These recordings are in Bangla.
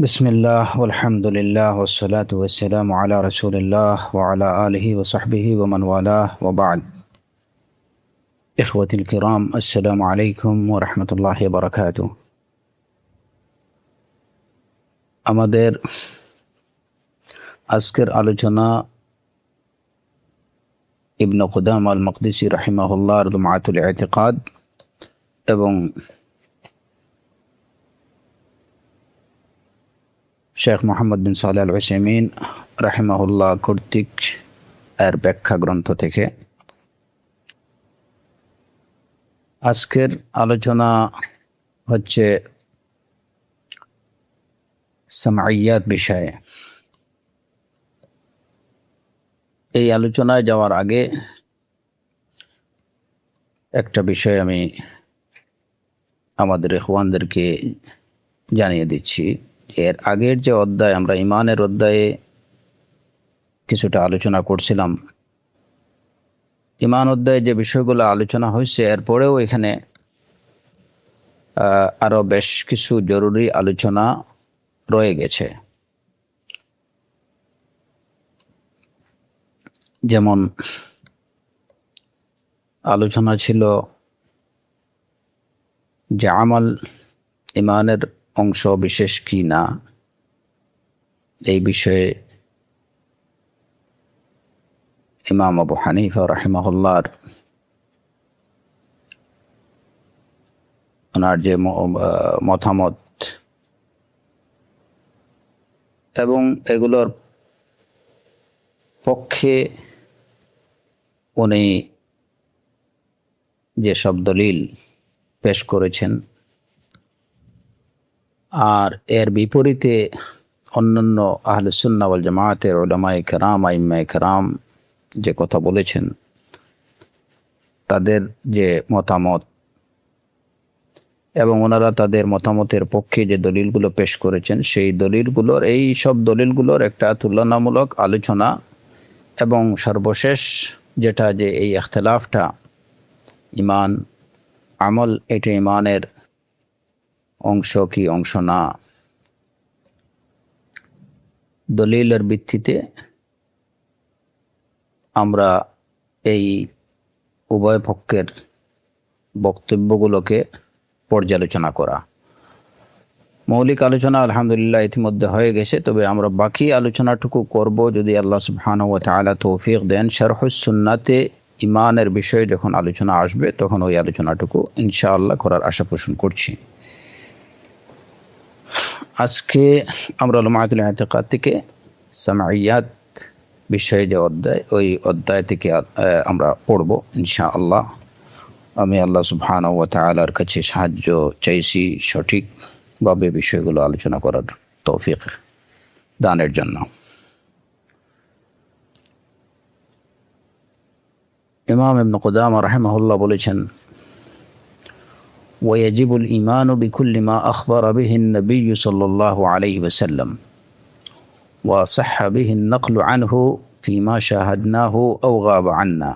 بسم الله والحمد لله والصلاة والسلام على رسول الله وعلى آله وصحبه ومن والاه وبعد. إخوتي الكرام، السلام عليكم ورحمة الله وبركاته. আমাদের আজকের আলোচনা ইবনে কুদামা আল মকদিসি রাহিমাহুল্লাহর লুমাতুল ইতিকাদ এবং শেখ মোহাম্মদ বিন সালেহ আল উসাইমিন রাহিমাহুল্লাহ কর্তৃক এর ব্যাখ্যা গ্রন্থ থেকে। আজকের আলোচনা হচ্ছে সামাইয়াত বিষয়ে। এই আলোচনায় যাওয়ার আগে একটা বিষয় আমি আমাদের ইখওয়ানদেরকে জানিয়ে দিচ্ছি। এর আগের যে অধ্যায়, আমরা ইমানের অধ্যায়ে কিছুটা আলোচনা করছিলাম। ইমান অধ্যায়ে যে বিষয়গুলো আলোচনা হয়েছে, এরপরেও এখানে আরো বেশ কিছু জরুরি আলোচনা রয়ে গেছে। যেমন আলোচনা ছিল যে আমল ইমানের অংশ বিশেষ কি না, এই বিষয়ে ইমাম আবু হানিফা রাহিমাহুল্লাহর ওনার যে মতামত এবং এগুলোর পক্ষে উনি যেসব দলিল পেশ করেছেন, আর এর বিপরীতে অন্যান্য আহলে সুন্নাহ ওয়াল জামাতের উলামায়ে কেরাম, আইম্মায়ে কেরাম যে কথা বলেছেন, তাদের যে মতামত এবং ওনারা তাদের মতামতের পক্ষে যে দলিলগুলো পেশ করেছেন, সেই দলিলগুলোর, এই সব দলিলগুলোর একটা তুলনামূলক আলোচনা এবং সর্বশেষ যেটা, যে এই ইখতিলাফটা ইমান আমল, এটা ইমানের অংশ কি অংশ না, দলিলের ভিত্তিতে আমরা এই উভয় পক্ষের বক্তব্যগুলোকে পর্যালোচনা করা। মৌলিক আলোচনা আলহামদুলিল্লাহ ইতিমধ্যে হয়ে গেছে, তবে আমরা বাকি আলোচনাটুকু করব যদি আল্লাহ সুবহানাহু ওয়া তাআলা তৌফিক দেন। শারহুস সুন্নাতে ইমানের বিষয়ে যখন আলোচনা আসবে, তখন ওই আলোচনাটুকু ইনশাআল্লাহ করার আশা পোষণ করছি। আজকে আমরা লুমাতুল ইতিকাদ থেকে সামাইয়াত বিষয়ে যে অধ্যায়, ওই অধ্যায় থেকে আমরা পড়ব ইনশাআল্লাহ। আমি আল্লাহ সুবহানাহু ওয়া তাআলার কাছে সাহায্য চাইছি সঠিকভাবে বিষয়গুলো আলোচনা করার তৌফিক দানের জন্য। ইমাম ইবনে কুদামা রাহিমাহুল্লাহ বলেছেন, ويجب الإيمان بكل ما أخبر به النبي صلى الله عليه وسلم وصح به النقل عنه فيما شاهدناه أو غاب عنا.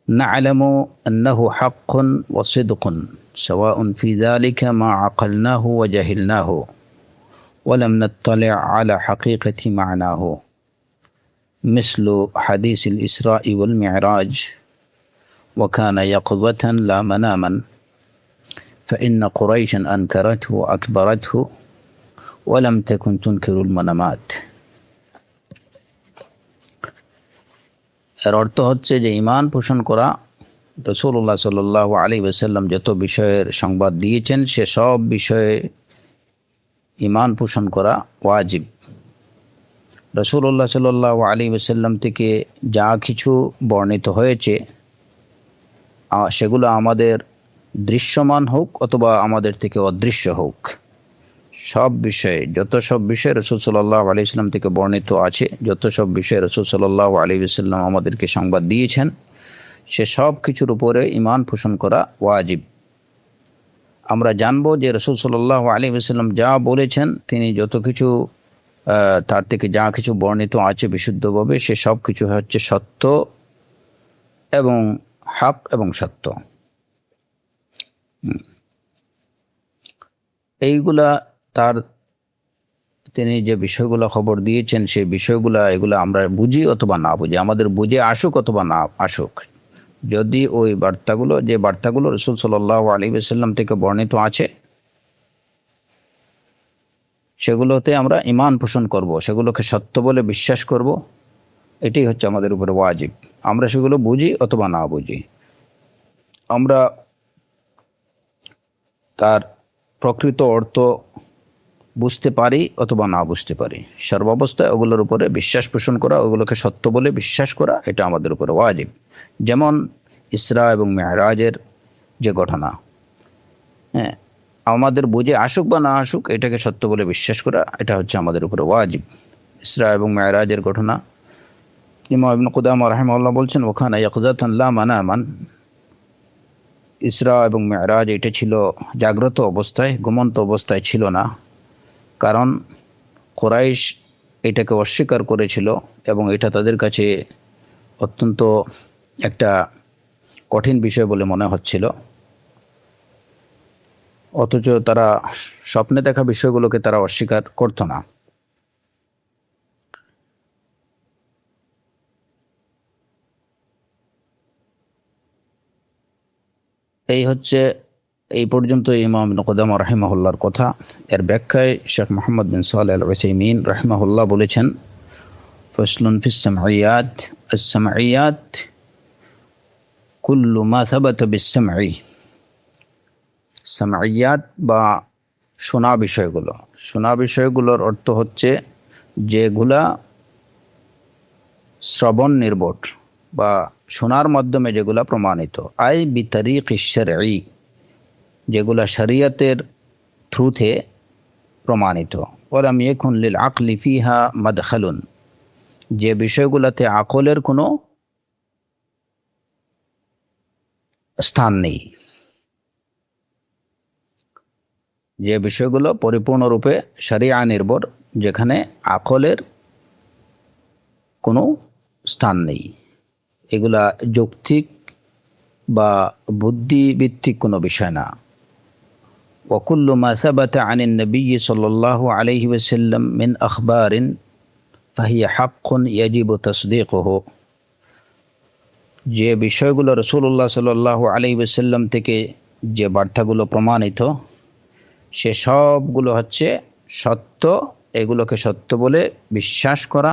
نعلم أنه حق وصدق، سواء في ذلك ما عقلناه وجهلناه ولم نطلع على حقيقة معناه، مثل حديث الإسراء والمعراج، وكان يقظة لا مناما، فإن قريشا أنكرته وأكبرته ولم تكن تنكر المنامات. এর অর্থ হচ্ছে যে ঈমান পোষণ করা, রাসূলুল্লাহ সাল্লাল্লাহু আলাইহি ওয়াসাল্লাম যত বিষয়ের সংবাদ দিয়েছেন, সে সব বিষয়ে ঈমান পোষণ করা ওয়াজিব। রাসূলুল্লাহ সাল্লাল্লাহু আলাইহি ওয়াসাল্লাম থেকে যা কিছু বর্ণিত হয়েছে, সেগুলো আমাদের দৃশ্যমান হোক অথবা আমাদের থেকে অদৃশ্য হোক, সব বিষয়ে, যত সব বিষয়ে রাসূল সাল্লাল্লাহু আলাইহি ওয়াসাল্লাম থেকে বর্ণিত আছে, যত সব বিষয়ে রাসূল সাল্লাল্লাহু আলাইহি ওয়াসাল্লাম আমাদেরকে সংবাদ দিয়েছেন, সে সব কিছুর উপরে ঈমান পোষণ করা ওয়াজিব। আমরা জানবো যে রাসূল সাল্লাল্লাহু আলাইহি ওয়াসাল্লাম যা বলেছেন, তিনি যত কিছু তার থেকে যা কিছু বর্ণিত আছে বিশুদ্ধভাবে, সে সব কিছু হচ্ছে সত্য এবং হক এবং সত্য। এইগুলা তার তিনি যে বিষয়গুলো খবর দিয়েছেন সেই বিষয়গুলা এগুলো আমরা বুঝি অথবা না বুঝি, আমাদের বুঝে আসুক অথবা না আসুক, যদি ওই বার্তাগুলো যে বার্তাগুলো রাসূল সাল্লাল্লাহু আলাইহি ওয়াসাল্লাম থেকে বর্ণিত আছে সেগুলোতে আমরা ঈমান পোষণ করব, সেগুলোকে সত্য বলে বিশ্বাস করব, এটাই হচ্ছে আমাদের উপরে ওয়াজিব। আমরা সেগুলো বুঝি অথবা না বুঝি, আমরা তার প্রকৃত অর্থ বুঝতে পারি অথবা না বুঝতে পারি, সর্বাবস্থায় ওগুলোর উপরে বিশ্বাস পোষণ করা, ওগুলোকে সত্য বলে বিশ্বাস করা, এটা আমাদের উপরে ওয়াজিব। যেমন ইসরা এবং মেরাজের যে ঘটনা, হ্যাঁ, আমাদের বুঝে আসুক বা না আসুক এটাকে সত্য বলে বিশ্বাস করা, এটা হচ্ছে আমাদের উপরে ওয়াজিব। ইসরা এবং মেরাজের ঘটনা ইমাম ইবনে কুদামা রাহিমাহুল্লাহ বলছেন, ওখানে ইয়াকযাতান লা মানামান, ইসরা এবং মেরাজ এটা ছিল জাগ্রত অবস্থায়, ঘুমন্ত অবস্থায় ছিল না, কারণ কুরাইশ এটাকে অস্বীকার করেছিল এবং এটা তাদের কাছে অত্যন্ত একটা কঠিন বিষয় বলে মনে হচ্ছিল, অথচ তারা স্বপ্নে দেখা বিষয়গুলোকে তারা অস্বীকার করতো না। এই হচ্ছে এই পর্যন্ত ইমাম ইবনে কুদামা রাহিমাহুল্লাহর কথা। এর ব্যাখ্যায় শেখ মুহাম্মদ বিন সালেহ আল উসাইমিন রাহিমাহুল্লাহ বলেছেন, ফসলুন ফিস সামঈয়াত, আস-সামঈয়াত কুল্লু মা সাবাতা বিস-সামঈ, সামঈয়াত বা শোনা বিষয়গুলো, শোনা বিষয়গুলোর অর্থ হচ্ছে যেগুলা শ্রবণ নির্ভর বা শোনার মাধ্যমে যেগুলা প্রমাণিত, আই বিতারিকিশ শারঈ, যেগুলা শরীয়তের থ্রুতে প্রমাণিত, ওয়ালাম ইয়াকুন লিল আকলি ফিহা মাদখালুন, যে বিষয়গুলোতে আকলের কোনো স্থান নেই, যে বিষয়গুলো পরিপূর্ণরূপে শরিয়া নির্ভর, যেখানে আকলের কোনো স্থান নেই, এগুলা যৌক্তিক বা বুদ্ধিভিত্তিক কোনো বিষয় না। وكل ما ثبت عن النبي صلى الله عليه وسلم من أخبار فهي حق يجب تصديقه, যে বিষয়গুলো রাসূলুল্লাহ সাল্লাল্লাহু আলাইহি ওয়াসাল্লাম থেকে যে বার্তাগুলো প্রমাণিত সে সবগুলো হচ্ছে সত্য, এগুলোকে সত্য বলে বিশ্বাস করা,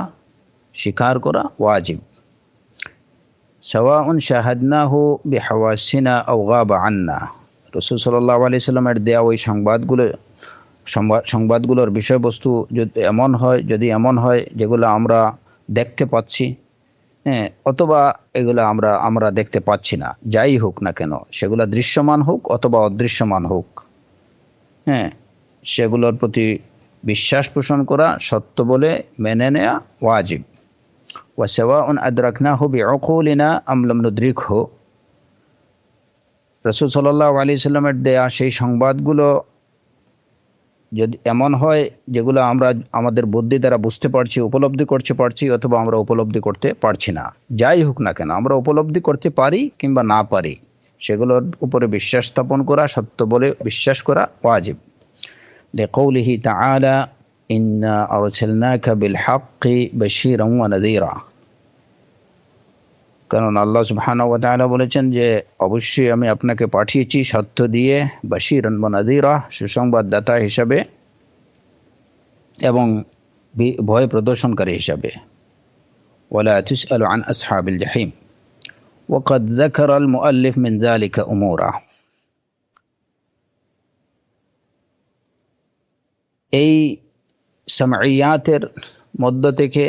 স্বীকার করা ওয়াজিব। সাওয়াউন শাহাদনাহু বিহাওয়াসিনা আও গাবা আন্না, রাসূল সাল্লাল্লাহু আলাইহি সাল্লামের দেয়া ওই সংবাদগুলোর বিষয়বস্তু যদি এমন হয় যেগুলো আমরা দেখতে পাচ্ছি, হ্যাঁ, অথবা এগুলো আমরা দেখতে পাচ্ছি না, যাই হোক না কেন, সেগুলো দৃশ্যমান হোক অথবা অদৃশ্যমান হোক, হ্যাঁ, সেগুলোর প্রতি বিশ্বাস পোষণ করা, সত্য বলে মেনে নেওয়া ওয়াজিব। ওয়া সাওয়াউন আদরাকনাহু বিউকুলিনা আম লাম নুদরিকহু, রাসূল সাল্লাল্লাহু আলাইহি সাল্লামের দেয়া সেই সংবাদগুলো যদি এমন হয় যেগুলো আমরা আমাদের বুদ্ধি দ্বারা বুঝতে পারছি, উপলব্ধি করতে পারছি, অথবা আমরা উপলব্ধি করতে পারছি না, যাই হোক না কেন, আমরা উপলব্ধি করতে পারি কিংবা না পারি, সেগুলোর উপরে বিশ্বাস স্থাপন করা, সত্য বলে বিশ্বাস করা ওয়াজিব। লিকাউলিহি তাআলা ইন্না আরসালনাকা বিল হাক্কি বাশীরান ওয়া নাযীরা, কারণ আল্লাহ সুবহানাহু ওয়া তাআলা বলেছেন যে অবশ্যই আমি আপনাকে পাঠিয়েছি সত্য দিয়ে, বাশীরান ওয়া নাযীরা, সুসংবাদদাতা হিসাবে এবং ভয় প্রদর্শনকারী হিসাবে। ওয়ালা তুসআলু আন আসহাবিল জাহিম ওয়াকাদ যাকারা আল মুআল্লিফ মিন যালিকা উমুরা। এই সামঈয়াতের মধ্য থেকে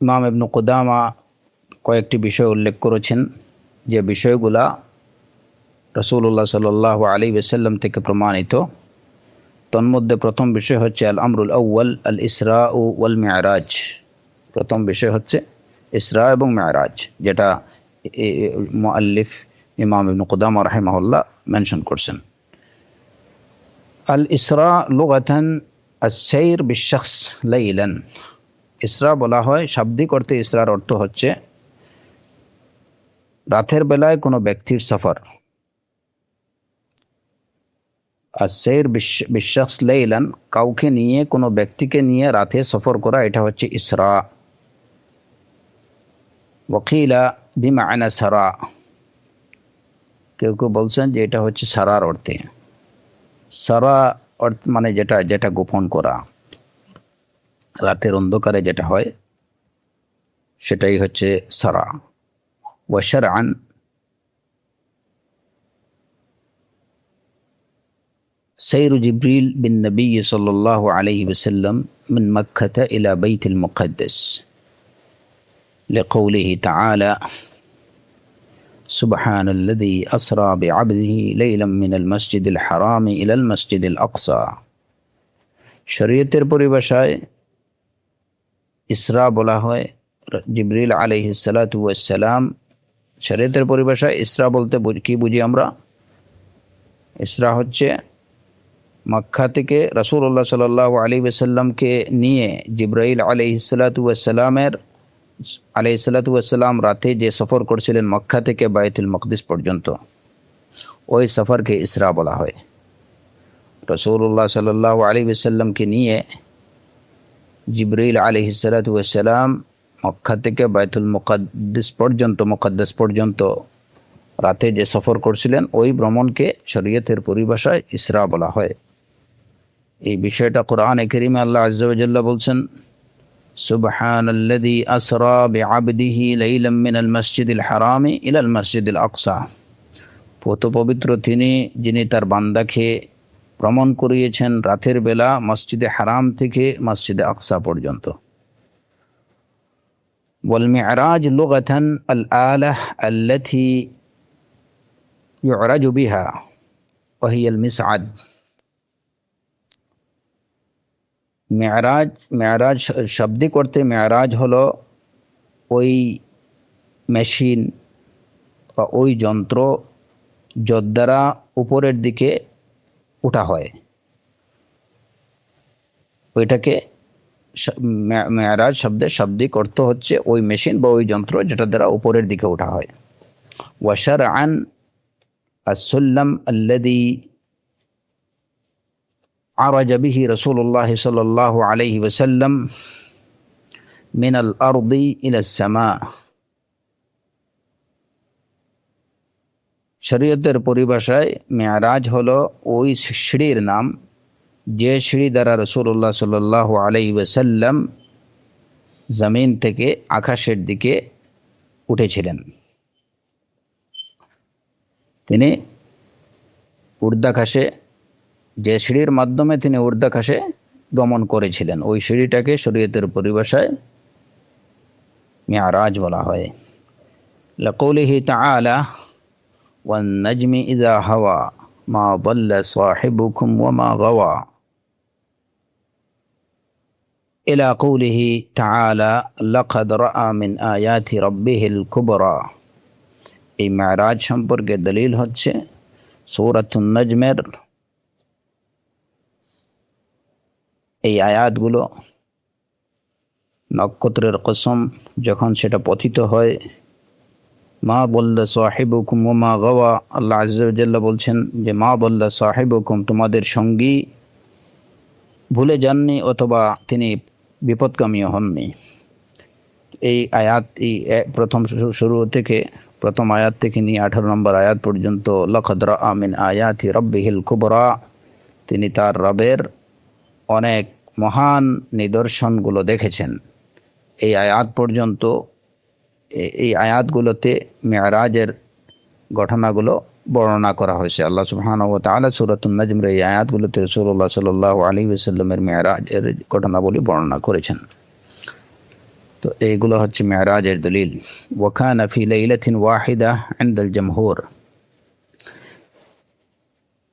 ইমাম ইবনে কুদামা কয়েকটি বিষয় উল্লেখ করেছেন, যে বিষয়গুলা রাসূলুল্লাহ সাল্লাল্লাহু আলাইহি ওয়াসাল্লাম থেকে প্রমাণিত। তন্মধ্যে প্রথম বিষয় হচ্ছে আল আমরুল আউয়াল আল ইসরা ওয়াল মি'রাজ, প্রথম বিষয় হচ্ছে ইসরা এবং মি'রাজ, যেটা মুআল্লিফ ইমাম ইবনে কুদামা রাহিমাহুল্লাহ মেনশন করছেন। আল ইসরা লুগাতান আস-সাইর বিশ-শাখস লাইলান, ইসরা বলা হয়, শাব্দিক অর্থে ইসরার অর্থ হচ্ছে রাতের বেলায় কোনো ব্যক্তির সফর। আর সৈর বিশ্বস লাইলান, কাউকে নিয়ে, কোনো ব্যক্তিকে নিয়ে রাতে সফর করা, এটা হচ্ছে ইসরা। ওয়াকিলা বিমাআনা সারা, কেউ কেউ বলছেন যে এটা হচ্ছে সারার অর্থে। সারা অর্থ মানে যেটা যেটা গোপন করা, রাতের অন্ধকারে যেটা হয় সেটাই হচ্ছে সারা। ওয়া শারআন, سير جبريل بالنبي صلى الله عليه وسلم من مكة إلى بيت المقدس لقوله تعالى سبحان الذي أسرى بعبده ليلا من المسجد الحرام إلى المسجد الأقصى। শরীয়তের পরিভাষায় ইসরা বলা হয় জিবরিল আলাইহিস সালাতু ওয়াস সালাম। শরীয়তের পরিভাষায় ইসরা বলতে কি বুঝি আমরা? ইসরা হচ্ছে মক্কা থেকে রাসূলুল্লাহ সাল্লাল্লাহু আলাইহি ওয়াসাল্লামকে নিয়ে জিবরাইল আলাইহিস সালাতু ওয়াস সালাম রাতে যে সফর করছিলেন মক্কা থেকে বাইতুল মাকদিস পর্যন্ত, ওই সফরকে ইসরা বলা হয়। রাসূলুল্লাহ সাল্লাল্লাহু আলাইহি ওয়াসাল্লামকে নিয়ে জিবরাইল আলাইহিস সালাতু ওয়াস সালাম মক্কা থেকে বাইতুল মুকাদ্দাস পর্যন্ত রাতে যে সফর করছিলেন, ওই ভ্রমণকে শরীয়তের পরিভাষায় ইসরা বলা হয়। এই বিষয়টা কোরআনে কারীমে আল্লাহ আযজা ওয়া জাল্লা বলছেন, সুবহানাল্লাযী আসরা বিআবদিহি লাইলাম মিনাল মাসজিদিল হারামি ইলাল মাসজিদিল আকসা। পত পবিত্র তিনি, যিনি তার বান্দাকে ভ্রমণ করিয়েছেন রাতের বেলা মসজিদে হারাম থেকে মসজিদে আকসা পর্যন্ত। ওয়াল মি'রাজ লুগাতান আল আলাহ আল্লাতী ইউ'রাজু বিহা ওয়া হিয়াল মিসআদ। মেরাজ শাব্দিক অর্থে মেরাজ হলো ওই মেশিন বা ওই যন্ত্র যার দ্বারা উপরের দিকে ওঠা হয়, ওইটাকে মেরাজ শব্দের শাব্দিক অর্থ হচ্ছে ওই মেশিন বা ওই যন্ত্র যেটা দ্বারা উপরের দিকে ওঠা হয়। ওয়া শারআন as-sulam alladhi عرج به رسول الله صلى الله عليه وسلم من الأرض إلى السماء। শরীয়তের পরিভাষায় মেরাজ হলো ওই সিঁড়ির নাম যে সিঁড়ি দ্বারা রাসূলুল্লাহ সাল্লাল্লাহু আলাইহি ওয়াসাল্লাম জমিন থেকে আকাশের দিকে উঠেছিলেন। তিনি ঊর্ধ্বাকাশে, যে সিঁড়ির মাধ্যমে তিনি ঊর্ধ্বাকাশে গমন করেছিলেন, ওই সিঁড়িটাকে শরীয়তের পরিভাষায় মি'রাজ বলা হয়। লাকাউলিহি তাআলা ওয়ান নাজমি ইযা হাওয়া মা দাল্লা সাহিবুকুম ওয়া মা গাওয়া ইলা কাউলিহি তাআলা লাকাদ রাআ মিন আয়াতি রাব্বিহিল কুবরা। এই মি'রাজ সম্পর্কে দলিল হচ্ছে সূরাতুন নাজমের এই আয়াতগুলো। নক্ষত্রের কসম, যখন সেটা পতিত হয়, মা বল্লা সাহিবুকুম ওয়া মা গাওয়া, আল্লাহ আযজা ওয়া জাল্লা বলছেন যে মা বল্লা সাহিবুকুম, তোমাদের সঙ্গী ভুলে যাননি অথবা তিনি বিপদগামীও হননি। এই আয়াত, এই প্রথম শুরু থেকে, প্রথম আয়াত থেকে নিয়ে 18 নম্বর আয়াত পর্যন্ত লাকাদ রাআ মিন আয়াতি রাব্বিহিল কুবরা, তিনি তার রবের অনেক মহান নিদর্শনগুলো দেখেছেন। এই আয়াত পর্যন্ত, এই আয়াতগুলোতে মেরাজের ঘটনাগুলো বর্ণনা করা হয়েছে। আল্লাহ সুবহানাহু ওয়া তাআলা সূরাতুন নাজমের এই আয়াতগুলোতে রাসূলুল্লাহ সাল্লাল্লাহু আলাইহি ওয়াসাল্লামের মেরাজের ঘটনাবলী বর্ণনা করেছেন। তো এইগুলো হচ্ছে মেরাজের দলিল। ওয়া কানা ফি লাইলাতিন ওয়াহিদা ইনদাল জামহুর,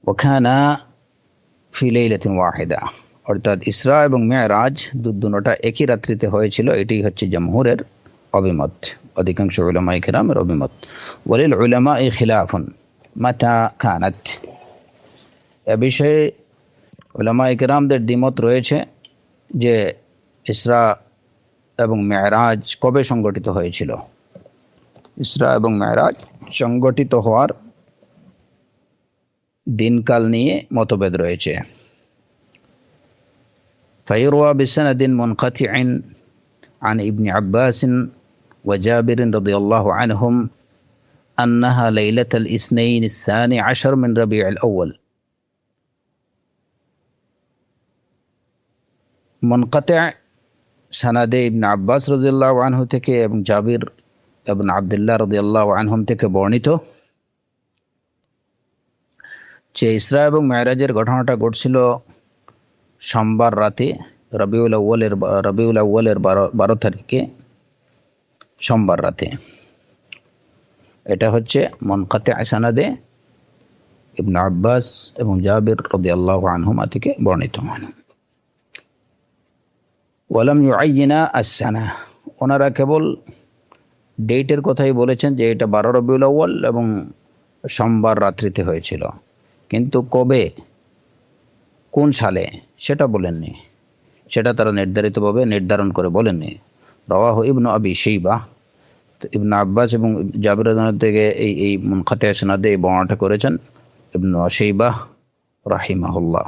ওয়া কানা ফি লাইলাতিন ওয়াহিদা, অর্থাৎ ইসরা এবং মেরাজ দুটোটা একই রাত্রিতে হয়েছিল। এটি হচ্ছে জামহুরের অভিমত, অধিকাংশ উলামায়ে কেরামের অভিমত। ওয়ালিল উলামায়ে খিলাফুন মাতা কানাত, এ বিষয়ে উলামায়ে কেরামদের দ্বিমত রয়েছে যে ইসরা এবং মেরাজ কবে সংগঠিত হয়েছিল। ইসরা এবং মেরাজ সংগঠিত হওয়ার দিনকাল নিয়ে মতভেদ রয়েছে। ফায়রওয়া বিসনাদিন মুনকাতিআন আন ইবনে আব্বাস ওয়া জাবির রাদিয়াল্লাহু আনহুম আন্নাহা লাইলাতুল ইসনাইন الثاني عشر من ربيع الأول। মুনকাতি' সানাদে ইবনে আব্বাস রাদিয়াল্লাহু আনহু থেকে এবং জাবির ইবনে আব্দুল্লাহ রাদিয়াল্লাহু আনহুম থেকে বর্ণিত যে ইসরা এবং মেরাজের ঘটনাটা ঘটছিল সোমবার রাতে রবিউল আউয়ালের 12 তারিখে সোমবার রাতে। এটা হচ্ছে মুনকাতি' সানাদে ইবনে আব্বাস এবং জাবির রাদিয়াল্লাহু আনহুমা থেকে বর্ণিত। ওয়ালাম ইউআইয়িনা আস-সানা, ওনারা কেবল ডেটের কথাই বলেছেন যে এটা 12 রবিউল আউয়াল এবং সোমবার রাত্রিতে হয়েছিল, কিন্তু কবে কোন সালে সেটা বলেননি, সেটা তারা নির্ধারিতভাবে নির্ধারণ করে বলেননি। রাওয়াহু ইবনু আবি শাইবা, তো ইবনে আব্বাস এবং জাবির থেকে এই মুনকাতি' সানাদে এই বর্ণনাটা করেছেন ইবনু শাইবা রাহিমাহুল্লাহ।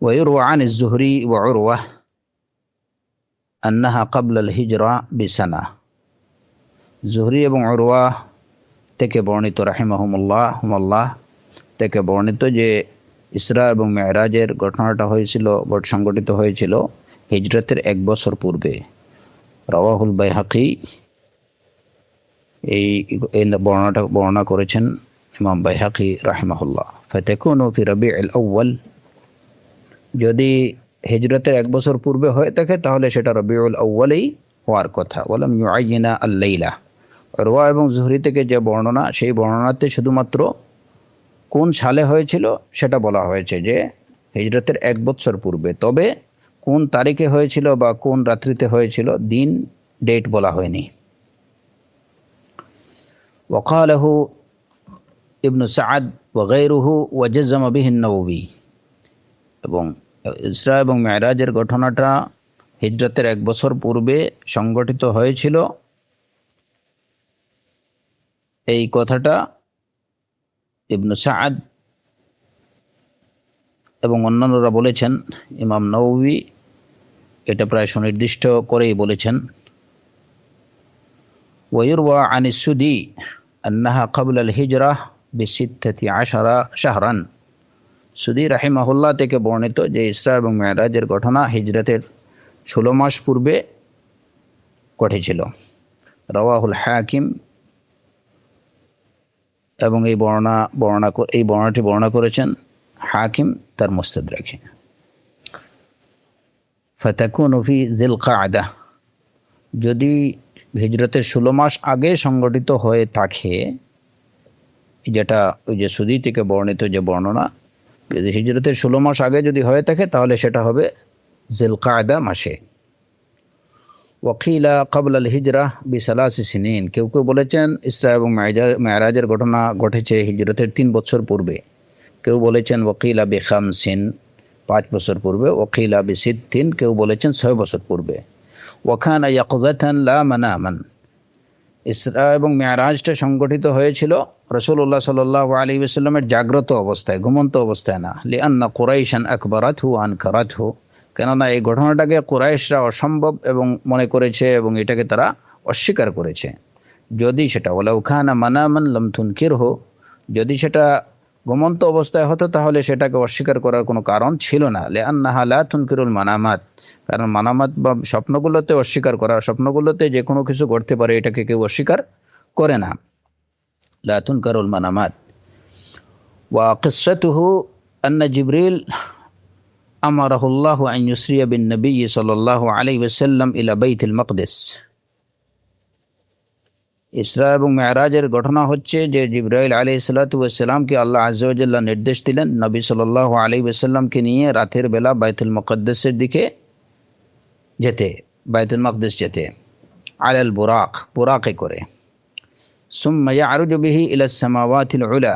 ويروى عن الزهري وعروة أنها قبل الهجرة بسنة। জুহরি এবং উরওয়া থেকে বর্ণিত রাহিমাহুমুল্লাহ থেকে বর্ণিত যে ইসরা এবং মেরাজের ঘটনাটা সংঘটিত হয়েছিল হিজরতের 1 বছর পূর্বে। রাওয়াহুল বাইহাকি, এই বর্ণনা করেছেন ইমাম বাইহাকি রাহিমাহুল্লাহ। ফাতাকুনু ফি রবিউল আউয়াল, যদি হিজরতের 1 বছর পূর্বে হয়ে থাকে তাহলে সেটা রবিউল আউয়ালেই হওয়ার কথা। ওয়ালাম ইউআইয়িনা আল-লাইলা, উরওয়া এবং জুহরি থেকে যে বর্ণনা, সেই বর্ণনাতে শুধুমাত্র কোন সালে হয়েছিল সেটা বলা হয়েছে যে হিজরতের 1 বছর পূর্বে, তবে কোন তারিখে হয়েছিল বা কোন রাত্রিতে হয়েছিল দিন ডেট বলা হয়নি। ওয়াকালাহু ইবনু সাআদ ওয়া গায়রুহু ওয়া জাযামা বিহি আন-নাওয়ী, এবং ইসরা এবং মেরাজের ঘটনাটা হিজরতের 1 বছর পূর্বে সংগঠিত হয়েছিল, এই কথাটা ইবনু সাআদ এবং অন্যান্যরা বলেছেন। ইমাম নাওয়ী এটা প্রায় সুনির্দিষ্ট করেই বলেছেন। ওয়ায়ুরওয়া আনিস সুদি আন্নাহা ক্বাবলা আল-হিজরাহ বিসিত্তাতি আশারা শাহরান। সুদি রাহিমাহুল্লাহ থেকে বর্ণিত যে ইসরা এবং মেরাজের ঘটনা হিজরতের 16 মাস পূর্বে ঘটেছিল। রাওয়াহুল হাকিম, এবং এই বর্ণনাটি বর্ণনা করেছেন হাকিম তার মুস্তাদরাকে। ফাতাকুনু ফি যিল কা'দা, যদি হিজরতের 16 মাস আগে সংগঠিত হয়ে থাকে, যেটা ওই যে সুদি থেকে বর্ণিত যে বর্ণনা, যদি হিজরতের 16 মাস আগে যদি হয়ে থাকে তাহলে সেটা হবে যিল কা'দা মাসে। ওয়াকিলা ক্বাবলা আল-হিজরা বি3 সিনিন, কেউ কেউ বলেছেন ইসরা এবং মেরাজের ঘটনা ঘটেছে হিজরতের 3 বছর পূর্বে, কেউ বলেছেন ওয়াকিলা বি5, 5 বছর পূর্বে, ওয়াকিলা বি6, কেউ বলেছেন 6 বছর পূর্বে। ওয়াকানা ইয়াকযাতান লা মানামান, ইসরা এবং মেরাজটা সংগঠিত হয়েছিল রাসূলুল্লাহ সাল্লাল্লাহু আলাইহি ওয়াসাল্লামের জাগ্রত অবস্থায়, ঘুমন্ত অবস্থায় না। লিআন্না কুরাইশান আকবারাতহু আনকারাতহু, কেননা এই ঘটনাটাকে কুরাইশরা অসম্ভব এবং মনে করেছে এবং এটাকে তারা অস্বীকার করেছে। যদি সেটা ওয়ালাউ কানা মানামান লাম তুনকিরহু, যদি সেটা ঘুমন্ত অবস্থায় হতো তাহলে সেটাকে অস্বীকার করার কোনো কারণ ছিল না। লিআন্নাহা লা তুনকিরুল মানামাত, কারণ মানামাত বা স্বপ্নগুলোতে অস্বীকার করা, স্বপ্নগুলোতে যে কোনো কিছু ঘটতে পারে, এটাকে কেউ অস্বীকার করে না। লা তুনকারুল মানামাত। ওয়া কিসসাতুহু আন্না জিবরিল আমারাহুল্লাহু আন ইউসরিয়া বিন নবী সাল্লাল্লাহু আলাইহি ওয়াসাল্লাম ইলা বাইতুল মাকদিস। ইসরা এবং মেরাজের ঘটনা হচ্ছে যে জিবরাইল আলাইহিস সালাতু ওয়াস সালামকে আল্লাহ আযজা ওয়া জাল্লা নির্দেশ দিলেন নবী সাল্লাল্লাহু আলাইহি ওয়াসাল্লামকে নিয়ে রাতের বেলা বাইতুল মুকদ্দাসের দিকে যেতে, বাইতুল মাকদিস যেতে, আলাল বুরাকে করে। সুম্মা ইয়ারুজু বিহি ইলাস সামাওয়াতিল উলা,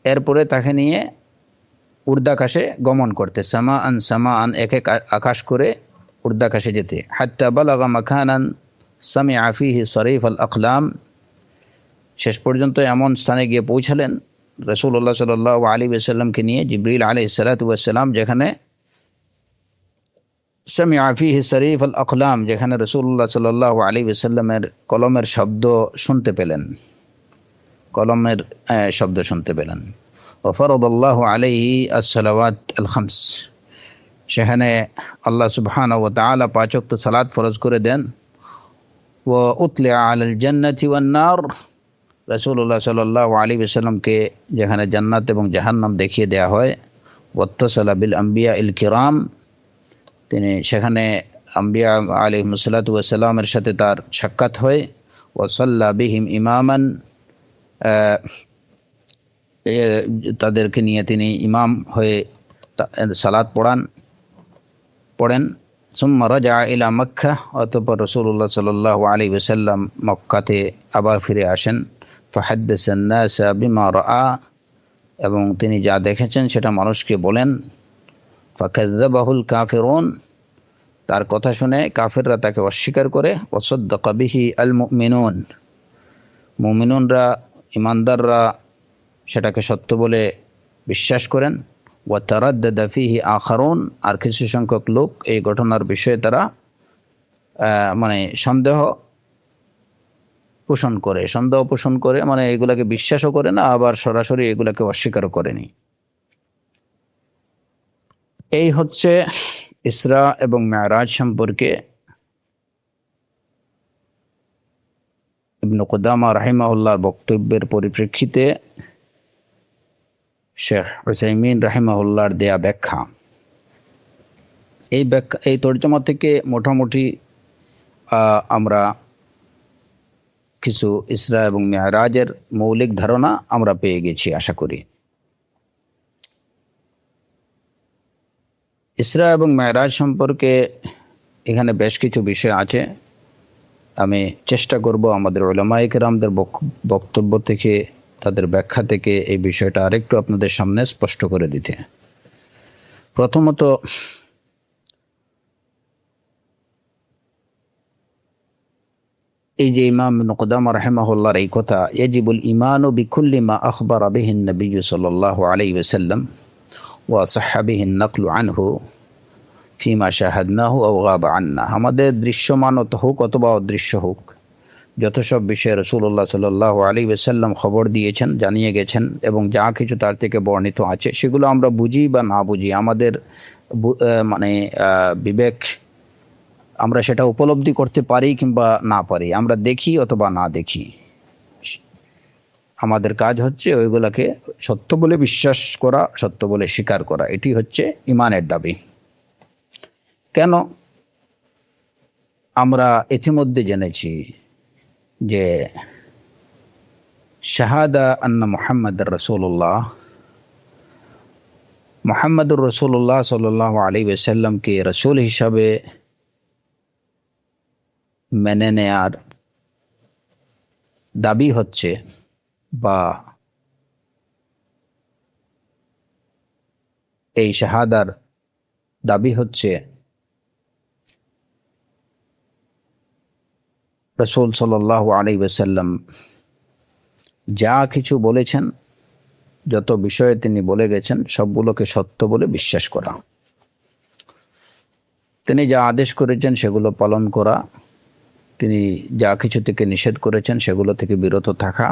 এরপরে তাকে নিয়ে ঊর্ধ্বাকাশে গমন করতে, সামাআন এক এক আকাশ করে ঊর্ধ্বাকাশে যেতে। হাত্তা বালাগা মাকানান সামিআ ফিহি সরিফ আল আকলাম, শেষ পর্যন্ত এমন স্থানে গিয়ে পৌঁছালেন রাসূলুল্লাহ সাল্লাল্লাহু আলাইহি ওয়াসাল্লামকে নিয়ে জিবরিল আলাইহিস সালাতু ওয়াস সালাম যেখানে সামিআ ফীহি সারিফ আল আকলাম, যেখানে রাসূলুল্লাহ সাল্লাল্লাহু আলাইহি ওয়াসাল্লামের কলমের শব্দ শুনতে পেলেন, কলমের শব্দ শুনতে পেলেন। ওয়া ফারাদাল্লাহু আলাইহি আস-সালাওয়াত আল খামস, সেখানে আল্লাহ সুবহানাহু ওয়া তাআলা 5 ওয়াক্ত সালাত ফরজ করে দেন। ওয়া উতলিআ আলাল জান্নাতি ওয়ান নার, রাসূলুল্লাহ সাল্লাল্লাহু আলাইহি ওয়াসাল্লামকে যেখানে জান্নাত এবং জাহান্নাম দেখিয়ে দেওয়া হয়। ওয়াত্তাসালা বিল আম্বিয়া ইল কিরাম, তিনি সেখানে আম্বিয়া আলাইহিমুস সালাতু ওয়াস সালামের সাথে তার সাক্ষাৎ হয়। ওয়া সাল্লা বিহিম ইমামান, তাদেরকে নিয়ে তিনি ইমাম হয়ে সালাত পড়েন। সুম্মা রাজা ইলা মক্কা, অতঃপর রাসূলুল্লাহ সাল্লাল্লাহু আলাইহি ওয়াসাল্লাম মক্কাতে আবার ফিরে আসেন। ফাহাদ্দাসান নাসা বিমা রাআ, এবং তিনি যা দেখেছেন সেটা মানুষকে বলেন। ফাকাযযাবাহুল কাফিরুন, তার কথা শুনে কাফিররা তাকে অস্বীকার করে। ওয়াসাদ্দাকা বিহি আল মুমিনুন, মুমিনুনরা ইমানদাররা সেটাকে সত্য বলে বিশ্বাস করেন। ওয়া তারাদ্দাদা ফিহি আখারুন, আর কিছু সংখ্যক লোক এই ঘটনার বিষয়ে তারা সন্দেহ পোষণ করে, মানে এগুলাকে বিশ্বাসও করে না, আবার সরাসরি এগুলাকে অস্বীকারও করেনি। এই হচ্ছে ইসরা এবং মেরাজ সম্পর্কে ইবনে কুদামা রাহিমাহুল্লাহর বক্তব্যের পরিপ্রেক্ষিতে শেখ উসাইমিন রাহিমাহুল্লাহর দেয়া ব্যাখ্যা। এই তর্জমা থেকে মোটামুটি আমরা কিছু ইসরা এবং মেরাজের মৌলিক ধারণা আমরা পেয়ে গেছি আশা করি। ইসরা এবং মেরাজ সম্পর্কে এখানে বেশ কিছু বিষয় আছে, আমি চেষ্টা করব আমাদের উলামায়ে কেরামদের বক্তব্য থেকে, তাদের ব্যাখ্যা থেকে এই বিষয়টা আরেকটু আপনাদের সামনে স্পষ্ট করে দিতে। প্রথমত, এই যে ইমাম ইবনে কুদামা রাহিমাহুল্লাহর এই কথা, ইয়াজিবুল ঈমানু বিকুল্লি মা আখবারা বিহি নবী সাল্লাল্লাহু আলাইহি ওয়াসাল্লাম ওয়া সাহহাবিহি নাকলু আনহু ফিমা শাহাদনাহু আও গাবা আন্না, আমাদের দৃশ্যমান হোক অথবা অদৃশ্য হোক, যত সব বিষয়ে রাসূলুল্লাহ সাল্লাল্লাহু আলাইহি ওয়াসাল্লাম খবর দিয়েছেন, জানিয়ে গেছেন, এবং যা কিছু তার থেকে বর্ণিত আছে, সেগুলো আমরা বুঝি বা না বুঝি, আমাদের বিবেক আমরা সেটা উপলব্ধি করতে পারি কিংবা না পারি, আমরা দেখি অথবা না দেখি, আমাদের কাজ হচ্ছে ওইগুলোকে সত্য বলে বিশ্বাস করা, সত্য বলে স্বীকার করা। এটি হচ্ছে ঈমানের দাবি। কেন? আমরা ইতিমধ্যে জেনেছি যে শাহাদা আন্না মুহাম্মাদুর রাসূলুল্লাহ সাল্লাল্লাহু আলাইহি ওয়াসাল্লামকে রাসূল হিসাবে মেনে নেয়ার দাবি হচ্ছে, বা এই শাহাদার দাবি হচ্ছে রাসূল সাল্লাল্লাহু আলাইহি ওয়াসাল্লাম যা কিছু বলেছেন, যত বিষয়ে তিনি বলে গেছেন, সবগুলোকে সত্য বলে বিশ্বাস করা। তিনি যা আদেশ করেছেন সেগুলো পালন করা, তিনি যা কিছু থেকে নিষেধ করেছেন সেগুলো থেকে বিরত থাকা,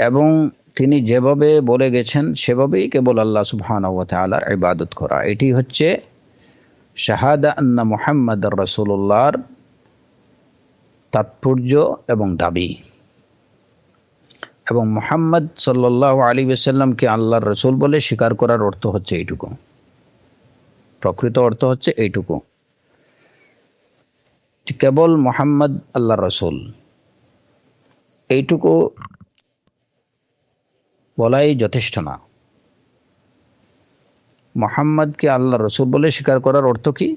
এবং তিনি যেভাবে বলে গেছেন সেভাবেই কেবল আল্লাহ সুবহানাহু ওয়া তাআলার ইবাদত করা। এটি হচ্ছে শাহাদা আন্না মুহাম্মাদুর রাসূলুল্লাহর তাৎপর্য এবং দাবি। এবং মুহাম্মদ সাল্লাল্লাহু আলাইহি ওয়াসাল্লামকে আল্লাহর রাসূল বলে স্বীকার করার অর্থ হচ্ছে এইটুকু, প্রকৃত অর্থ হচ্ছে এইটুকু, কেবল মুহাম্মদ আল্লাহর রাসূল, এইটুকু বলাই যথেষ্ট না। মুহাম্মদকে আল্লাহর রাসূল বলে স্বীকার করার অর্থ কি?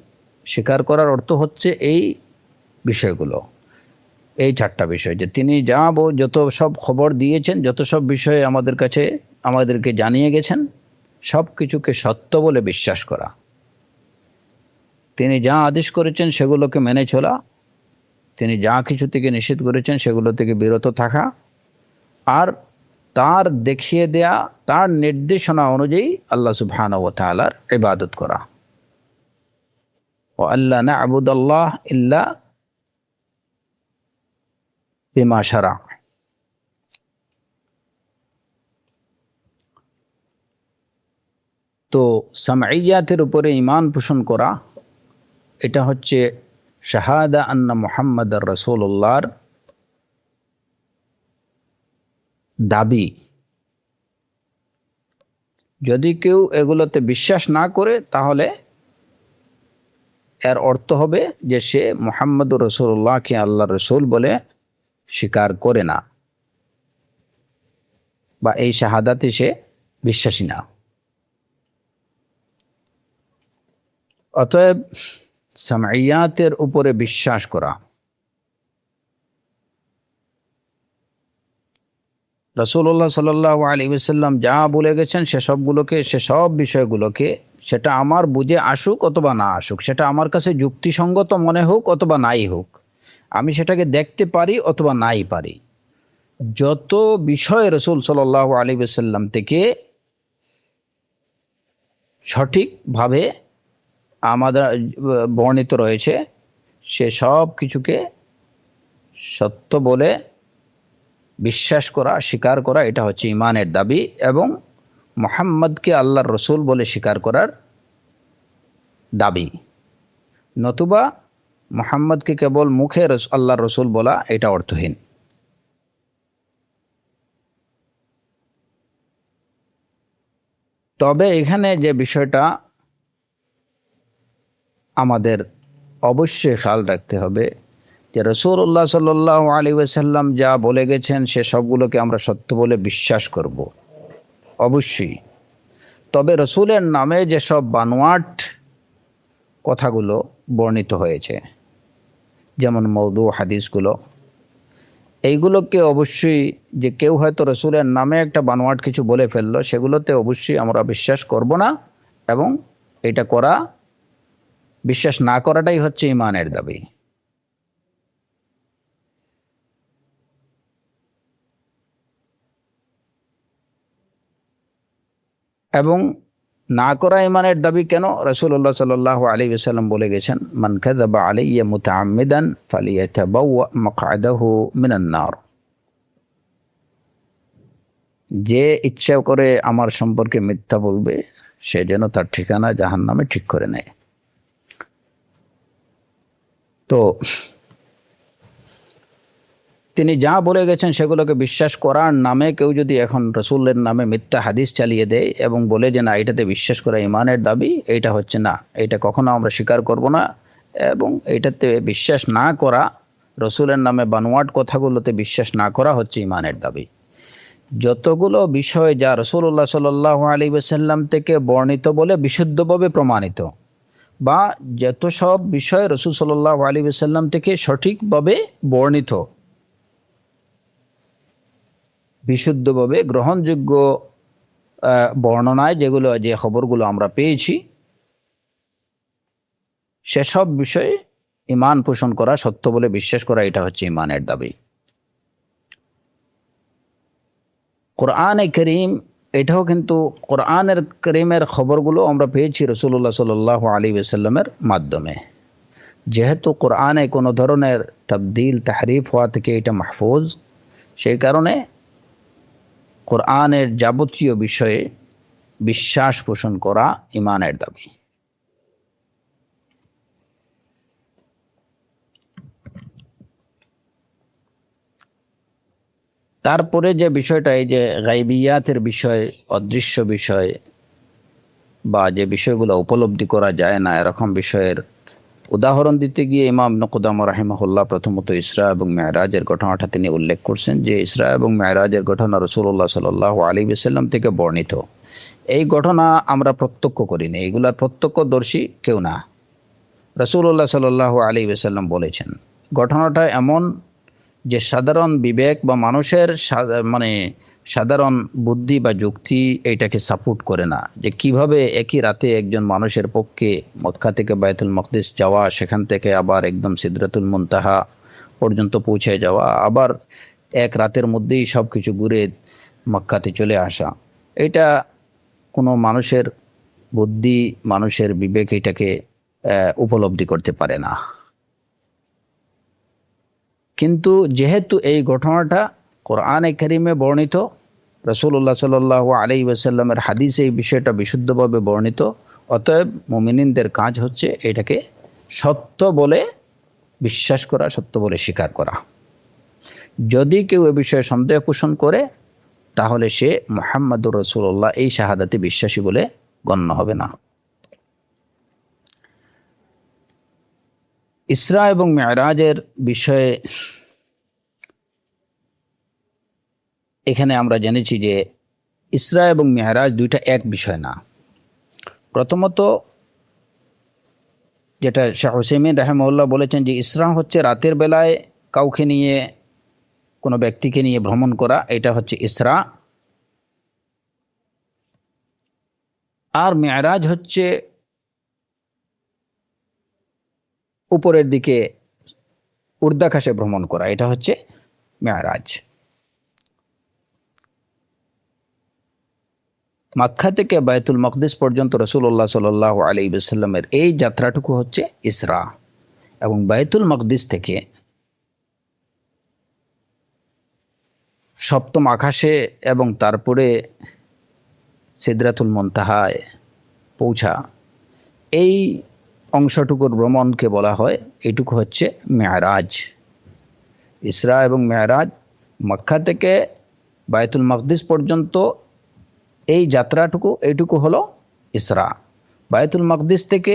স্বীকার করার অর্থ হচ্ছে এই বিষয়গুলো, এই 4টা বিষয়, যে তিনি যত সব খবর দিয়েছেন, যত সব বিষয়ে আমাদেরকে জানিয়ে গেছেন, সব কিছুকে সত্য বলে বিশ্বাস করা, তিনি যা আদেশ করেছেন সেগুলোকে মেনে চলা, তিনি যা কিছু থেকে নিষেধ করেছেন সেগুলো থেকে বিরত থাকা, আর তার দেখিয়ে দেয়া, তার নির্দেশনা অনুযায়ী আল্লাহ সুবহানাহু ওয়া তাআলার ইবাদত করা। ওয়া আল্লা না'বুদাল্লাহ ইল্লা বিমা শারা। তো সামঈয়াতের উপরে ঈমান পোষণ করা, এটা হচ্ছে শাহাদা আন্না মুহাম্মাদার রাসূলুল্লাহর দাবি। যদি কেউ এগুলোতে বিশ্বাস না করে তাহলে এর অর্থ হবে যে সে মুহাম্মদুর রাসূলুল্লাহকে আল্লাহর রাসূল বলে স্বীকার করে না, বা এই শাহাদাতে সে বিশ্বাসী না। অতএব সামঈয়াতের উপরে বিশ্বাস করা, রাসূলুল্লাহ সাল্লাল্লাহু আলাইহি ওয়াসাল্লাম যা বলে গেছেন সেসব বিষয়গুলোকে, সেটা আমার বুঝে আসুক অথবা না আসুক, সেটা আমার কাছে যুক্তিসঙ্গত মনে হোক অথবা নাই হোক, আমি সেটাকে দেখতে পারি অথবা নাই পারি, যত বিষয় রাসূল সাল্লাল্লাহু আলাইহি ওয়াসাল্লাম থেকে সঠিকভাবে আমাদের বর্ণিত রয়েছে, সে সব কিছুকে সত্য বলে বিশ্বাস করা, স্বীকার করা, এটা হচ্ছে ঈমানের দাবি। এবং মুহাম্মদকে আল্লাহর রসুল বলে স্বীকার করার দাবি। নতুবা মুহাম্মদকে কেবল মুখে আল্লাহর রসুল বলা, এটা অর্থহীন। তবে এখানে যে বিষয়টা আমাদের অবশ্যই খেয়াল রাখতে হবে যে রাসূলুল্লাহ সাল্লাল্লাহু আলাইহি ওয়াসাল্লাম যা বলে গেছেন সে সবগুলোকে আমরা সত্য বলে বিশ্বাস করব অবশ্যই। তবে রসুলের নামে যেসব বানোয়াট কথাগুলো বর্ণিত হয়েছে, যেমন মওদু হাদিসগুলো, এইগুলোকে অবশ্যই, যে কেউ হয়তো রসুলের নামে একটা বানোয়াট কিছু বলে ফেললো, সেগুলোতে অবশ্যই আমরা বিশ্বাস করব না। এবং এটা করা, বিশ্বাস না করাটাই হচ্ছে ঈমানের দাবি। এবং না করা ঈমানের দাবি কেন? রাসূলুল্লাহ সাল্লাল্লাহু আলাইহি ওয়াসাল্লাম বলে গেছেন, মান কাযাবা আলাইয়া মুতাআম্মিদান ফালিয়াতাবাওয়া মাকআদাহু মিনান নার। যে ইচ্ছা করে আমার সম্পর্কে মিথ্যা বলবে, সে যেন তার ঠিকানা জাহান্নামে ঠিক করে নেয়। তো তিনি যা বলে গেছেন সেগুলোকে বিশ্বাস করার নামে কেউ যদি এখন রসুলের নামে মিথ্যা হাদিস চালিয়ে দেয় এবং বলে যে না, এটাতে বিশ্বাস করা ঈমানের দাবি, এটা হচ্ছে না, এটা কখনো আমরা স্বীকার করব না। এবং এটাতে বিশ্বাস না করা, রসুলের নামে বানোয়াট কথাগুলোতে বিশ্বাস না করা হচ্ছে ঈমানের দাবি। যতগুলো বিষয় যা রাসূলুল্লাহ সাল্লাল্লাহু আলাইহি ওয়াসাল্লাম থেকে বর্ণিত বলে বিশুদ্ধভাবে প্রমাণিত, বা যত সব বিষয় রাসূল সাল্লাল্লাহু আলাইহি ওয়াসাল্লাম থেকে সঠিকভাবে বর্ণিত, বিশুদ্ধভাবে গ্রহণযোগ্য বর্ণনায় যে খবরগুলো আমরা পেয়েছি, সেসব বিষয়ে ঈমান পোষণ করা, সত্য বলে বিশ্বাস করা, এটা হচ্ছে ঈমানের দাবি। কোরআনে করিম, এটাও কিন্তু কোরআনের করিমের খবরগুলো আমরা পেয়েছি রাসূলুল্লাহ সাল্লাল্লাহু আলাইহি ওয়াসাল্লামের মাধ্যমে। যেহেতু কোরআনে কোনো ধরনের তাবদীল তাহরিফ হওয়া থেকে এটা মাহফুজ, সেই কারণে কোরআনের যাবতীয় বিষয়ে বিশ্বাস পোষণ করা ঈমানের দাবি। তারপরে যে বিষয়টা, এই যে গায়বিয়াতের বিষয়, অদৃশ্য বিষয়, বা যে বিষয়গুলো উপলব্ধি করা যায় না, এরকম বিষয়ের উদাহরণ দিতে গিয়ে ইমাম ইবনে কুদামা রাহিমাহুল্লাহ প্রথমত ইসরা এবং মেরাজের ঘটনাটা তিনি উল্লেখ করছেন, যে ইসরা এবং মেরাজের ঘটনা রাসূলুল্লাহ সাল্লাল্লাহু আলাইহি ওয়াসাল্লাম থেকে বর্ণিত। এই ঘটনা আমরা প্রত্যক্ষ করিনি, এগুলার প্রত্যক্ষদর্শী কেউ না, রাসূলুল্লাহ সাল্লাল্লাহু আলাইহি ওয়াসাল্লাম বলেছেন। ঘটনাটা এমন যে সাধারণ বিবেক বা মানুষের সাধারণ বুদ্ধি বা যুক্তি এইটাকে সাপোর্ট করে না, যে কিভাবে একই রাতে একজন মানুষের পক্ষে মক্কা থেকে বায়তুল মকদিস যাওয়া, সেখান থেকে আবার একদম সিদরাতুল মুনতাহা পর্যন্ত পৌঁছে যাওয়া, আবার এক রাতের মধ্যেই সব কিছু ঘুরে মক্কাতে চলে আসা, এটা কোনো মানুষের বুদ্ধি, মানুষের বিবেক এটাকে উপলব্ধি করতে পারে না। কিন্তু যেহেতু এই ঘটনাটা কোরআনে কারিমে বর্ণিত, রাসূলুল্লাহ সাল্লাল্লাহু আলাইহি ওয়াসাল্লামের হাদিসে এই বিষয়টা বিশুদ্ধভাবে বর্ণিত, অতএব মুমিনিনদের কাজ হচ্ছে এটাকে সত্য বলে বিশ্বাস করা, সত্য বলে স্বীকার করা। যদি কেউ এ বিষয়ে সন্দেহ পোষণ করে তাহলে সে মুহাম্মাদুর রাসূলুল্লাহ এই শাহাদাতে বিশ্বাসী বলে গণ্য হবে না। ইসরা এবং মিরাজের বিষয়ে এখানে আমরা জেনেছি যে ইসরা এবং মিরাজ দুইটা এক বিষয় না। প্রথমত যেটা শাহ হুসাইমিন রাহিমাহুল্লাহ বলেছেন যে ইসরা হচ্ছে রাতের বেলায় কাউকে নিয়ে, কোনো ব্যক্তিকে নিয়ে ভ্রমণ করা, এটা হচ্ছে ইসরা। আর মিরাজ হচ্ছে উপরের দিকে ঊর্ধ্বাকাশে ভ্রমণ করা, এটা হচ্ছে মিরাজ। মক্কা থেকে বায়তুল মকদিস পর্যন্ত রাসূলুল্লাহ সাল্লাল্লাহু আলাইহি ওয়াসাল্লামের এই যাত্রাটুকু হচ্ছে ইসরা, এবং বায়তুল মকদিস থেকে সপ্তম আকাশে এবং তারপরে সিদরাতুল মুনতাহায় পৌঁছা, এই অংশটুকুর ভ্রমণকে বলা হয়, এইটুকু হচ্ছে মেরাজ। ইসরা এবং মেরাজ মক্কা থেকে বায়তুল মকদিস পর্যন্ত এই যাত্রাটুকু, এইটুকু হলো ইসরা। বায়তুল মকদিস থেকে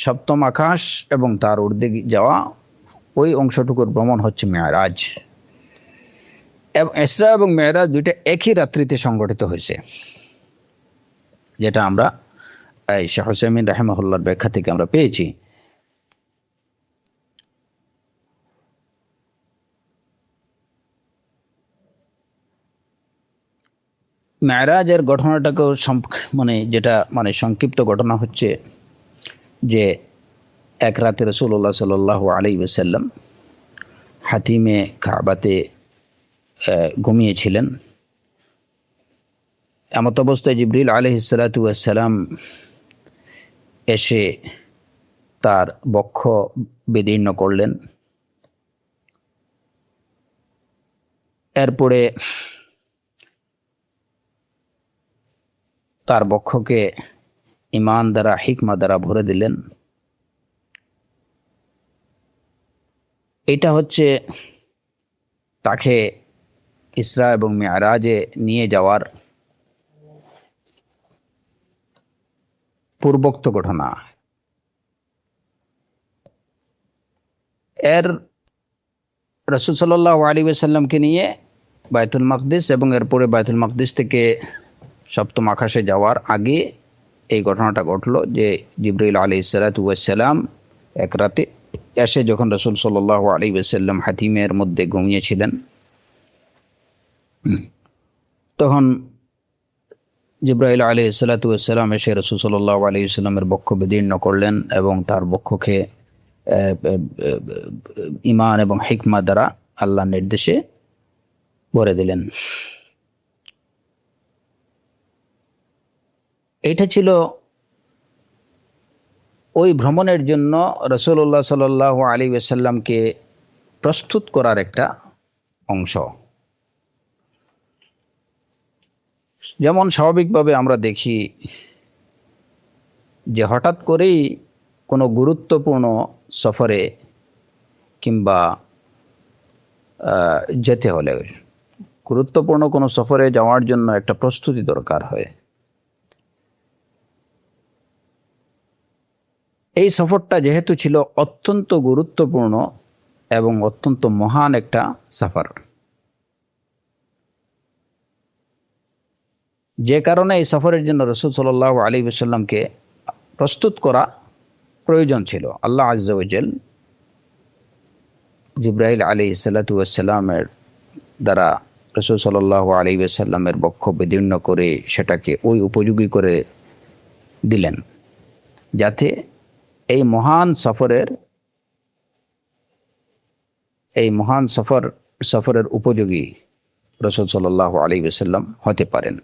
সপ্তম আকাশ এবং তার ঊর্ধ্বে যাওয়া, ওই অংশটুকুর ভ্রমণ হচ্ছে মেরাজ। ইসরা এবং মেরাজ দুইটা একই রাত্রিতে সংঘটিত হয়েছে, যেটা আমরা এই শাহ হুসাইমিন রাহিমাহুল্লাহর ব্যাখ্যা থেকে আমরা পেয়েছি। মেরাজের ঘটনাটাকেও যেটা সংক্ষিপ্ত ঘটনা হচ্ছে যে এক রাতে রাসূলুল্লাহ সাল্লাল্লাহু আলাইহি ওয়াসাল্লাম হাতিমে কাবাতে ঘুমিয়েছিলেন। এমত অবস্থায় জিবরিল আলাইহিস সালাতু ওয়াস সালাম এসে তার বক্ষ বিদীর্ণ করলেন। এরপরে তার বক্ষকে ঈমান দ্বারা, হিকমা দ্বারা ভরে দিলেন। এটা হচ্ছে তাকে ইসরা এবং মিরাজে নিয়ে যাওয়ার পূর্বোক্ত ঘটনা। এর রাসূল সাল্লাল্লাহু আলাইহি ওয়াসাল্লামকে নিয়ে বায়তুল মকদিস এবং এরপরে বায়তুল মকদিস থেকে সপ্তম আকাশে যাওয়ার আগে এই ঘটনাটা ঘটলো যে জিবরাইল আলাইহিস সালাতু ওয়াস সালাম এক রাতে এসে যখন রাসূল সাল্লাল্লাহু আলাইহি ওয়াসাল্লাম হাতিমের মধ্যে ঘুমিয়েছিলেন, তখন জিবরাইল আলাইহিস সালাতু ওয়াস সালাম এসে রাসূল সাল্লাল্লাহু আলাইহি ওয়াসাল্লামের বক্ষ বিদীর্ণ করলেন এবং তার বক্ষকে ঈমান এবং হিকমা দ্বারা আল্লাহর নির্দেশে ভরে দিলেন। এটা ছিল ওই ভ্রমণের জন্য রাসূলুল্লাহ সাল্লাল্লাহু আলাইহি ওয়াসাল্লামকে প্রস্তুত করার একটা অংশ। যেমন স্বাভাবিকভাবে আমরা দেখি যে হঠাৎ করেই কোনো গুরুত্বপূর্ণ সফরে কিংবা যেতে হলে, গুরুত্বপূর্ণ কোনো সফরে যাওয়ার জন্য একটা প্রস্তুতি দরকার হয়। এই সফরটা যেহেতু ছিল অত্যন্ত গুরুত্বপূর্ণ এবং অত্যন্ত মহান একটা সফর, যে কারণে এই সফরের জন্য রাসূল সাল্লাল্লাহু আলাইহি ওয়াসাল্লামকে প্রস্তুত করা প্রয়োজন ছিল। আল্লাহ আযজা ওয়া জাল জিবরাইল আলাইহিস সালাতু ওয়াস সালামের দ্বারা রাসূল সাল্লাল্লাহু আলাইহি ওয়াসাল্লামের বক্ষ বিদীর্ণ করে সেটাকে ওই উপযোগী করে দিলেন, যাতে এই মহান সফরের উপযোগী রাসূল সাল্লাল্লাহু আলাইহি ওয়াসাল্লাম হতে পারেন।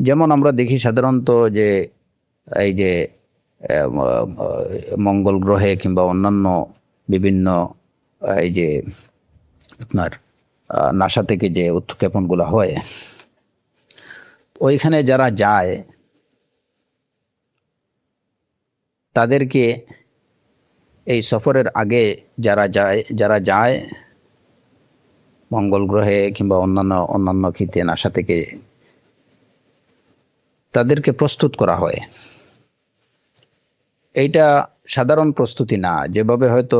যেমন আমরা দেখি সাধারণত যে এই যে মঙ্গল গ্রহে কিংবা অন্যান্য বিভিন্ন এই যে আপনার নাসা থেকে যে উৎক্ষেপণগুলো হয়, ওইখানে যারা যায় তাদেরকে এই সফরের আগে যারা যায় মঙ্গল গ্রহে কিংবা অন্যান্য ক্ষেত্রে নাসা থেকে, তাদেরকে প্রস্তুত করা হয়। এইটা সাধারণ প্রস্তুতি না, যেভাবে হয়তো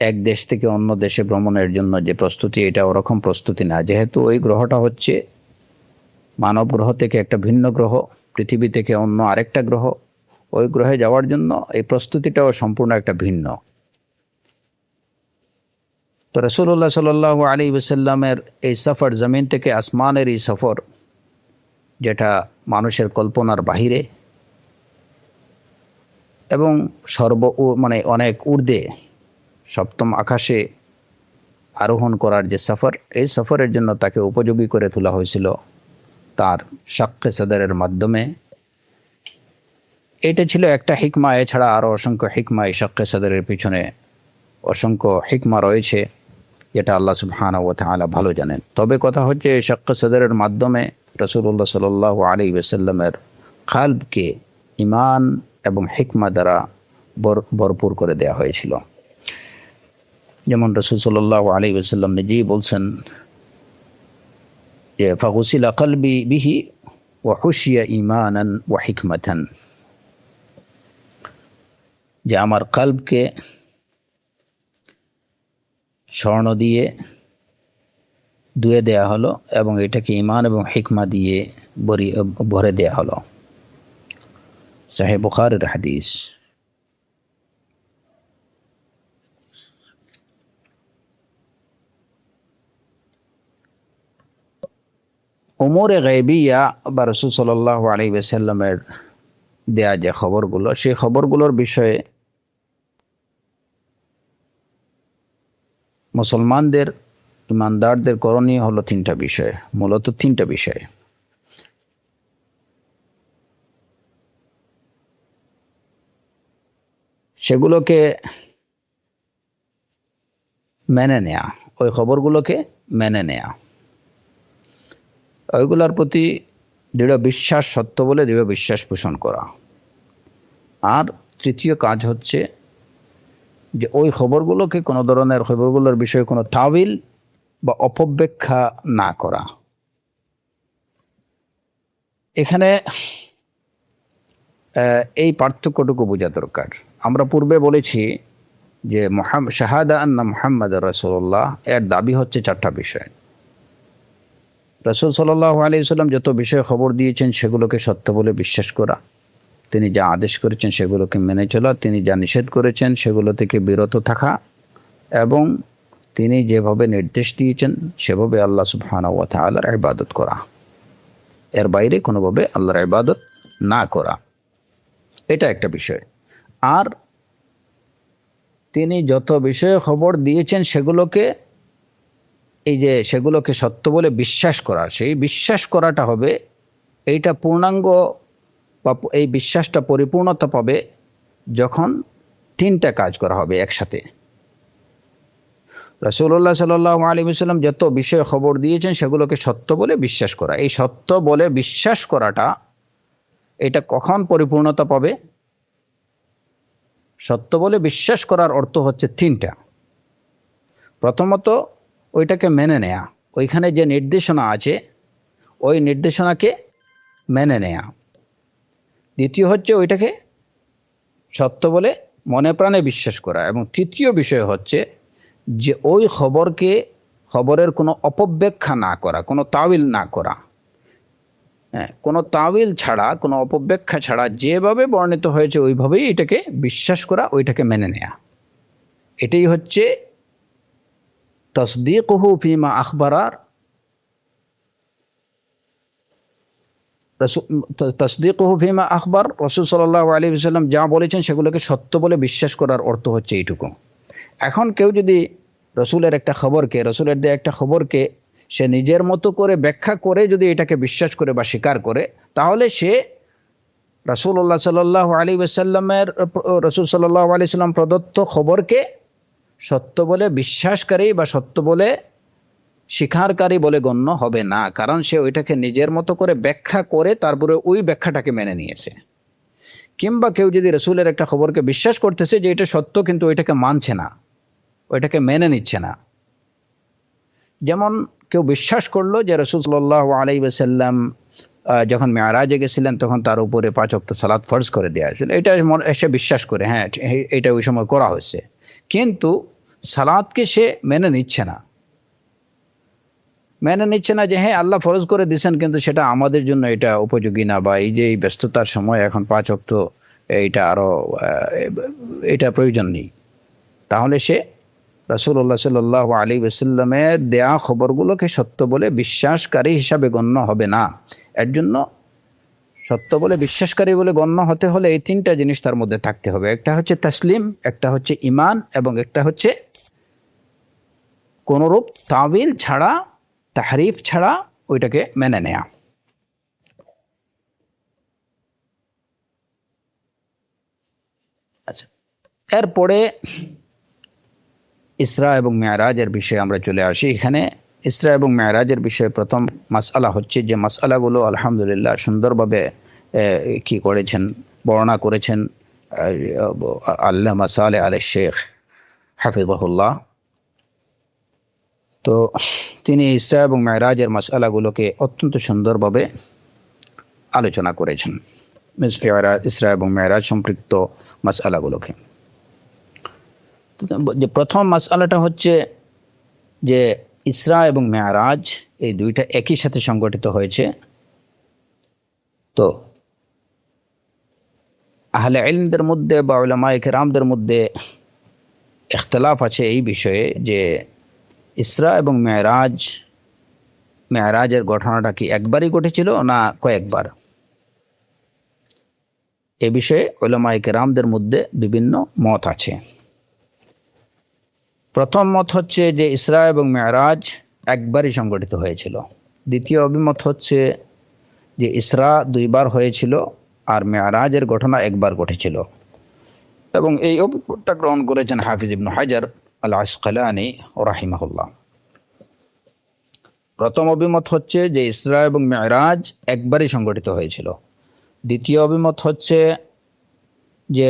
এক দেশ থেকে অন্য দেশে ভ্রমণের জন্য যে প্রস্তুতি, এটা ওরকম প্রস্তুতি না। যেহেতু ওই গ্রহটা হচ্ছে মানব গ্রহ থেকে একটা ভিন্ন গ্রহ, পৃথিবী থেকে অন্য আরেকটা গ্রহ, ওই গ্রহে যাওয়ার জন্য এই প্রস্তুতিটাও সম্পূর্ণ একটা ভিন্ন। তো রাসূলুল্লাহ সাল্লাল্লাহু আলাইহি ওয়াসাল্লামের এই সফর, জমিন থেকে আসমানের এই সফর, যেটা মানুষের কল্পনার বাহিরে এবং অনেক ঊর্ধ্বে সপ্তম আকাশে আরোহণ করার যে সফর, এই সফরের জন্য তাকে উপযোগী করে তোলা হয়েছিল তার শাক্কে সদরের মাধ্যমে। এটা ছিল একটা হিকমা। এছাড়া আরও অসংখ্য হিকমা, এই শাক্কে সদরের পিছনে অসংখ্য হিকমা রয়েছে, যেটা আল্লাহ সুবহানাহু ওয়া তাআলা ভালো জানেন। তবে কথা হচ্ছে, শাক্কে সদরের মাধ্যমে রাসূলুল্লাহ সাল্লাল্লাহু আলাইহি ওয়াসাল্লামের কলবকে ঈমান এবং হিকমা দ্বারা ভরপুর করে দেওয়া হয়েছিল। যেমন রাসূল সাল্লাল্লাহু আলাইহি ওয়াসাল্লাম নিজেই বলছেন যে ফাগুসিলা কলবি বিহি ওয়া হুশিয়া ঈমানান ওয়া হিকমাতান, যে আমার কলবকে স্বর্ণ দিয়ে ধুয়ে দেয়া হলো এবং এটাকে ঈমান এবং হিকমা দিয়ে ভরে দেয়া হলো। সহিহ বুখারীর হাদিস। উমুরে গায়বিয়া বা রাসূল সাল্লাল্লাহু আলাইহি ওয়াসাল্লামের দেয়া যে খবরগুলো, সেই খবরগুলোর বিষয়ে মুসলমানদের, ইমানদারদের করণীয় হলো তিনটা বিষয়, মূলত তিনটা বিষয়। সেগুলোকে মেনে নেয়া, ওই খবরগুলোকে মেনে নেয়া, ওইগুলোর প্রতি দৃঢ় বিশ্বাস, সত্য বলে দৃঢ় বিশ্বাস পোষণ করা। আর তৃতীয় কাজ হচ্ছে যে ওই খবরগুলোকে কোনো ধরনের, খবরগুলোর বিষয়ে কোনো তাওয়িল বা অপব্যাখ্যা না করা। এখানে এই পার্থক্যটুকু বোঝা দরকার। আমরা পূর্বে বলেছি যে শাহাদা আন্না মুহাম্মাদ রাসূলুল্লাহ, এর দাবি হচ্ছে চারটা বিষয়। রাসূল সাল্লাল্লাহু আলাইহি ওয়াসাল্লাম যত বিষয়ে খবর দিয়েছেন সেগুলোকে সত্য বলে বিশ্বাস করা, তিনি যা আদেশ করেছেন সেগুলোকে মেনে চলা, তিনি যা নিষেধ করেছেন সেগুলো থেকে বিরত থাকা, এবং তিনি যেভাবে নির্দেশ দিয়েছেন সেভাবে আল্লাহ সুবহানাহু ওয়া তাআলার ইবাদত করা, এর বাইরে কোনোভাবে আল্লাহর ইবাদত না করা। এটা একটা বিষয়। আর তিনি যত বিষয়ে খবর দিয়েছেন সেগুলোকে সত্য বলে বিশ্বাস করা, সেই বিশ্বাস করাটা হবে, এইটা পূর্ণাঙ্গ বা এই বিশ্বাসটা পরিপূর্ণতা পাবে যখন তিনটা কাজ করা হবে একসাথে। রাসূলুল্লাহ সাল্লাল্লাহু আলাইহি ওয়াসাল্লাম যত বিষয়ে খবর দিয়েছেন সেগুলোকে সত্য বলে বিশ্বাস করা, এই সত্য বলে বিশ্বাস করাটা, এটা কখন পরিপূর্ণতা পাবে? সত্য বলে বিশ্বাস করার অর্থ হচ্ছে তিনটা। প্রথমত, ওইটাকে মেনে নেয়া, ওইখানে যে নির্দেশনা আছে ওই নির্দেশনাকে মেনে নেয়া। দ্বিতীয় হচ্ছে ওইটাকে সত্য বলে মনে প্রাণে বিশ্বাস করা। এবং তৃতীয় বিষয় হচ্ছে যে ওই খবরের কোনো অপব্যাখ্যা না করা, কোনো তাওয়িল না করা। হ্যাঁ, কোনো তাওয়িল ছাড়া, কোনো অপব্যাখ্যা ছাড়া যেভাবে বর্ণিত হয়েছে ওইভাবেই এটাকে বিশ্বাস করা, ওইটাকে মেনে নেয়া। এটাই হচ্ছে তাসদীকুহু ফীমা আখবারার, তাসদীকুহু ফীমা আখবার, রাসূল সাল্লাল্লাহু আলাইহি ওয়াসাল্লাম যা বলেছেন সেগুলোকে সত্য বলে বিশ্বাস করার অর্থ হচ্ছে এইটুকু। এখন কেউ যদি রসুলের দেয়া একটা খবরকে সে নিজের মতো করে ব্যাখ্যা করে যদি এটাকে বিশ্বাস করে বা স্বীকার করে, তাহলে সে রাসূলুল্লাহ সাল্লাল্লাহু আলাইহি ওয়াসাল্লামের রাসূল সাল্লাল্লাহু আলাইহি সাল্লাম প্রদত্ত খবরকে সত্য বলে বিশ্বাসকারী বা সত্য বলে স্বীকারকারী বলে গণ্য হবে না, কারণ সে ওইটাকে নিজের মতো করে ব্যাখ্যা করে তারপরে ওই ব্যাখ্যাটাকে মেনে নিয়েছে। কিংবা কেউ যদি রাসূলের একটা খবরকে বিশ্বাস করতেছে যে এটা সত্য, কিন্তু ওইটাকে মানছে না, ওইটাকে মেনে নিচ্ছে না। যেমন কেউ বিশ্বাস করলো যে রাসূল সাল্লাল্লাহু আলাইহি ওয়াসাল্লাম যখন মেরাজে গেছিলেন তখন তার উপরে 5 ওয়াক্ত সালাত ফরজ করে দেওয়া হয়েছিল, এটা সে বিশ্বাস করে হ্যাঁ এটা ওই সময় করা হয়েছে, কিন্তু সালাতকে সে মেনে নিচ্ছে না, যে হ্যাঁ আল্লাহ ফরজ করে দিয়েছেন কিন্তু সেটা আমাদের জন্য এটা উপযোগী না, বা এই যে এই ব্যস্ততার সময় এখন 5 ওয়াক্ত এইটা আরও এটা প্রয়োজন নেই। তাহলে সে রাসূলুল্লাহ সাল্লাল্লাহু আলাইহি ওয়াসাল্লামের দেয়া খবরগুলোকে সত্য বলে বিশ্বাসকারী হিসাবে গণ্য হবে না। এর জন্য সত্য বলে বিশ্বাসকারী বলে গণ্য হতে হলে এই 3টা জিনিস তার মধ্যে থাকতে হবে। একটা হচ্ছে তাসলিম, একটা হচ্ছে ঈমান, এবং একটা হচ্ছে কোনরূপ তাবিল ছাড়া, তাহরিফ ছাড়া ওইটাকে মেনে নেয়া। আচ্ছা, এরপরে ইসরা এবং মেরাজের বিষয়ে আমরা চলে আসি। এখানে ইসরা এবং মেরাজের বিষয়ে প্রথম মাসআলা হচ্ছে যে মাসআলাগুলো আলহামদুলিল্লাহ সুন্দরভাবে কি করেছেন, বর্ণনা করেছেন আল্লামা সালেহ আল শেখ হাফিজাহুল্লাহ। তো তিনি ইসরা এবং মেরাজের মাসআলাগুলোকে অত্যন্ত সুন্দরভাবে আলোচনা করেছেন, ইসরা এবং মেরাজ সম্পৃক্ত মাসআলাগুলোকে। যে প্রথম মাসআলাটা হচ্ছে যে ইসরা এবং মেরাজ এই দুইটা একই সাথে সংগঠিত হয়েছে। তো আহলে ইলমদের মধ্যে বা উলামায়ে কেরামদের মধ্যে ইখতিলাফ আছে এই বিষয়ে যে ইসরা এবং মেরাজের ঘটনাটা কি একবারই ঘটেছিল না কয়েকবার। এ বিষয়ে উলামায়ে কেরামদের মধ্যে বিভিন্ন মত আছে। প্রথম মত হচ্ছে যে ইসরা এবং মেরাজ একবারই সংগঠিত হয়েছিল। দ্বিতীয় অভিমত হচ্ছে যে ইসরা 2 বার হয়েছিল আর মেরাজের ঘটনা একবার ঘটেছিল, এবং এই অভিমতটা গ্রহণ করেছেন হাফিজ ইবনে হাজার আল আসকালানি রাহিমাহুল্লাহ। প্রথম অভিমত হচ্ছে যে ইসরা এবং মেরাজ একবারই সংগঠিত হয়েছিল। দ্বিতীয় অভিমত হচ্ছে যে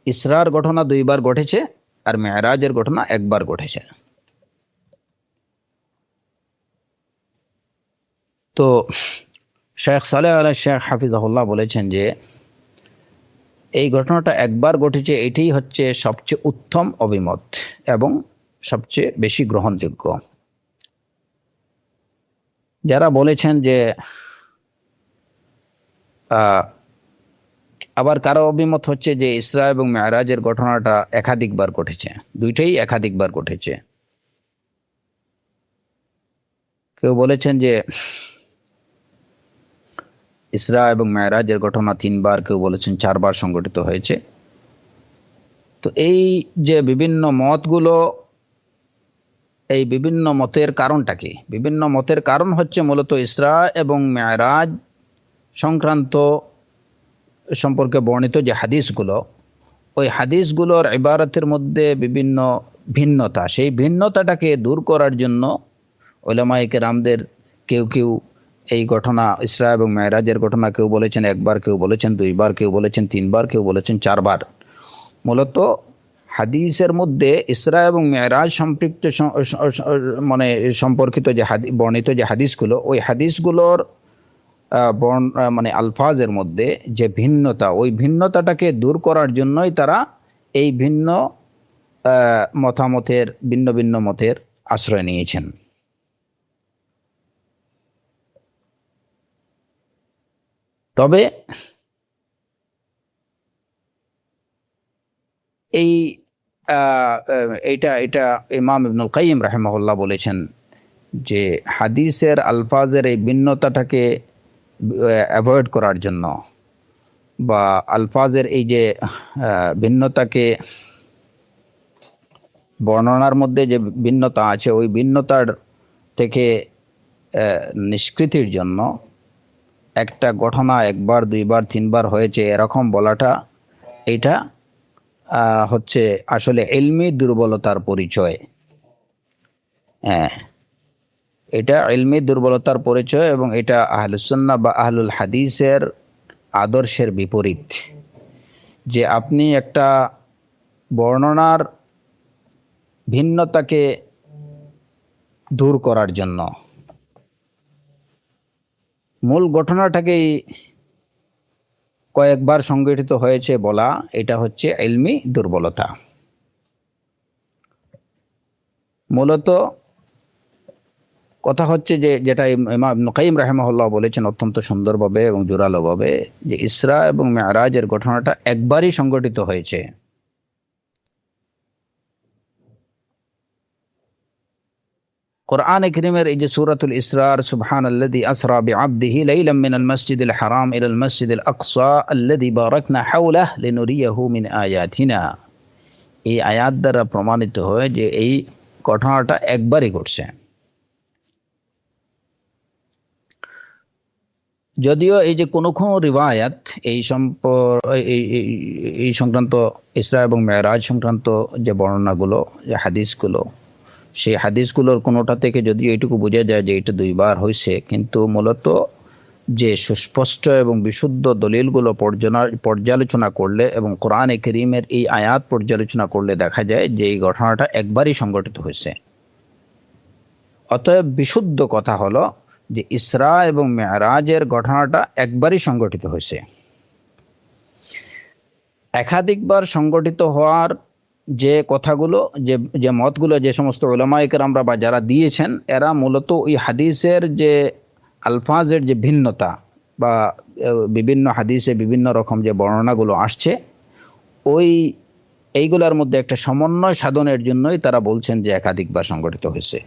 ইসরার ঘটনা 2 বার ঘটেছে আর মেরাজের ঘটনা একবার ঘটেছে। তো শেখ সালেহ আল শেখ হাফিজাহুল্লাহ বলেছেন যে এই ঘটনাটা একবার ঘটেছে, এটাই হচ্ছে সবচেয়ে উত্তম অভিমত এবং সবচেয়ে বেশি গ্রহণযোগ্য। যারা বলেছেন যে আবার কারো অভিমত হচ্ছে যে ইসরা এবং মেরাজের ঘটনাটা একাধিকবার ঘটেছে, দুইটাই একাধিকবার ঘটেছে। কেউ বলেছেন যে ইসরা এবং মেরাজের ঘটনা 3 বার, কেউ বলেছেন 4 বার সংগঠিত হয়েছে। তো এই যে বিভিন্ন মতগুলো, এই বিভিন্ন মতের কারণটা কি? বিভিন্ন মতের কারণ হচ্ছে মূলত ইসরা এবং মেরাজ সংক্রান্ত সম্পর্কে বর্ণিত যে হাদিসগুলো, ওই হাদিসগুলোর ইবারতের মধ্যে বিভিন্ন ভিন্নতা, সেই ভিন্নতাটাকে দূর করার জন্য উলামায়ে কেরামদের কেউ কেউ এই ঘটনা ইসরা এবং মেরাজের ঘটনা কেউ বলেছেন একবার, কেউ বলেছেন 2 বার, কেউ বলেছেন 3 বার, কেউ বলেছেন 4 বার। মূলত হাদিসের মধ্যে ইসরা এবং মেরাজ সম্পৃক্ত মানে সম্পর্কিত যে বর্ণিত যে হাদিসগুলো, ওই হাদিসগুলোর মানে আলফাজের মধ্যে যে ভিন্নতা, ওই ভিন্নতাটাকে দূর করার জন্যই তারা এই ভিন্ন মতামতের ভিন্ন ভিন্ন মতের আশ্রয় নিয়েছেন। তবে এই এটা ইমাম ইবনুল কাইয়িম রাহিমাহুল্লাহ বলেছেন যে হাদিসের আলফাজের এই ভিন্নতাটাকে অ্যাভয়েড করার জন্য, বা আলফাজের এই যে ভিন্নতাকে, বর্ণনার মধ্যে যে ভিন্নতা আছে ওই ভিন্নতার থেকে নিষ্কৃতির জন্য একটা ঘটনা একবার দুইবার তিনবার হয়েছে এরকম বলাটা, এটা হচ্ছে আসলে ইলমি দুর্বলতার পরিচয়। হ্যাঁ, এটা ইলমি দুর্বলতার পরিচয় এবং এটা আহলুস সুন্নাহ বা আহলুল হাদিসের আদর্শের বিপরীত। যে আপনি একটা বর্ণনার ভিন্নতাকে দূর করার জন্য মূল ঘটনাটাকেই কয়েকবার সংগঠিত হয়েছে বলা, এটা হচ্ছে ইলমি দুর্বলতা। মূলত কথা হচ্ছে যে যেটা ইমাম ইবনে কাইয়িম রাহিমাহুল্লাহ বলেছেন অত্যন্ত সুন্দরভাবে এবং জোরালোভাবে, যে ইসরা এবং মেরাজের ঘটনাটা একবারই সংগঠিত হয়েছে। কোরআনে কারীমের এই যে সূরাতুল ইসরার সুবহানাল্লাযী আসরা বিআবদিহি লাইলাম মিনাল মাসজিদিল হারাম ইলাল মাসজিদিল আকসা আল্লাযী বারাকনা হাওলাহু লিনুরিয়াহু মিন আয়াতিনা, এই আয়াত দ্বারা প্রমাণিত হয় যে এই ঘটনাটা একবারই ঘটছে। যদিও এই যে কোনো কোনো রিওয়ায়াত এই সংক্রান্ত ইসরা এবং মেরাজ সংক্রান্ত যে বর্ণনাগুলো, যে হাদিসগুলো, সেই হাদিসগুলোর কোনোটা থেকে যদিও এইটুকু বোঝা যায় যে এটা দুইবার হয়েছে, কিন্তু মূলত যে সুস্পষ্ট এবং বিশুদ্ধ দলিলগুলো পর্যালোচনা করলে এবং কোরআনে কারীমের এই আয়াত পর্যালোচনা করলে দেখা যায় যে এই ঘটনাটা একবারই সংঘটিত হয়েছে। অতএব বিশুদ্ধ কথা হলো যে ইসরা এবং মেরাজের ঘটনাটা একবারই সংঘটিত হয়েছে। একাধিকবার সংগঠিত হওয়ার যে কথাগুলো, যে মতগুলো যে সমস্ত উলামায়ে কেরামরা বা যারা দিয়েছেন, এরা মূলত ওই হাদিসের যে আলফাজের যে ভিন্নতা বা বিভিন্ন হাদিসে বিভিন্ন রকম যে বর্ণনাগুলো আসছে, এইগুলোর মধ্যে একটা সমন্বয় সাধনের জন্যই তারা বলছেন যে একাধিকবার সংগঠিত হয়েছে।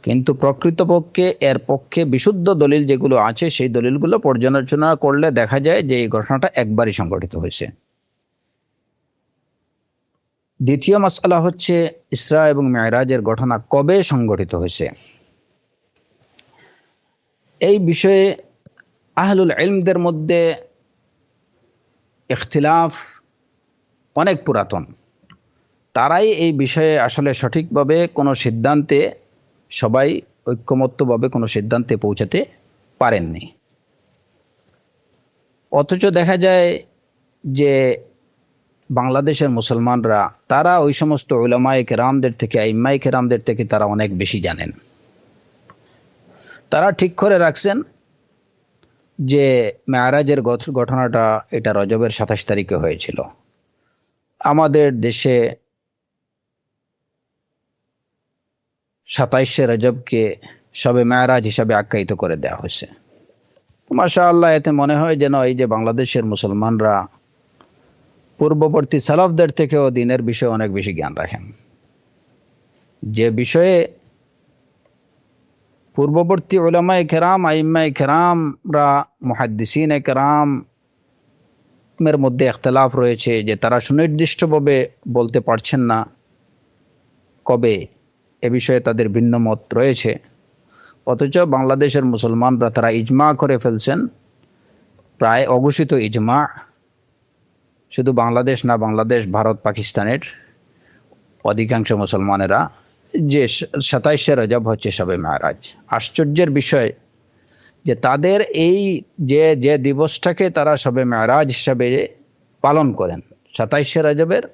কিন্তু প্রকৃতপক্ষে এর পক্ষে বিশুদ্ধ দলিল যেগুলো আছে সেই দলিলগুলো পর্যালোচনা করলে দেখা যায় যে এই ঘটনাটা একবারই সংগঠিত হয়েছে। দ্বিতীয় মাসআলা হচ্ছে ইসরা এবং মেরাজের ঘটনা কবে সংগঠিত হয়েছে। এই বিষয়ে আহলুল ইলমদের মধ্যে ইখতিলাফ অনেক পুরাতন। তারাই এই বিষয়ে আসলে সঠিকভাবে কোনো সিদ্ধান্তে, সবাই ঐক্যমত্যভাবে কোনো সিদ্ধান্তে পৌঁছাতে পারেননি। অথচ দেখা যায় যে বাংলাদেশের মুসলমানরা, তারা ওই সমস্ত উলামায়ে কেরামদের থেকে, আইম্মায়ে কেরামদের থেকে তারা অনেক বেশি জানেন। তারা ঠিক করে রাখছেন যে মেরাজের ঘটনাটা এটা রজবের 27 তারিখে হয়েছিল। আমাদের দেশে 27শে রজবকে শবে মেরাজ হিসাবে আখ্যায়িত করে দেওয়া হয়েছে। মাশাআল্লাহ, এতে মনে হয় যেন এই যে বাংলাদেশের মুসলমানরা পূর্ববর্তী সালাফদের থেকেও দিনের বিষয়ে অনেক বেশি জ্ঞান রাখেন। যে বিষয়ে পূর্ববর্তী উলামায়ে কেরাম, আইম্মায়ে কেরামরা, মুহাদ্দিসিনে কেরামের মধ্যে ইখতিলাফ রয়েছে, যে তারা সুনির্দিষ্টভাবে বলতে পারছেন না কবে, এ বিষয়ে তাদের ভিন্ন মত রয়েছে। অথচ বাংলাদেশের মুসলমানরা তারা ইজমা করে ফেলছেন, প্রায় অঘোষিত ইজমা, শুধু বাংলাদেশ না, বাংলাদেশ, ভারত, পাকিস্তানের অধিকাংশ মুসলমানেরা, যে 27শে রজব হচ্ছে শবে মেরাজ। আশ্চর্যের বিষয় যে তাদের এই যে দিবসটাকে তারা শবে মেরাজ হিসাবে পালন করেন, 27শে রজবের,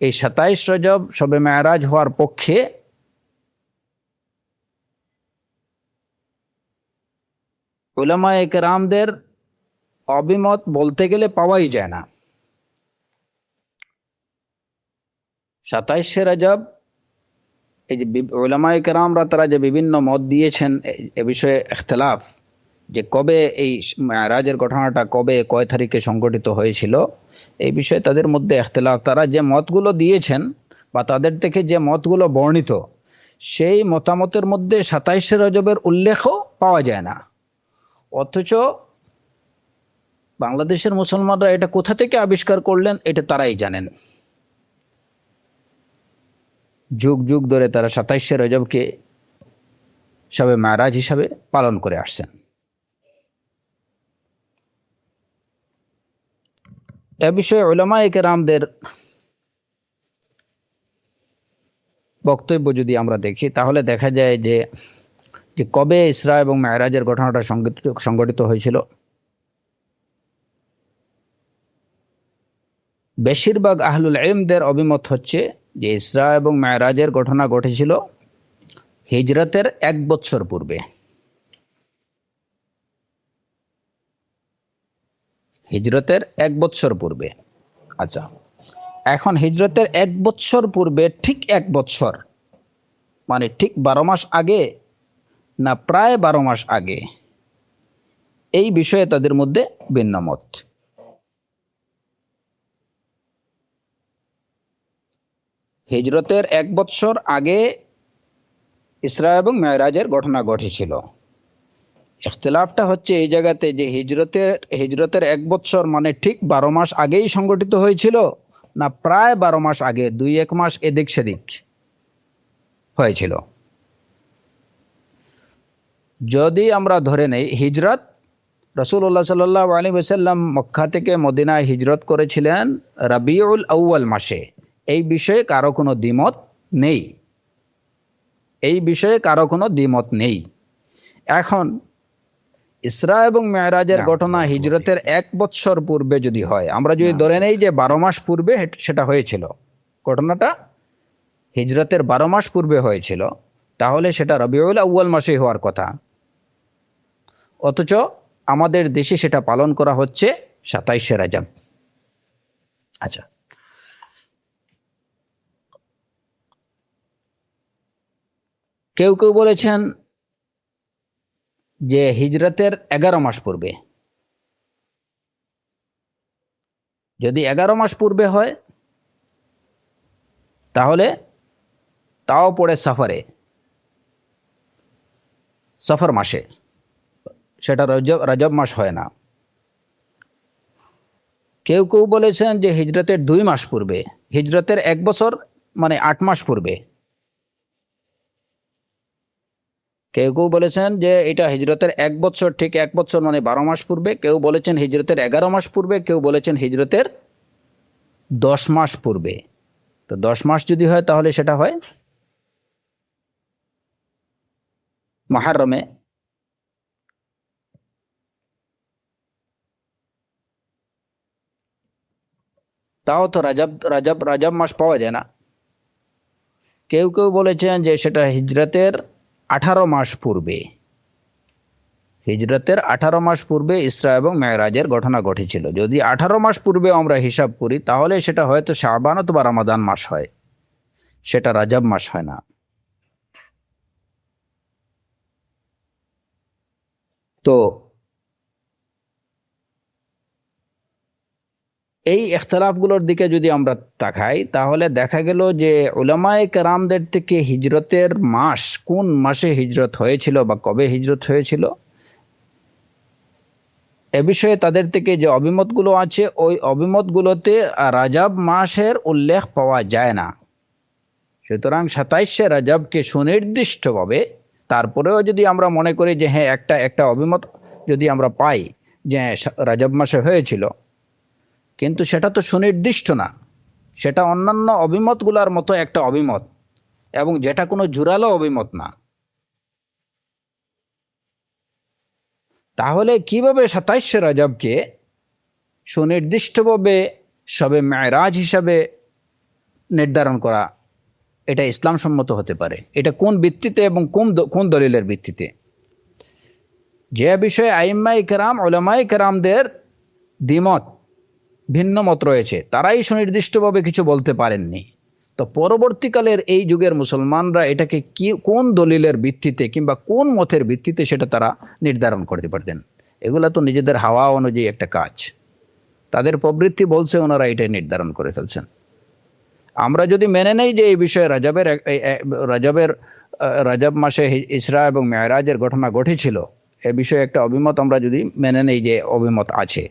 এই 27 রজব শবে মেরাজ হওয়ার পক্ষে উলামায়ে কেরামদের অভিমত বলতে গেলে পাওয়াই যায় না। 27শে রজব, এই যে উলামায়ে কেরামরা তারা যে বিভিন্ন মত দিয়েছেন এ বিষয়ে ইখতিলাফ, যে কবে এই মেরাজের ঘটনাটা কবে, কয় তারিখে সংঘটিত হয়েছিল, এই বিষয়ে তাদের মধ্যে ইখতিলাফ। তারা যে মতগুলো দিয়েছেন বা তাদের থেকে যে মতগুলো বর্ণিত, সেই মতামতের মধ্যে 27শে রজবের উল্লেখও পাওয়া যায় না। অথচ বাংলাদেশের মুসলমানরা এটা কোথা থেকে আবিষ্কার করলেন এটা তারাই জানেন। যুগ যুগ ধরে তারা 27শে রজবকে শবে মেরাজ হিসাবে পালন করে আসছেন। এ বিষয়ে উলামায়ে কেরামদের বক্তব্য যদি আমরা দেখি তাহলে দেখা যায় যে কবে ইসরা এবং মেরাজের ঘটনাটা সংঘটিত হয়েছিল। বেশিরভাগ আহলুল ইলমদের অভিমত হচ্ছে যে ইসরা এবং মেরাজের ঘটনা ঘটেছিল হিজরতের 1 বছর পূর্বে। হিজরতের 1 বছর পূর্বে। আচ্ছা, এখন হিজরতের 1 বছর পূর্বে ঠিক 1 বছর মানে ঠিক 12 মাস আগে না প্রায় 12 মাস আগে, এই বিষয়ে তাদের মধ্যে ভিন্নমত। হিজরতের 1 বছর আগে ইসরা এবং মেরাজের ঘটনা ঘটেছিল। ইখতিলাফটা হচ্ছে এই জায়গাতে যে হিজরতের 1 বছর মানে ঠিক 12 মাস আগেই সংগঠিত হয়েছিল না প্রায় 12 মাস আগে, 2-1 মাস এদিক সেদিক হয়েছিল। যদি আমরা ধরে নেই হিজরত, রাসূলুল্লাহ সাল্লাল্লাহু আলাইহি ওয়াসাল্লাম মক্কা থেকে মদিনায় হিজরত করেছিলেন রবিউল আউয়াল মাসে, এই বিষয়ে কারো কোনো দ্বিমত নেই। এই বিষয়ে কারো কোনো দ্বিমত নেই। এখন ইসরা এবং মেরাজের ঘটনা হিজরতের 1 বছর পূর্বে যদি হয়, আমরা যদি ধরে নেই যে 12 মাস পূর্বে সেটা হয়েছিল, ঘটনাটা হিজরতের 12 মাস পূর্বে হয়েছিল, তাহলে সেটা রবিউল আউয়াল মাসে হওয়ার কথা। অথচ আমাদের দেশে সেটা পালন করা হচ্ছে 27শে রজব। আচ্ছা, কেউ কেউ বলেছেন যে হিজরতের 11 মাস পূর্বে। যদি 11 মাস পূর্বে হয় তাহলে তাও পড়ে সফর মাসে, সেটা রজব মাস হয় না। কেউ কেউ বলেছেন যে হিজরতের 2 মাস পূর্বে, হিজরতের 1 বছর মানে 8 মাস পূর্বে। কেউ কেউ বলেছেন যে এটা হিজরতের 1 বছর ঠিক 1 বছর মানে 12 মাস পূর্বে। কেউ বলেছেন হিজরতের 11 মাস পূর্বে, কেউ বলেছেন হিজরতের 10 মাস পূর্বে। তো 10 মাস যদি হয় তাহলে সেটা হয় মুহররমে। তাও তো রজব মাস পাওয়া যায় না। কেউ কেউ বলেছেন যে সেটা হিজরতের 18 মাস পূর্বে। হিজরতের 18 মাস পূর্বে ইসরা এবং মেরাজের ঘটনা ঘটেছিল। যদি 18 মাস পূর্বে আমরা হিসাব করি তাহলে সেটা হয়তো শাবান অথবা রমাদান মাস হয়, সেটা রজব মাস হয় না। তো এই ইখতিলাফগুলোর দিকে যদি আমরা তাকাই তাহলে দেখা গেল যে উলামায়ে কেরামদের থেকে হিজরতের মাস, কোন মাসে হিজরত হয়েছিল বা কবে হিজরত হয়েছিল, এ বিষয়ে তাদের থেকে যে অভিমতগুলো আছে ওই অভিমতগুলোতে রজব মাসের উল্লেখ পাওয়া যায় না। সুতরাং 27শে রজবকে সুনির্দিষ্টভাবে, তারপরেও যদি আমরা মনে করি যে হ্যাঁ একটা অভিমত যদি আমরা পাই যে রজব মাসে হয়েছিল, কিন্তু সেটা তো সুনির্দিষ্ট না, সেটা অন্যান্য অভিমতগুলোর মতো একটা অভিমত এবং যেটা কোনো জোরালো অভিমত না। তাহলে কিভাবে 27শে রজবকে সুনির্দিষ্টভাবে শবে মেরাজ হিসাবে নির্ধারণ করা, এটা ইসলাম সম্মত হতে পারে? এটা কোন ভিত্তিতে এবং কোন দলিলের ভিত্তিতে? যে বিষয়ে আইম্মায়ে কেরাম, উলামায়ে কেরামদের দ্বিমত, ভিন্ন মত রয়েছে, তারাই সুনির্দিষ্টভাবে কিছু বলতে পারেননি। তো পরবর্তীকালের এই যুগের মুসলমানরা এটাকে কোন দলিলের ভিত্তিতে কিংবা কোন মতের ভিত্তিতে সেটা তারা নির্ধারণ করতে পারতেন? এগুলা তো নিজেদের হাওয়া অনুযায়ী একটা কাজ, তাদের প্রবৃত্তি বলছে ওনারা এটাই নির্ধারণ করে ফেলছেন। আমরা যদি মেনে নেই যে এই বিষয়ে রজব মাসে ইসরা এবং মেরাজের ঘটনা ঘটেছিল, এ বিষয়ে একটা অভিমত আমরা যদি মেনে নেই যে অভিমত আছে,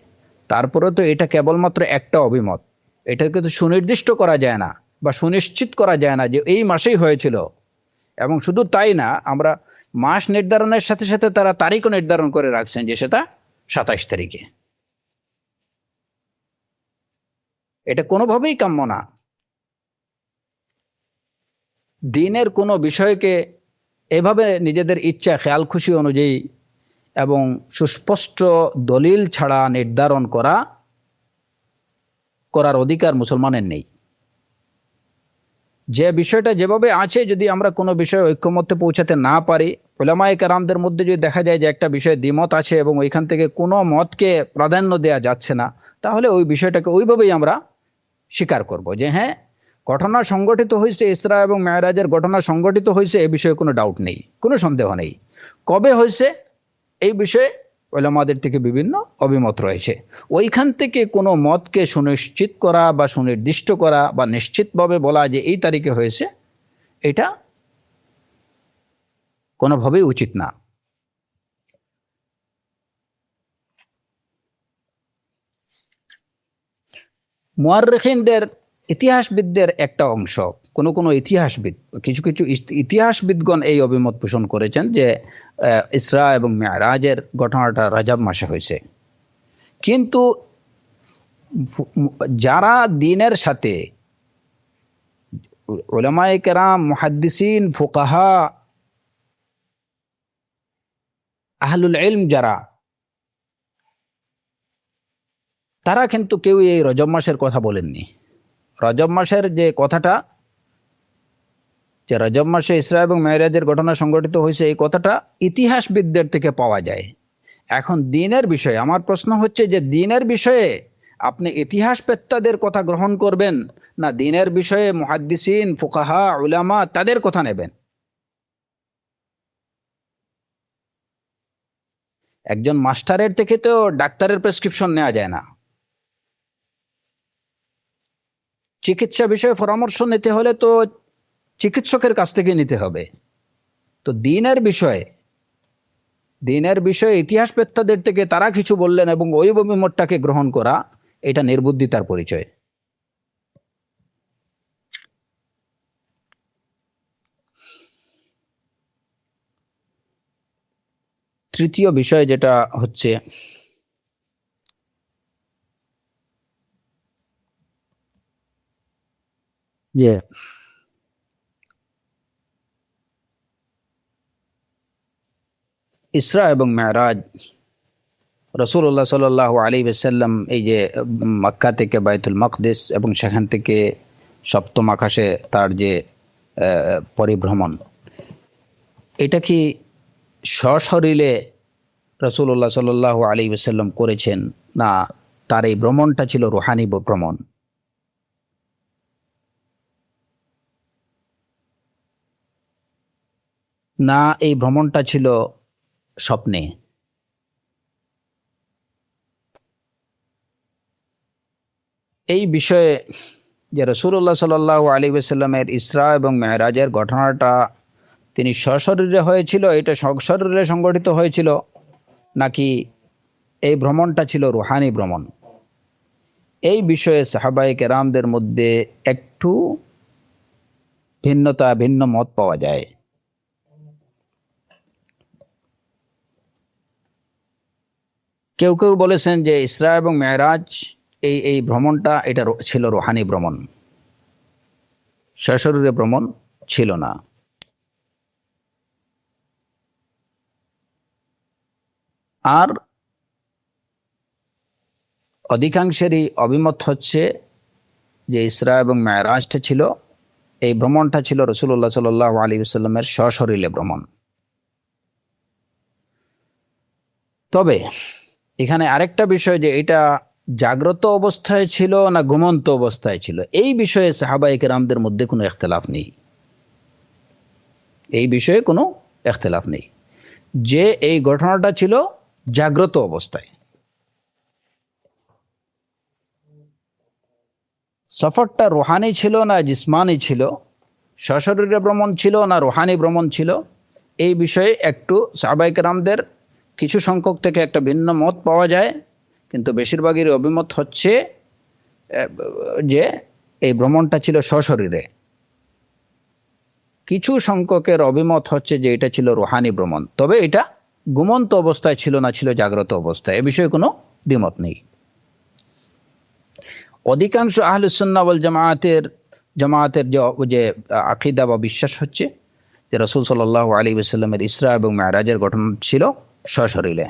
তারপরে তো এটা কেবলমাত্র একটা অভিমত, এটাকে তো সুনির্দিষ্ট করা যায় না বা সুনিশ্চিত করা যায় না যে এই মাসেই হয়েছিল। এবং শুধু তাই না, আমরা মাস নির্ধারণের সাথে সাথে তারা তারিখও নির্ধারণ করে রাখছেন যে সেটা 27 তারিখে। এটা কোনোভাবেই কাম্য না। দিনের কোনো বিষয়কে এভাবে নিজেদের ইচ্ছা খেয়াল খুশি অনুযায়ী এবং সুস্পষ্ট দলিল ছাড়া নির্ধারণ করার অধিকার মুসলমানের নেই। যে বিষয়টা যেভাবে আছে, যদি আমরা কোনো বিষয়ে ঐক্যমত্যে পৌঁছাতে না পারি, উলামায়ে কেরামদের মধ্যে যদি দেখা যায় যে একটা বিষয়ে দ্বিমত আছে এবং ওইখান থেকে কোনো মতকে প্রাধান্য দেওয়া যাচ্ছে না, তাহলে ওই বিষয়টাকে ওইভাবেই আমরা স্বীকার করব যে হ্যাঁ, ঘটনা সংগঠিত হয়েছে, ইসরা এবং মেরাজের ঘটনা সংগঠিত হয়েছে, এ বিষয়ে কোনো ডাউট নেই, কোনো সন্দেহ নেই। কবে হয়েছে এই বিষয়ে উলামাদের থেকে বিভিন্ন অভিমত রয়েছে। ওইখান থেকে কোনো মতকে সুনিশ্চিত করা বা সুনির্দিষ্ট করা বা নিশ্চিতভাবে বলা যে এই তারিখে হয়েছে, এটা কোনোভাবেই উচিত না। মুআররিখিনদের, ইতিহাসবিদদের একটা অংশ, কোনো ইতিহাসবিদ, কিছু কিছু ইতিহাসবিদগণ এই অভিমত পোষণ করেছেন যে ইসরা এবং মেরাজের ঘটনাটা রজব মাসে হয়েছে। কিন্তু যারা দিনের সাথে উলামায়ে কেরাম, মুহাদ্দিসিন, ফুকাহা, আহলুল ইলম যারা, তারা কিন্তু কেউ এই রজব মাসের কথা বলেননি। রজব মাসের যে কথাটা, যে রজব মাসে ইসরা এবং মেরাজের ঘটনা সংঘটিত হয়েছে, এই কথাটা ইতিহাসবিদদের থেকে পাওয়া যায়। এখন দিনের বিষয়ে আমার প্রশ্ন হচ্ছে যে দিনের বিষয়ে আপনি ইতিহাসবেত্তাদের কথা গ্রহণ করবেন না দিনের বিষয়ে মুহাদ্দিসিন, ফুকাহা, উলামা তাদের কথা নেবেন? একজন মাস্টারের থেকে তো ডাক্তারের প্রেসক্রিপশন নেওয়া যায় না। চিকিৎসা বিষয়ে পরামর্শ নিতে হলে তো চিকিৎসকের কাছ থেকে নিতে হবে। তো দিনের বিষয়ে ইতিহাসবেত্তাদের থেকে তারা কিছু বললেন এবং ওই অভিমতটাকে গ্রহণ করা, এটা নির্বুদ্ধিতার পরিচয়। তৃতীয় বিষয় যেটা হচ্ছে যে ইসরা এবং মেরাজ, রাসূলুল্লাহ সাল্লাল্লাহু আলাইহি ওয়াসাল্লাম এই যে মক্কা থেকে বাইতুল মাকদিস এবং সেখান থেকে সপ্তম আকাশে তার যে পরিভ্রমণ, এটা কি সশরীরে রাসূলুল্লাহ সাল্লাল্লাহু আলাইহি ওয়াসাল্লাম করেছেন, না তার এই ভ্রমণটা ছিল রুহানি ভ্রমণ? না এই ভ্রমণটা ছিল স্বপ্নে? এই বিষয়ে যে রাসূলুল্লাহ সাল্লাল্লাহু আলাইহি ওয়াসাল্লামের ইসরা এবং মেরাজের ঘটনাটা তিনি সশরীরে হয়েছিল, এটা সশরীরে সংগঠিত হয়েছিল, নাকি এই ভ্রমণটা ছিল রুহানি ভ্রমণ? এই বিষয়ে সাহাবায়ে কেরামদের মধ্যে একটু ভিন্ন মত পাওয়া যায়। কেউ কেউ বলেছেন যে ইসরা এবং মেরাজ এই ভ্রমণটা এটা ছিল রুহানি ভ্রমণ, সশরীরে ভ্রমণ ছিল না। আর অধিকাংশেরই অভিমত হচ্ছে যে ইসরা এবং মেরাজটা ছিল, এই ভ্রমণটা ছিল রাসূলুল্লাহ সাল্লাল্লাহু আলাইহি ওয়াসাল্লামের সশরীরে ভ্রমণ। তবে এখানে আরেকটা বিষয়, যে এটা জাগ্রত অবস্থায় ছিল না ঘুমন্ত অবস্থায় ছিল, এই বিষয়ে সাহাবায়ে কেরামদের মধ্যে কোনো ইখতিলাফ নেই। এই বিষয়ে কোনো ইখতিলাফ নেই যে এই ঘটনাটা ছিল জাগ্রত অবস্থায়। সফরটা রুহানি ছিল না জিসমানি ছিল, সশরীরে ভ্রমণ ছিল না রুহানি ভ্রমণ ছিল, এই বিষয়ে একটু সাহাবায়ে কেরামদের কিছু সংখ্যক থেকে একটা ভিন্ন মত পাওয়া যায়। কিন্তু বেশিরভাগের অভিমত হচ্ছে যে এই ভ্রমণটা ছিল সশরীরে। কিছু সংখ্যকের অভিমত হচ্ছে যে এটা ছিল রুহানি ভ্রমণ, তবে এটা ঘুমন্ত অবস্থায় ছিল না, ছিল জাগ্রত অবস্থায়, এ বিষয়ে কোনো দ্বিমত নেই। অধিকাংশ আহলুস সুন্নাহ ওয়াল জামায়াতের যে আকীদা বা বিশ্বাস হচ্ছে যে রাসূল সাল্লাল্লাহু আলাইহি ওয়াসাল্লামের ইসরা এবং মিরাজের ঘটনা ছিল সশরীরে।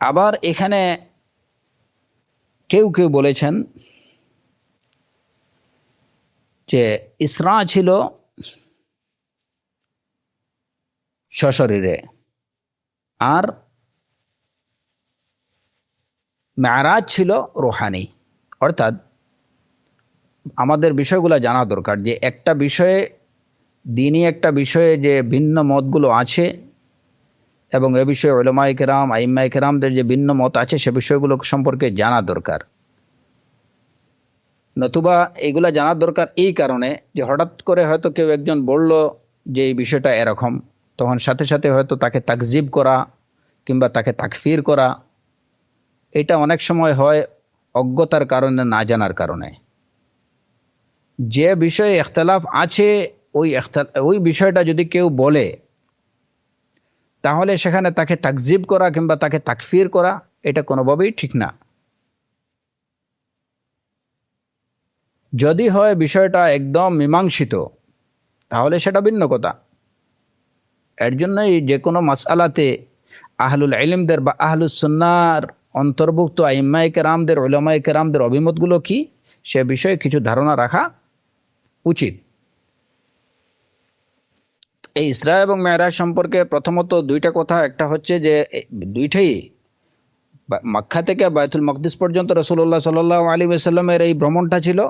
আবার এখানে কেউ কেউ বলেছেন যে ইসরা ছিল সশরীরে, আর মেরাজ ছিল রুহানি। অর্থাৎ আমাদের বিষয়গুলো জানা দরকার যে একটা বিষয়ে, দিনই একটা বিষয়ে যে ভিন্ন মতগুলো আছে এবং এ বিষয়ে উলামায়ে কেরাম, আইম্মায়ে কেরামদের যে ভিন্ন মত আছে সে বিষয়গুলো সম্পর্কে জানা দরকার। নতুবা এগুলা জানার দরকার এই কারণে যে হঠাৎ করে হয়তো কেউ একজন বলল যে এই বিষয়টা এরকম, তখন সাথে সাথে হয়তো তাকে তাকজিব করা কিংবা তাকে তাকফির করা, এটা অনেক সময় হয় অজ্ঞতার কারণে, না জানার কারণে। যে বিষয়ে ইখতিলাফ আছে ওই বিষয়টা যদি কেউ বলে, তাহলে সেখানে তাকে তাকজিব করা কিংবা তাকে তাকফির করা এটা কোনোভাবেই ঠিক না। যদি হয় বিষয়টা একদম মীমাংসিত, তাহলে সেটা ভিন্ন কথা। এর জন্যই যে কোনো মাসআলাতে আহলুল ইলমদের বা আহলুস সুন্নাহর অন্তর্ভুক্ত আইম্মায়ে কেরামদের, উলামায়ে কেরামদের অভিমতগুলো কি সে বিষয়ে কিছু ধারণা রাখা উচিত। এই ইসরা এবং মেরাজ সম্পর্কে প্রথমত দুইটা কথা। একটা হচ্ছে যে দুইটাই মক্কা থেকে বায়তুল মকদিস পর্যন্ত রাসূলুল্লাহ সাল্লাল্লাহু আলাইহি ওয়াসাল্লামের এই ভ্রমণটা ছিল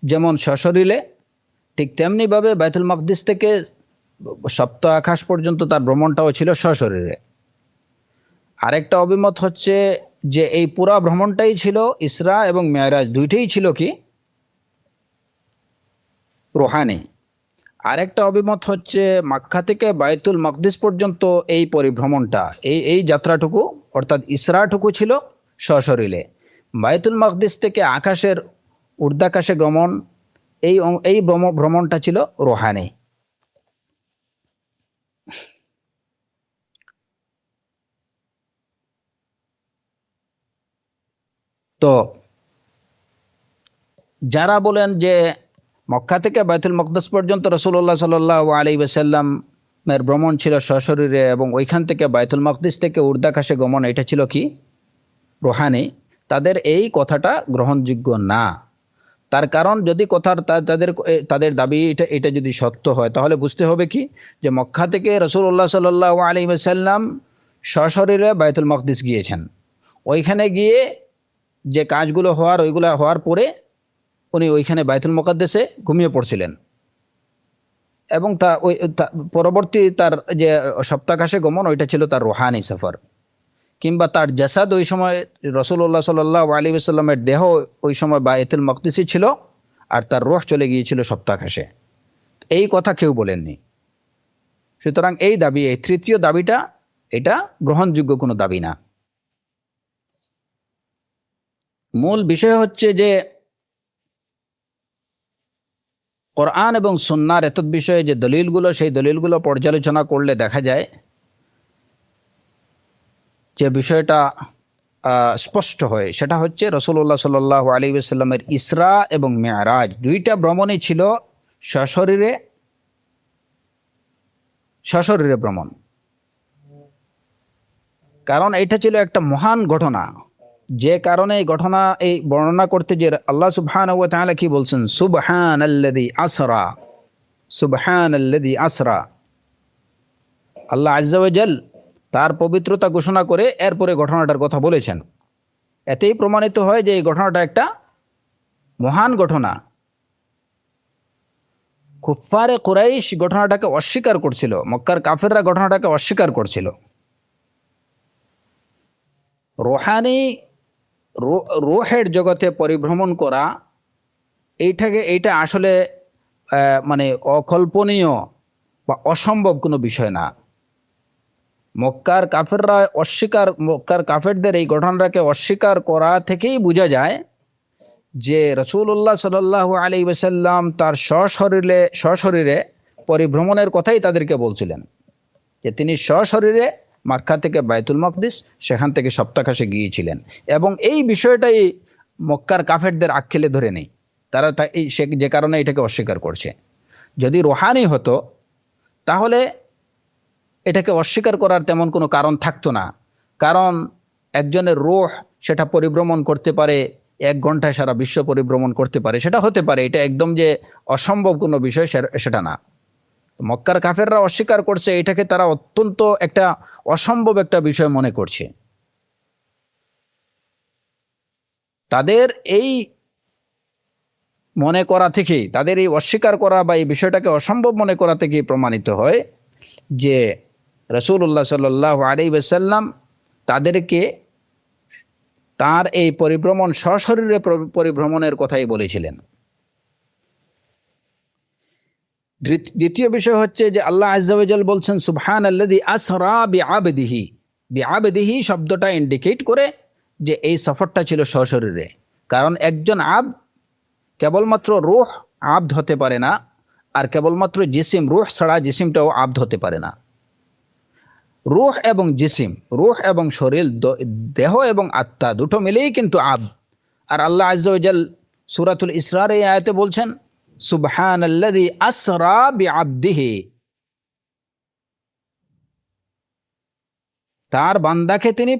যেমন সশরীরে, ঠিক তেমনিভাবে বায়তুল মকদিস থেকে সপ্ত আকাশ পর্যন্ত তার ভ্রমণটাও ছিল সশরীরে। আরেকটা অভিমত হচ্ছে যে এই পুরা ভ্রমণটাই ছিল ইসরা এবং মেরাজ, দুইটাই ছিল কি রুহানি। আরেকটা অভিমত হচ্ছে মক্কা থেকে বায়তুল মকদিস পর্যন্ত এই পরিভ্রমণটা, এই যাত্রাটুকু অর্থাৎ ইসরাটুকু ছিল সশরীরে। বায়তুল মকদিস থেকে আকাশের ঊর্ধ্বাকাশে গমন, এই ভ্রমণটা ছিল রুহানি। তো যারা বলেন যে মক্কা থেকে বায়তুল মকদিস পর্যন্ত রাসূলুল্লাহ সাল্লাল্লাহু আলাইহি ওয়াসাল্লামের ভ্রমণ ছিল সশরীরে এবং ওইখান থেকে বায়তুল মকদিস থেকে ঊর্ধ্বাকাশে গমন এটা ছিল কি রুহানি, তাদের এই কথাটা গ্রহণযোগ্য না। তার কারণ যদি তাদের দাবি এটা যদি সত্য হয়, তাহলে বুঝতে হবে কি যে মক্কা থেকে রাসূলুল্লাহ সাল্লাল্লাহু আলাইহি ওয়াসাল্লাম সশরীরে বায়তুল মকদিস গিয়েছেন। ওইখানে গিয়ে যে কাজগুলো ওইগুলো হওয়ার পরে উনি ওইখানে বায়তুল মুকাদ্দাসে ঘুমিয়ে পড়ছিলেন এবং পরবর্তী তার যে সপ্তাহাকাশে গমন ওইটা ছিল তার রুহানি সফর। কিংবা তার জাসাদ ওই সময় রাসূলুল্লাহ সাল্লাল্লাহু আলাইহি ওয়াসাল্লামের দেহ ওই সময় বায়তুল মকদিসে ছিল আর তার রূহ চলে গিয়েছিল সপ্তাহাকাশে, এই কথা কেউ বলেননি। সুতরাং এই দাবি, এই তৃতীয় দাবিটা, এটা গ্রহণযোগ্য কোনো দাবি না। মূল বিষয় হচ্ছে যে কোরআন এবং সুন্নাহর এতদ বিষয়ে যে দলিলগুলো, সেই দলিলগুলো পর্যালোচনা করলে দেখা যায় যে বিষয়টা স্পষ্ট হয়। সেটা হচ্ছে রাসূলুল্লাহ সাল্লাল্লাহু আলাইহি ওয়াসাল্লামের ইসরা এবং মেরাজ দুইটা ভ্রমণই ছিল সশরীরে ভ্রমণ। কারণ এটা ছিল একটা মহান ঘটনা, যে কারণে এই ঘটনা এই বর্ণনা করতে যে আল্লাহ সুবহানাহু ওয়া তাআলা কি বলছেন, সুবহানাল্লাযী আসরা। আল্লাহ আযজা ওয়া জাল তার পবিত্রতা ঘোষণা করে এরপরে ঘটনাটার কথা বলেছেন। এতেই প্রমাণিত হয় যে এই ঘটনাটা একটা মহান ঘটনা। কুফফারে কুরাইশ ঘটনাটাকে অস্বীকার করছিল, মক্কার কাফেররা ঘটনাটাকে অস্বীকার করছিল। রুহানি রুহের জগতে পরিভ্রমণ করা এইটা আসলে মানে অকল্পনীয় বা অসম্ভব কোনো বিষয় না। মক্কার কাফেরদের এই ঘটনাটাকে অস্বীকার করা থেকেই বোঝা যায় যে রাসূলুল্লাহ সাল্লাল্লাহু আলাইহি ওয়াসাল্লাম তার সশরীরে পরিভ্রমণের কথাই তাদেরকে বলছিলেন, যে তিনি সশরীরে মক্কা থেকে বাইতুল মাকদিস, সেখান থেকে সপ্তাকাশে গিয়েছিলেন। এবং এই বিষয়টাই মক্কার কাফেরদের আক্কেলে ধরে নেই, তারা যে কারণে এটাকে অস্বীকার করছে। যদি রুহানি হতো তাহলে এটাকে অস্বীকার করার তেমন কোনো কারণ থাকতো না। কারণ একজনের রূহ সেটা পরিভ্রমণ করতে পারে, 1 ঘন্টায় সারা বিশ্ব পরিভ্রমণ করতে পারে, সেটা হতে পারে, এটা একদম যে অসম্ভব কোনো বিষয় সেটা না। মক্কার কাফেররা অস্বীকার করছে, এটাকে তারা অত্যন্ত একটা অসম্ভব একটা বিষয় মনে করছে। তাদের এই মনে করা থেকেই, তাদের এই অস্বীকার করা বা এই বিষয়টাকে অসম্ভব মনে করা থেকেই প্রমাণিত হয় যে রাসূলুল্লাহ সাল্লাল্লাহু আলাইহি ওয়াসাল্লাম তাদেরকে তার এই সশরীরে পরিভ্রমণের কথাই বলেছিলেন। দ্বিতীয় বিষয় হচ্ছে যে আল্লাহ আযজা ওয়া জাল বলছেন সুবহানাল্লাযী আসরা বিআবদিহি শব্দটা ইন্ডিকেট করে যে এই সফরটা ছিল সশরীরে। কারণ একজন কেবলমাত্র রূহ আবদ হতে পারে না, আর কেবলমাত্র জিসিম, রূহ ছাড়া জিসিমটাও আবদ হতে পারে না। রূহ এবং জিসিম, রূহ এবং শরীর, দেহ এবং আত্মা দুটো মিলেই কিন্তু আবদ। আর আল্লাহ আযজা ওয়া জাল সূরাতুল ইসরার এই আয়াতে বলছেন সুবহানাল্লাযী আসরা বিআবদিহি, তার বান্দাকে তিনি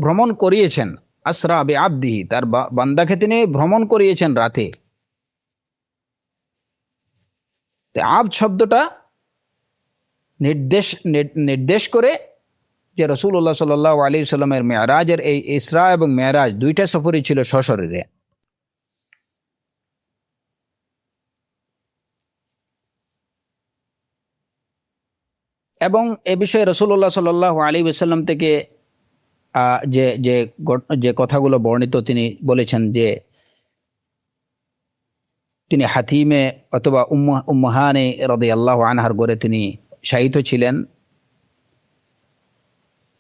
ভ্রমণ করিয়েছেন। আসরা বিআবদিহি, তার বান্দাকে তিনি ভ্রমণ করিয়েছেন রাতে। আবদ শব্দটা নির্দেশ করে যে রাসূলুল্লাহ সাল্লাল্লাহু আলাইহি ওয়াসাল্লামের মেরাজের এই ইসরা এবং মেরাজ দুইটা সফরই ছিল সশরীরে। এবং এ বিষয়ে রাসূলুল্লাহ সাল্লাল্লাহু আলাইহি ওয়াসাল্লাম থেকে যে যে যে কথাগুলো বর্ণিত, তিনি বলেছেন যে তিনি হাতিমে অথবা উম্মাহানে রাদিয়াল্লাহু আনহার ঘরে তিনি শায়িত ছিলেন।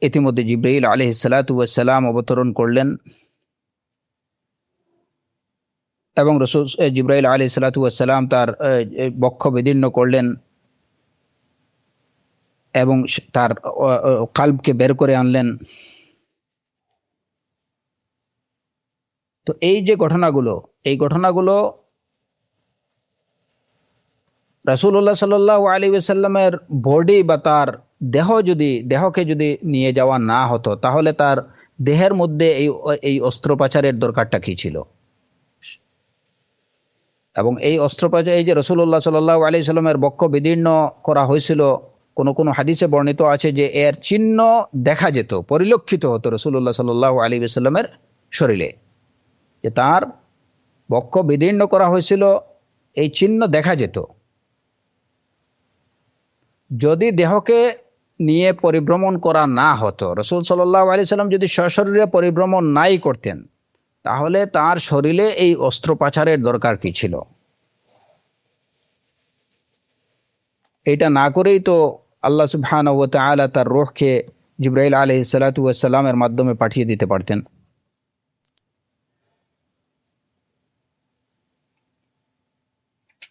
ইতিমধ্যে জিবরাইল আলাইহিস সালাতু ওয়াস সালাম অবতরণ করলেন এবং জিবরাইল আলাইহিস সালাতু ওয়াস সালাম তার বক্ষ বিদীর্ণ করলেন এবং তার কালবকে বের করে আনলেন। তো এই যে এই ঘটনাগুলো রাসূলুল্লাহ সাল্লাল্লাহু আলাইহি ওয়াসাল্লামের বডি বা তার দেহকে যদি নিয়ে যাওয়া না হতো, তাহলে তার দেহের মধ্যে এই অস্ত্রোপচারের দরকারটা কী ছিল। এবং এই অস্ত্রোপচার, এই যে রাসূলুল্লাহ সাল্লাল্লাহু আলাইহি ওয়াসাল্লামের বক্ষ বিদীর্ণ করা হয়েছিল, কোনো হাদিসে বর্ণিত আছে যে এর চিহ্ন দেখা যেত, পরিলক্ষিত হতো রাসূলুল্লাহ সাল্লাল্লাহু আলাইহি ওয়াসাল্লামের শরীরে, যে তার বক্ষ বিদীর্ণ করা হয়েছিল, এই চিহ্ন দেখা যেত। যদি দেহকে নিয়ে পরিভ্রমণ করা না হতো, রাসূল সাল্লাল্লাহু আলাইহি ওয়াসাল্লাম যদি সশরীরে পরিভ্রমণ নাই করতেন, তাহলে তার শরীরে এই অস্ত্রোপচারের দরকার কি ছিল? এটা না করেই তো আল্লাহ সুবহানাহু ওয়া তাআলা তার রূহকে জিবরাইল আলাইহিস সালাতু ওয়াস সালামের মাধ্যমে পাঠিয়ে দিতে পারতেন।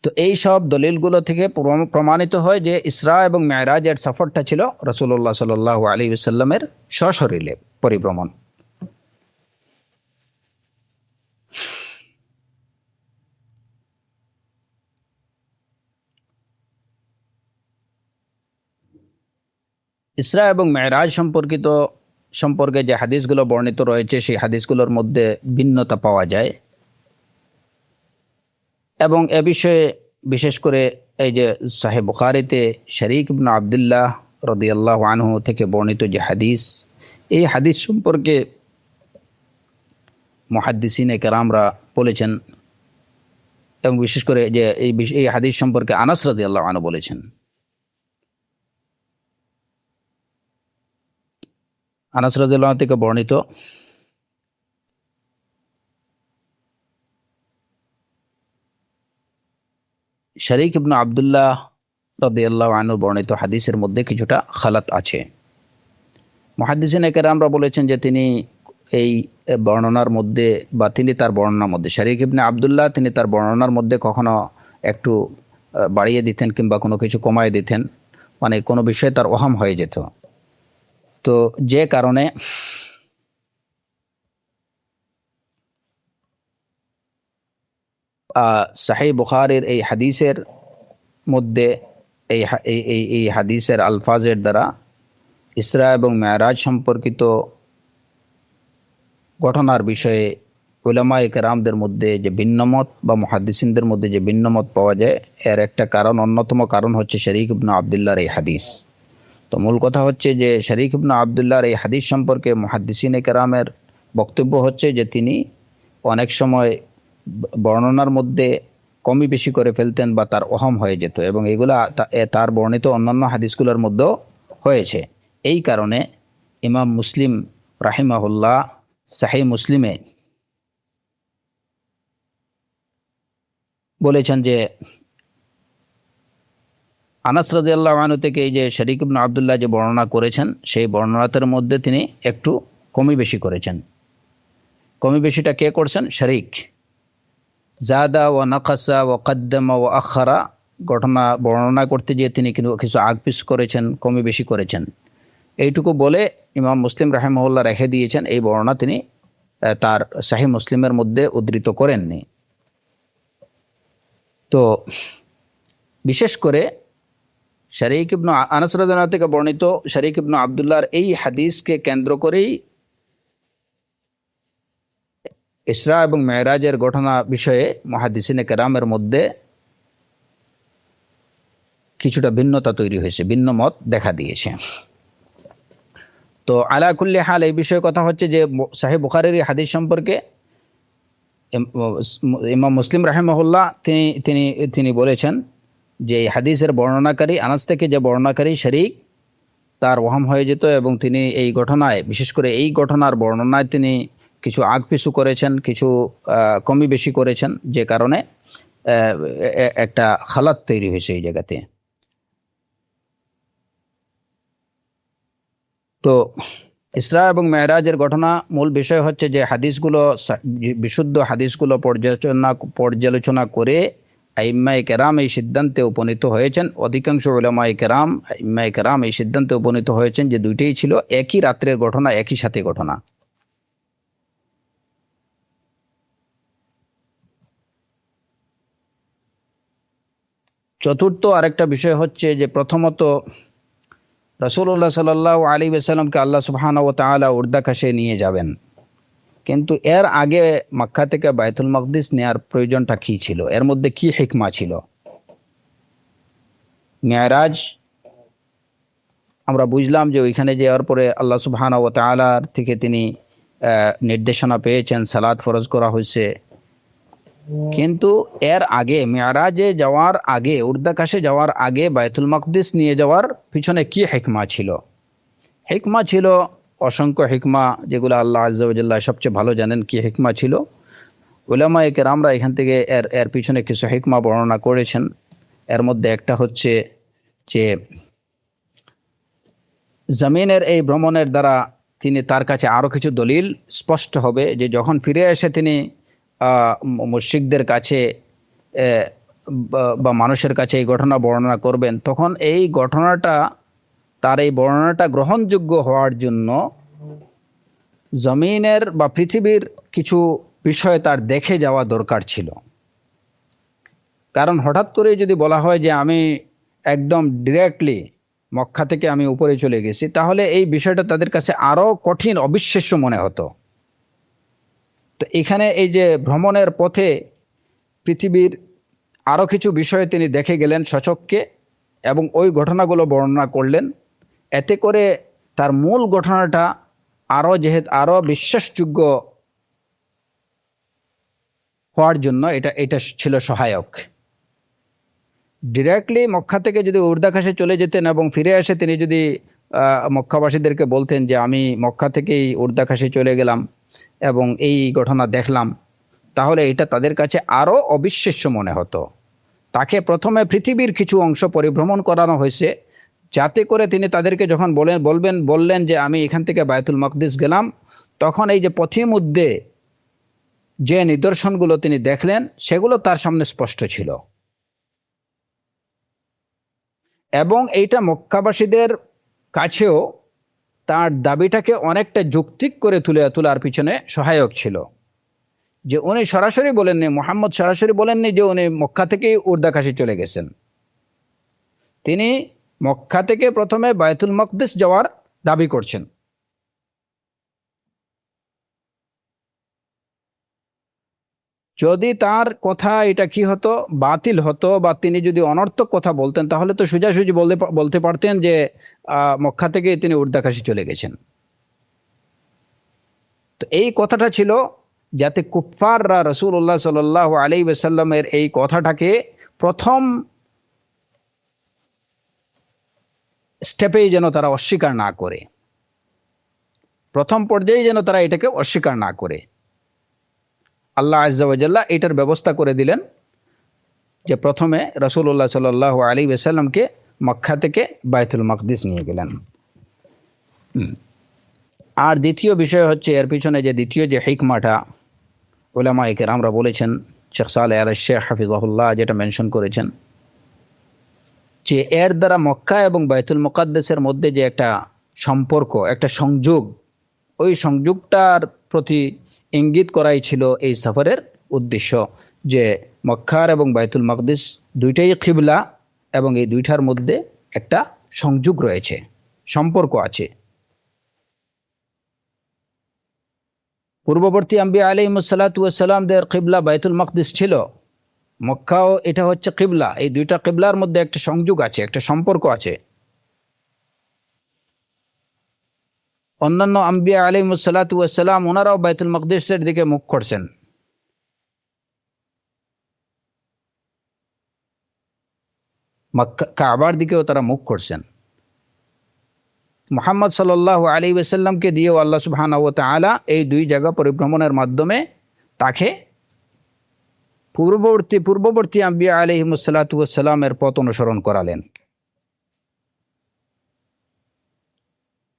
তো এই সব দলিলগুলো থেকে প্রমাণিত হয় যে ইসরা এবং মেরাজের সফরটা ছিল রাসূলুল্লাহ সাল্লাল্লাহু আলাইহি ওয়াসাল্লামের সশরীরে পরিভ্রমণ। ইসরা এবং মেরাজ সম্পর্কে যে হাদিসগুলো বর্ণিত রয়েছে, সেই হাদিসগুলোর মধ্যে ভিন্নতা পাওয়া যায়। এবং এ বিষয়ে বিশেষ করে এই যে সাহিহ বুখারীতে শরীক ইবনে আব্দুল্লাহ রাদিয়াল্লাহু আনহু থেকে বর্ণিত যে হাদিস, এই হাদিস সম্পর্কে মুহাদ্দিসিনে কেরামরা বলেছেন, এবং বিশেষ করে যে এই হাদিস সম্পর্কে আনাস রাদিয়াল্লাহু আনহু বলেছেন। আনাস রাদিয়াল্লাহু আনহু থেকে বর্ণিত, শরীক ইবনে আব্দুল্লাহ রাদিয়াল্লাহু আনহু বর্ণিত হাদিসের মধ্যে কিছুটা খালাত আছে। মুহাদ্দিসিনে কেরামরা বলেছেন যে তিনি এই বর্ণনার মধ্যে বা তিনি তার বর্ণনার মধ্যে শারীক ইবনে আবদুল্লাহ তিনি তার বর্ণনার মধ্যে কখনো একটু বাড়িয়ে দিতেন কিংবা কোনো কিছু কমায় দিতেন, মানে কোনো বিষয়ে তার ওহাম হয়ে যেত। তো যে কারণে সাহিহ বুখারীর এই হাদিসের মধ্যে এই হাদিসের আলফাজের দ্বারা ইসরা এবং মেরাজ সম্পর্কিত ঘটনার বিষয়ে উলামায়ে কেরামদের মধ্যে যে ভিন্নমত বা মুহাদ্দিসিনদের মধ্যে যে ভিন্নমত পাওয়া যায়, এর একটা কারণ, অন্যতম কারণ হচ্ছে শারীক ইবনে আবদুল্লাহর এই হাদিস। তো মূল কথা হচ্ছে যে শারীক ইবনে আবদুল্লাহর এই হাদিস সম্পর্কে মুহাদ্দিসিনে কেরামের বক্তব্য হচ্ছে যে তিনি অনেক সময় বর্ণনার মধ্যে কমই বেশি করে ফেলতেন বা তার ওহম হয়ে যেত, এবং এগুলা তার বর্ণিত অন্যান্য হাদিসগুলোর মধ্যেও হয়েছে। এই কারণে ইমাম মুসলিম রাহিমাহুল্লাহ সাহিহ মুসলিমে বলেছেন যে আনাস রাদিয়াল্লাহু আনহু থেকে এই যে শারীক ইবনে আবদুল্লাহ যে বর্ণনা করেছেন, সেই বর্ণনাতের মধ্যে তিনি একটু কমই বেশি করেছেন। কমই বেশিটা কে করছেন? শারীক। জাদা ওয়া নাকাসা ওয়া কদ্দামা ওয়া আখারা, ঘটনা বর্ণনা করতে গিয়ে তিনি কিন্তু কিছু আগপিছ করেছেন, কমই বেশি করেছেন। এইটুকু বলে ইমাম মুসলিম রাহিমাহুল্লাহ রেখে দিয়েছেন, এই বর্ণনা তিনি তার সাহিহ মুসলিমের মধ্যে উদ্ধৃত করেননি। তো বিশেষ করে শারীক ইবনে আনাস রাদিয়াল্লাহু আনহু থেকে বর্ণিত শারীক ইবনে আবদুল্লাহর এই হাদিসকে কেন্দ্র করেই ইসরা এবং মেরাজের ঘটনা বিষয়ে মুহাদ্দিসিনে কেরামের মধ্যে কিছুটা ভিন্নতা তৈরি হয়েছে, ভিন্ন মত দেখা দিয়েছে। তো আলা কুল্লি হাল এই বিষয়ে কথা হচ্ছে যে সাহিহ বুখারীর হাদিস সম্পর্কে ইমাম মুসলিম রাহিমাহুল্লাহ তিনি বলেছেন যে এই হাদিসের বর্ণনাকারী আনাস থেকে যে বর্ণনাকারী শারীক, তার ওহাম হয়ে যেত এবং তিনি এই ঘটনায়, বিশেষ করে এই ঘটনার বর্ণনায় তিনি কিছু আগপিছু করেছেন, কিছু কমই বেশি করেছেন, যে কারণে একটা খালাত তৈরি হয়েছে এই জায়গাতে। তো ইসরা এবং মেরাজের ঘটনা মূল বিষয় হচ্ছে যে হাদিসগুলো, বিশুদ্ধ হাদিসগুলো পর্যালোচনা করে আইম্মায়ে কেরাম এই সিদ্ধান্তে উপনীত হয়েছেন। অধিকাংশ উলামায়ে কেরাম, আইম্মায়ে কেরাম এই সিদ্ধান্তে উপনীত হয়েছেন যে দুইটাই ছিল একই রাত্রের ঘটনা, একই সাথে ঘটনা। চতুর্থ আরেকটা বিষয় হচ্ছে যে প্রথমত রাসূলুল্লাহ সাল্লাল্লাহু আলাইহি ওয়াসাল্লামকে আল্লাহ সুবহানাহু ওয়া তাআলা উর্দাকাশে নিয়ে যাবেন, কিন্তু এর আগে মক্কা থেকে বাইতুল মাকদিস নেয়ার প্রয়োজনটা কী ছিল? এর মধ্যে কি হিকমা ছিল? মেরাজ আমরা বুঝলাম যে ওইখানে যাওয়ার পরে আল্লাহ সুবহানাহু ওয়া তাআলার থেকে তিনি নির্দেশনা পেয়েছেন, সালাত ফরজ করা হয়েছে, কিন্তু এর আগে মেরাজে যাওয়ার আগে, উর্দাকাশে যাওয়ার আগে বাইতুল মাকদিস নিয়ে যাওয়ার পিছনে কি হিকমা ছিল? হিকমা ছিল অসংখ্য হিকমা, যেগুলো আল্লাহ আজ্জা ওয়া জাল্লা সবচেয়ে ভালো জানেন কি হিকমা ছিল। উলামায়ে কেরামরা এখান থেকে এর পিছনে কিছু হিকমা বর্ণনা করেছেন। এর মধ্যে একটা হচ্ছে যে জমিনের এই ভ্রমণের দ্বারা তিনি, তার কাছে আরও কিছু দলিল স্পষ্ট হবে যে যখন ফিরে এসে তিনি মুশরিকদের কাছে বা মানুষের কাছে এই ঘটনা বর্ণনা করবেন, তখন এই ঘটনাটা, তার এই বর্ণনাটা গ্রহণযোগ্য হওয়ার জন্য জমিনের বা পৃথিবীর কিছু বিষয় তার দেখে যাওয়া দরকার ছিল। কারণ হঠাৎ করে যদি বলা হয় যে আমি একদম ডিরেক্টলি মক্কা থেকে আমি উপরে চলে গেছি, তাহলে এই বিষয়টা তাদের কাছে আরও কঠিন, অবিশ্বাস্য মনে হতো। তো এখানে এই যে ভ্রমণের পথে পৃথিবীর আরও কিছু বিষয় তিনি দেখে গেলেন স্বচক্ষে এবং ওই ঘটনাগুলো বর্ণনা করলেন, এতে করে তার মূল ঘটনাটা আরও বিশ্বাসযোগ্য হওয়ার জন্য এটা ছিল সহায়ক। ডিরেক্টলি মক্কা থেকে যদি উর্দাকাশে চলে যেতেন এবং ফিরে এসে তিনি যদি মক্কাবাসীদেরকে বলতেন যে আমি মক্কা থেকেই উর্দাকাশে চলে গেলাম এবং এই ঘটনা দেখলাম, তাহলে এটা তাদের কাছে আরও অবিশ্বাস্য মনে হতো। তাকে প্রথমে পৃথিবীর কিছু অংশ পরিভ্রমণ করানো হয়েছে, যাতে করে তিনি তাদেরকে যখন বললেন যে আমি এখান থেকে বায়তুল মাকদিস গেলাম, তখন এই যে পথিমধ্যে যে নিদর্শনগুলো তিনি দেখলেন সেগুলো তার সামনে স্পষ্ট ছিল, এবং এইটা মক্কাবাসীদের কাছেও তার দাবিটাকে অনেকটা যৌক্তিক করে তোলার পিছনে সহায়ক ছিল। যে উনি সরাসরি বলেননি, মুহাম্মদ সরাসরি বলেননি যে উনি মক্কা থেকেই উর্দাকাশী চলে গেছেন। তিনি মক্কা থেকে প্রথমে বায়তুল মাকদিস যাওয়ার দাবি করছেন। যদি তার কথা এটা কি হতো, বাতিল হতো, বা তিনি যদি অনর্থক কথা বলতেন, তাহলে তো সোজাসুজি বলতে পারতেন যে মক্কা থেকে তিনি উর্দাকাশী চলে গেছেন। তো এই কথাটা ছিল যাতে কুফফাররা রাসূলুল্লাহ সাল্লাল্লাহু আলাইহি ওয়াসাল্লামের এই কথাটাকে প্রথম স্টেপেই যেন তারা অস্বীকার না করে, প্রথম পর্যায়ে যেন তারা এটাকে অস্বীকার না করে। আল্লাহ আজ্জা ওয়া জাল্লা এটার ব্যবস্থা করে দিলেন যে প্রথমে রাসূলুল্লাহ সাল্লাল্লাহু আলাইহি ওয়াসাল্লামকে মক্কা থেকে বায়তুল মাকদিস নিয়ে গেলেন। আর দ্বিতীয় বিষয় হচ্ছে, এর পিছনে যে দ্বিতীয় যে হিকমাটা উলামায়ে কেরামরা বলেছেন, শেখ সালেহ আল শেখ হাফিজাহুল্লাহ যেটা মেনশন করেছেন, যে এর দ্বারা মক্কা এবং বায়তুল মুকাদ্দাসের মধ্যে যে একটা সম্পর্ক, একটা সংযোগ, ওই সংযোগটার প্রতি ইঙ্গিত করাই ছিল এই সফরের উদ্দেশ্য, যে মক্কার এবং বায়তুল মাকদিস দুইটাই কিবলা, এবং এই দুইটার মধ্যে একটা সংযোগ রয়েছে, সম্পর্ক আছে। পূর্ববর্তী আম্বিয়া আলাইহিমুসসালাতু ওয়াসসালামদের কিবলা বায়তুল মাকদিস ছিল, মক্কাও এটা হচ্ছে কিবলা। এই দুইটা কিবলার মধ্যে একটা সংযোগ আছে, একটা সম্পর্ক আছে। অন্যান্য আম্বিয়া আলাইহিমুসসালাতু ওয়াসসালাম ওনারাও বায়তুল মাকদিসের দিকে মুখ করছেন, মক্কা কাবার দিকেও তারা মুখ করছেন। মুহাম্মদ সাল্লাল্লাহু আলাইহি ওয়াসাল্লামকে দিয়েও আল্লাহ সুবহানাহু ওয়া তাআলা এই দুই জায়গা পরিভ্রমণের মাধ্যমে তাকে পূর্ববর্তী আম্বিয়া আলাইহিমুসসালাতু ওয়াসসালামের পথ অনুসরণ করালেন।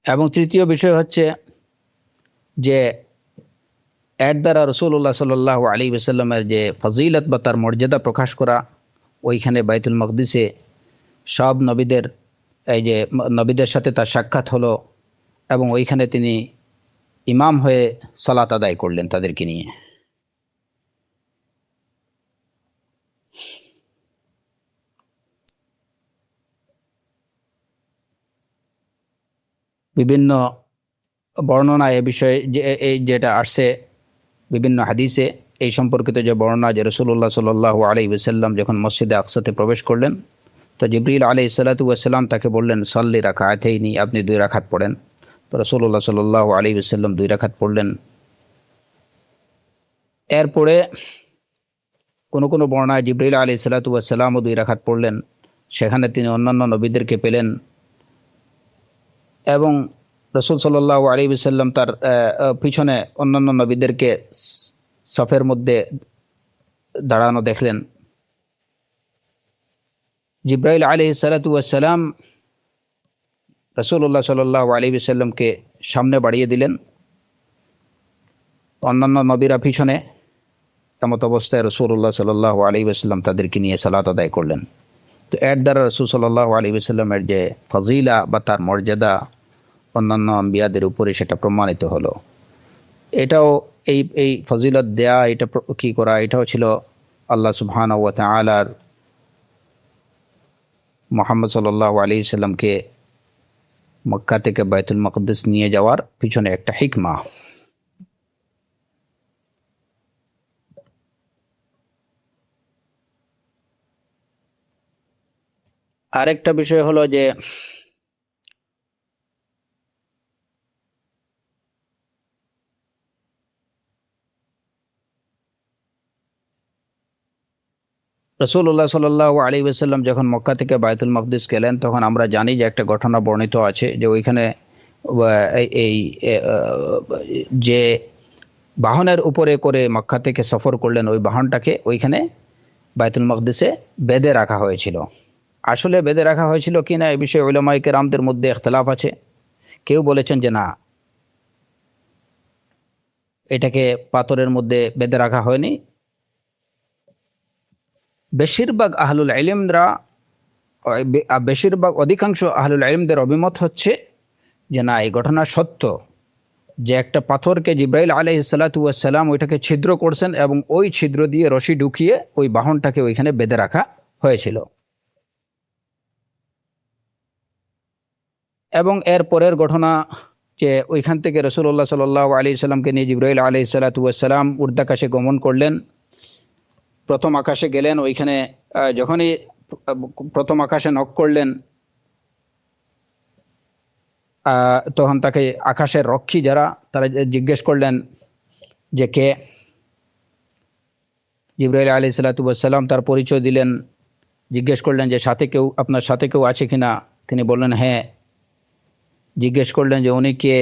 এবং তৃতীয় বিষয় হচ্ছে যে এর দ্বারা রাসূলুল্লাহ সাল্লাল্লাহু আলাইহি ওয়াসাল্লামের যে ফজিলত বা তার মর্যাদা প্রকাশ করা, ওইখানে বাইতুল মাকদিসে সব নবীদের সাথে তার সাক্ষাৎ হলো, এবং ওইখানে তিনি ইমাম হয়ে সালাত আদায় করলেন তাদেরকে নিয়ে। বিভিন্ন বর্ণনা এ বিষয়ে যেটা আসছে বিভিন্ন হাদিসে, এই সম্পর্কিত যে বর্ণনা, যে রাসূলুল্লাহ সাল্লাল্লাহু আলাইহি ওয়াসাল্লাম যখন মসজিদে আকসাতে প্রবেশ করলেন, তো জিবরিল আলাইহিস সালাতু ওয়াস সালাম তাকে বললেন, সাল্লি রাকাআতাইনি, আপনি 2 রাকাত পড়েন। তো রাসূলুল্লাহ সাল্লাল্লাহু আলাইহি ওয়াসাল্লাম 2 রাকাত পড়লেন। এরপরে কোনো বর্ণনায় জিবরিল আলাইহিস সালাতু ওয়াস সালামও 2 রাকাত পড়লেন। সেখানে তিনি অন্যান্য নবীদেরকে পেলেন, এবং রাসূল সাল্লাল্লাহু আলাইহি ওয়াসাল্লাম তার পিছনে অন্যান্য নবীদেরকে সফের মধ্যে দাঁড়ানো দেখলেন। জিবরাইল আলাইহিস সালাতু ওয়াস সালাম রাসূলুল্লাহ সাল্লাল্লাহু আলাইহি ওয়াসাল্লামকে সামনে বাড়িয়ে দিলেন, অন্যান্য নবীরা পিছনে। এমত অবস্থায় রাসূলুল্লাহ সাল্লাল্লাহু আলাইহি ওয়াসাল্লাম তাদেরকে নিয়ে সালাত আদায় করলেন। তো এর দ্বারা রাসূল সাল্লাল্লাহু আলাইহি ওয়াসাল্লামের যে ফজিলা বা তার মর্যাদা অন্যান্য আম্বিয়াদের উপরে সেটা প্রমাণিত হলো। এটাও এই ফজিলত দেয়া, এটা কি করা, এটাও ছিল আল্লাহ সুবহানাহু ওয়া তাআলার মুহাম্মদ সাল্লাল্লাহু আলাইহি ওয়াসাল্লামকে মক্কা থেকে বায়তুল মাকদিস নিয়ে যাওয়ার পিছনে একটা হিকমা। আরেকটা বিষয় হলো যে রাসূলুল্লাহ সাল্লাল্লাহু আলাইহি ওয়াসাল্লাম যখন মক্কা থেকে বায়তুল মাকদিস গেলেন, তখন আমরা জানি যে একটা ঘটনা বর্ণিত আছে যে ওইখানে এই যে বাহনের উপরে করে মক্কা থেকে সফর করলেন, ওই বাহনটাকে ওইখানে বায়তুল মাকদিসে বেঁধে রাখা হয়েছিল। আসলে বেঁধে রাখা হয়েছিল কিনা এ বিষয়ে উলামায়ে কেরামদের মধ্যে ইখতিলাফ আছে। কেউ বলেছেন যে না, এটাকে পাথরের মধ্যে বেঁধে রাখা হয়নি। বেশিরভাগ আহলুল ইলমরা, বেশিরভাগ অধিকাংশ আহলুল ইলমদের অভিমত হচ্ছে যে না, এই ঘটনা সত্য, যে একটা পাথরকে জিব্রাইল আলাইহিস সালাতু ওয়াস সালাম ওইটাকে ছিদ্র করছেন এবং ওই ছিদ্র দিয়ে রশি ঢুকিয়ে ওই বাহনটাকে ওইখানে বেঁধে রাখা হয়েছিল। এবং এর পরের ঘটনা যে ওইখান থেকে রাসূলুল্লাহ সাল্লাল্লাহু আলাইহি সাল্লামকে নিয়ে জিব্রাইল আলাইহিস সালাতু ওয়াস সালাম ঊর্ধ্বাকাশে গমন করলেন। প্রথম আকাশে গেলেন, ওইখানে যখনই প্রথম আকাশে নক করলেন, তখন তাকে আকাশের রক্ষী যারা, তারা জিজ্ঞেস করলেন যে কে। জিবরাইল আলাইহিস সালাতু ওয়াস সালাম তার পরিচয় দিলেন, জিজ্ঞেস করলেন যে আপনার সাথে কেউ আছে কিনা। তিনি বললেন হ্যাঁ। জিজ্ঞেস করলেন যে উনি কে।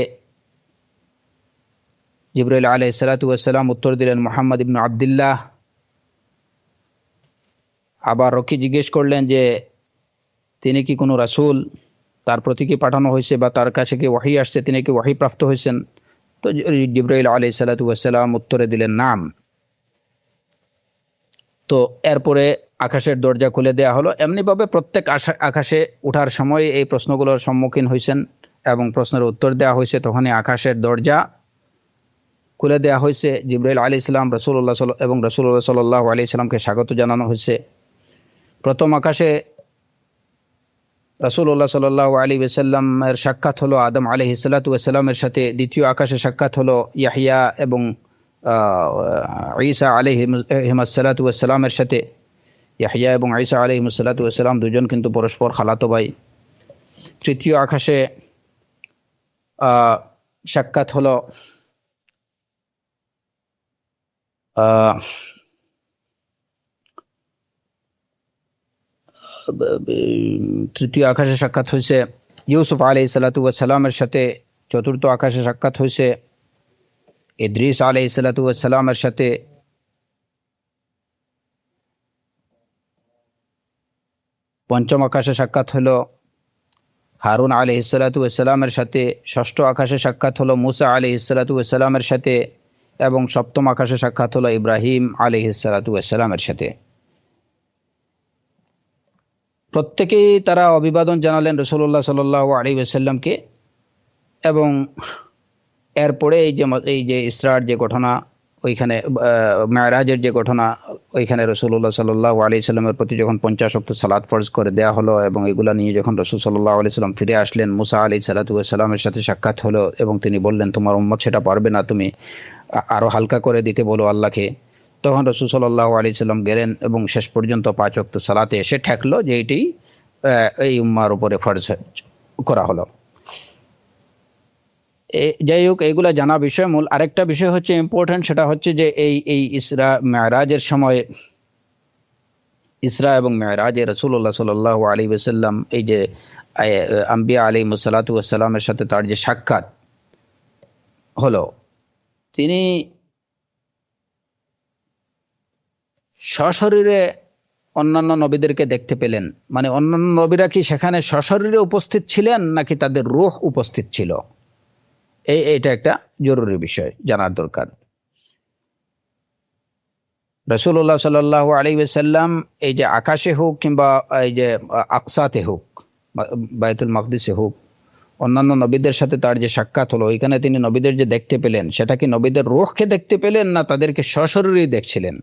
জিবরাইল আলাইহিস সালাতু ওয়াস সালাম উত্তর দিলেন মুহাম্মদ ইবনে আবদুল্লাহ। আবার রক্ষী জিজ্ঞেস করলেন যে তিনি কি কোনো রাসূল, তার প্রতি কি পাঠানো হয়েছে বা তার কাছে কি ওহী আসছে, তিনি কি ওহী প্রাপ্ত হয়েছেন। তো জিবরাইল আলাইহিস সালাতু ওয়াস সালাম উত্তরে দিলেন নাম। তো এরপরে আকাশের দরজা খুলে দেওয়া হলো। এমনিভাবে প্রত্যেক আকাশে ওঠার সময় এই প্রশ্নগুলোর সম্মুখীন হয়েছেন এবং প্রশ্নের উত্তর দেওয়া হয়েছে। তখনই আকাশের দরজা খুলে দেওয়া হয়েছে। জিবরাইল আলাইহিস সালাম রাসূলুল্লাহ এবং রাসূলুল্লাহ সাল্লাল্লাহু আলাইহি সাল্লামকে স্বাগত জানানো হয়েছে। প্রথম আকাশে রাসূলুল্লাহ সাল্লাল্লাহু আলাইহি ওয়াসাল্লামের সাক্ষাৎ হলো আদম আলাইহিস সালাতু ওয়াস সালামের সাথে। দ্বিতীয় আকাশে সাক্ষাৎ হলো ইয়াহইয়া এবং ঈসা আলাইহিস সালাতু ওয়াস সালামের সাথে। ইয়াহইয়া এবং ঈসা আলাইহিস সালাতু ওয়াস সালাম দুজন কিন্তু পরস্পর খালাতো ভাই। তৃতীয় আকাশে সাক্ষাৎ হলো তৃতীয় আকাশে সাক্ষাৎ হয়েছে ইউসুফ আলাইহিস সালাতু ওয়াস সালামের সাথে। চতুর্থ আকাশে সাক্ষাৎ হয়েছে ইদ্রিস আলাইহিস সালাতু ওয়াস সালামের সাথে। পঞ্চম আকাশে সাক্ষাৎ হলো হারুন আলাইহিস সালাতু ওয়াস সালামের সাথে। ষষ্ঠ আকাশে সাক্ষাৎ হলো মুসা আলাইহিস সালাতু ওয়াস সালামের সাথে এবং সপ্তম আকাশে সাক্ষাৎ হলো ইব্রাহিম আলাইহিস সালাতু ওয়াস সালামের সাথে। প্রত্যেকেই তারা অভিবাদন জানালেন রাসূলুল্লাহ সাল্লাল্লাহু আলাইহি ওয়াসাল্লামকে। এবং এরপরে এই যে ইসরার যে ঘটনা, ওইখানে মেরাজের যে ঘটনা, ওইখানে রাসূলুল্লাহ সাল্লাল্লাহু আলাইহি সাল্লামের প্রতি যখন 50 ওয়াক্ত সালাত ফরজ করে দেওয়া হলো এবং এগুলা নিয়ে যখন রাসূল সাল্লাল্লাহু আলাইহি সাল্লাম ফিরে আসলেন, মুসা আলাইহিস সালাতু ওয়াস সালামের সাথে সাক্ষাৎ হলো এবং তিনি বললেন তোমার উম্মত সেটা পারবে না, তুমি আরো হালকা করে দিতে বলো আল্লাহকে। তখন রাসূল সাল্লাল্লাহু আলাইহি সাল্লাম গেলেন এবং শেষ পর্যন্ত 5 ওয়াক্ত সালাতে এসে ঠেকলো যে এটি এই উম্মার উপরে ফরজ করা হলো। যাই হোক, এগুলা জানা বিষয়। মূল আরেকটা বিষয় হচ্ছে ইম্পর্টেন্ট, সেটা হচ্ছে যে এই ইসরা মেরাজের সময়, ইসরা এবং মেরাজে রাসূলুল্লাহ সাল্লাল্লাহু আলাইহি ওয়াসাল্লাম এই যে আম্বিয়া আলাইহিস সালাতু ওয়াস সালামের সাথে তার যে সাক্ষাৎ হলো, তিনি সশরীরে অন্যান্য নবীদেরকে দেখতে পেলেন। মানে অন্যান্য নবীরা কি সেখানে সশরীরে উপস্থিত ছিলেন নাকি তাদের রূহ উপস্থিত ছিল, এটা একটা জরুরি বিষয় জানার দরকার। রাসূলুল্লাহ সাল্লাল্লাহু আলাইহি ওয়াসাল্লাম এই যে আকাশে হোক কিংবা এই যে আকসাতে হোক, বাইতুল মাকদিসে হোক, অন্যান্য নবীদের সাথে তার যে সাক্ষাৎ হলো, ওইখানে তিনি নবীদের যে দেখতে পেলেন সেটা কি নবীদের রূহকে দেখতে পেলেন না তাদেরকে সশরীরে দেখছিলেন।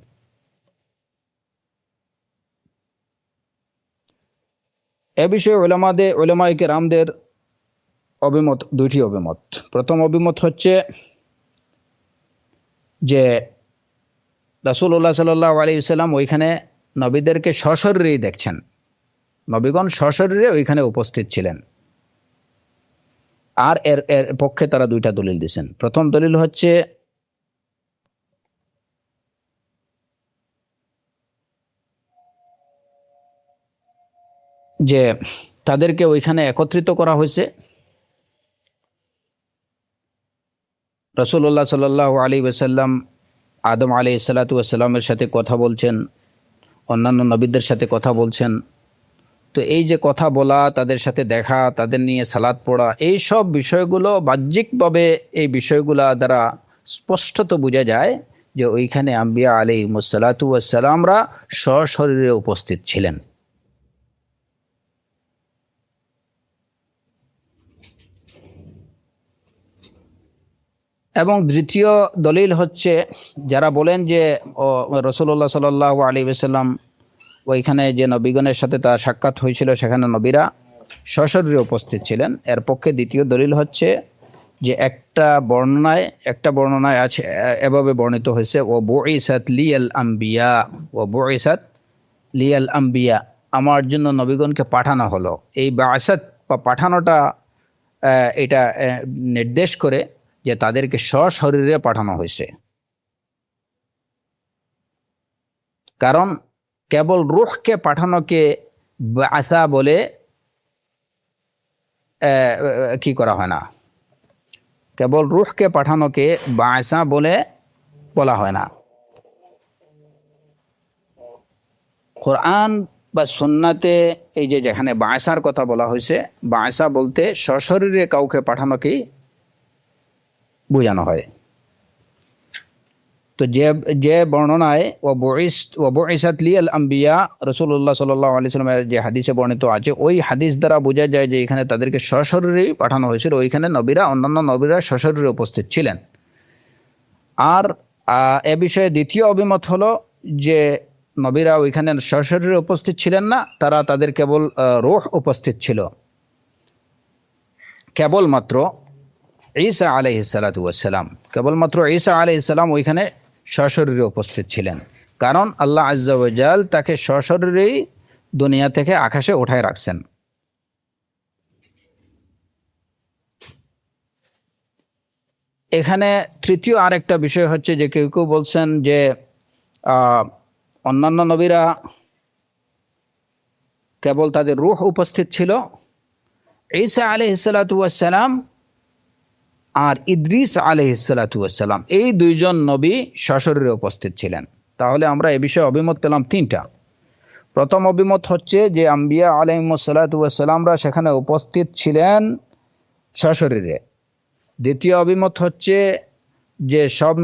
এ বিষয়ে উলামায়ে কেরামদের অভিমত, দুইটি অভিমত। প্রথম অভিমত হচ্ছে যে রাসূলুল্লাহ সাল্লাল্লাহু আলাইহি ওয়াসাল্লাম ওইখানে নবীদেরকে সশরীরেই দেখছেন, নবীগণ সশরীরে ওইখানে উপস্থিত ছিলেন। আর এর পক্ষে তারা দুইটা দলিল দিয়েছেন। প্রথম দলিল হচ্ছে যে তাদেরকে ওইখানে একত্রিত করা হয়েছে। রাসূলুল্লাহ সাল্লাল্লাহু আলাইহি ওয়াসাল্লাম আদম আলাইহিস সালাতু ওয়াস সালামের সাথে কথা বলছেন, অন্যান্য নবীদের সাথে কথা বলছেন, তো এই যে কথা বলা, তাদের সাথে দেখা, তাদের নিয়ে সালাত পড়া, এই সব বিষয়গুলো বাহ্যিকভাবে এই বিষয়গুলা দ্বারা স্পষ্টত বোঝা যায় যে ওইখানে আম্বিয়া আলাইহিমুসসালাতু ওয়াসসালামরা সশরীরে উপস্থিত ছিলেন। এবং দ্বিতীয় দলিল হচ্ছে, যারা বলেন যে রাসূলুল্লাহ সাল্লাল্লাহু আলাইহি ওয়াসাল্লাম ওইখানে যে নবীগণের সাথে তার সাক্ষাৎ হয়েছিল সেখানে নবীরা সশরীরে উপস্থিত ছিলেন, এর পক্ষে দ্বিতীয় দলিল হচ্ছে যে একটা বর্ণনায় আছে, এভাবে বর্ণিত হয়েছে, ও বুইসাত লিয়াল আম্বিয়া, ও বুইসাত লিয়াল আম্বিয়া, আমার জন্য নবীগণকে পাঠানো হলো। এই বাসাত বা পাঠানোটা এটা নির্দেশ করে যে তাদেরকে সশরীরে পাঠানো হয়েছে। কারণ কেবল রূহকে পাঠানোকে বাসা বলে কি করা হয় না, কেবল রূহকে পাঠানোকে বাসা বলে বলা হয় না। কোরআন বা সুন্নাতে এই যে যেখানে বাসার কথা বলা হয়েছে, বাসা বলতে সশরীরে কাউকে পাঠানোকেই বোঝানো হয়। তো যে বর্ণনায় ওয়াবুইসাত লিয়াল আম্বিয়া, রাসূলুল্লাহ সাল্লাল্লাহু আলাইহি ওয়াসাল্লামের যে হাদিসে বর্ণিত আছে, ওই হাদিস দ্বারা বোঝা যায় যে এখানে তাদেরকে সশরীরেই পাঠানো হয়েছিল। ওইখানে অন্যান্য নবীরা সশরীরে উপস্থিত ছিলেন। আর এ বিষয়ে দ্বিতীয় অভিমত হলো যে নবীরা ওইখানে সশরীরে উপস্থিত ছিলেন না, তাদের কেবল রূহ উপস্থিত ছিল। কেবলমাত্র ঈসা আলাইহিসসালাতু ওয়াসসালাম, কেবলমাত্র ঈসা আলাইহিসসালাম ওইখানে সশরীরে উপস্থিত ছিলেন, কারণ আল্লাহ আজ্জা ওয়া জাল তাকে সশরীরেই দুনিয়া থেকে আকাশে উঠায় রাখছেন। এখানে তৃতীয় আরেকটা বিষয় হচ্ছে যে কেউ কেউ বলছেন যে অন্যান্য নবীরা কেবল তাদের রূহ উপস্থিত ছিল, ঈসা আলাইহিসসালাতু ওয়াসসালাম আর ইদ্রিস আলাইহিসসালাতু ওয়াসসালাম এই দুইজন নবী সশরীরে উপস্থিত ছিলেন। তাহলে আমরা এ বিষয়ে অভিমত পেলাম তিনটা। প্রথম অভিমত হচ্ছে যে আম্বিয়া আলাইহিসসালাতু ওয়াসসালামরা সেখানে উপস্থিত ছিলেন সশরীরে। দ্বিতীয় অভিমত হচ্ছে যে সব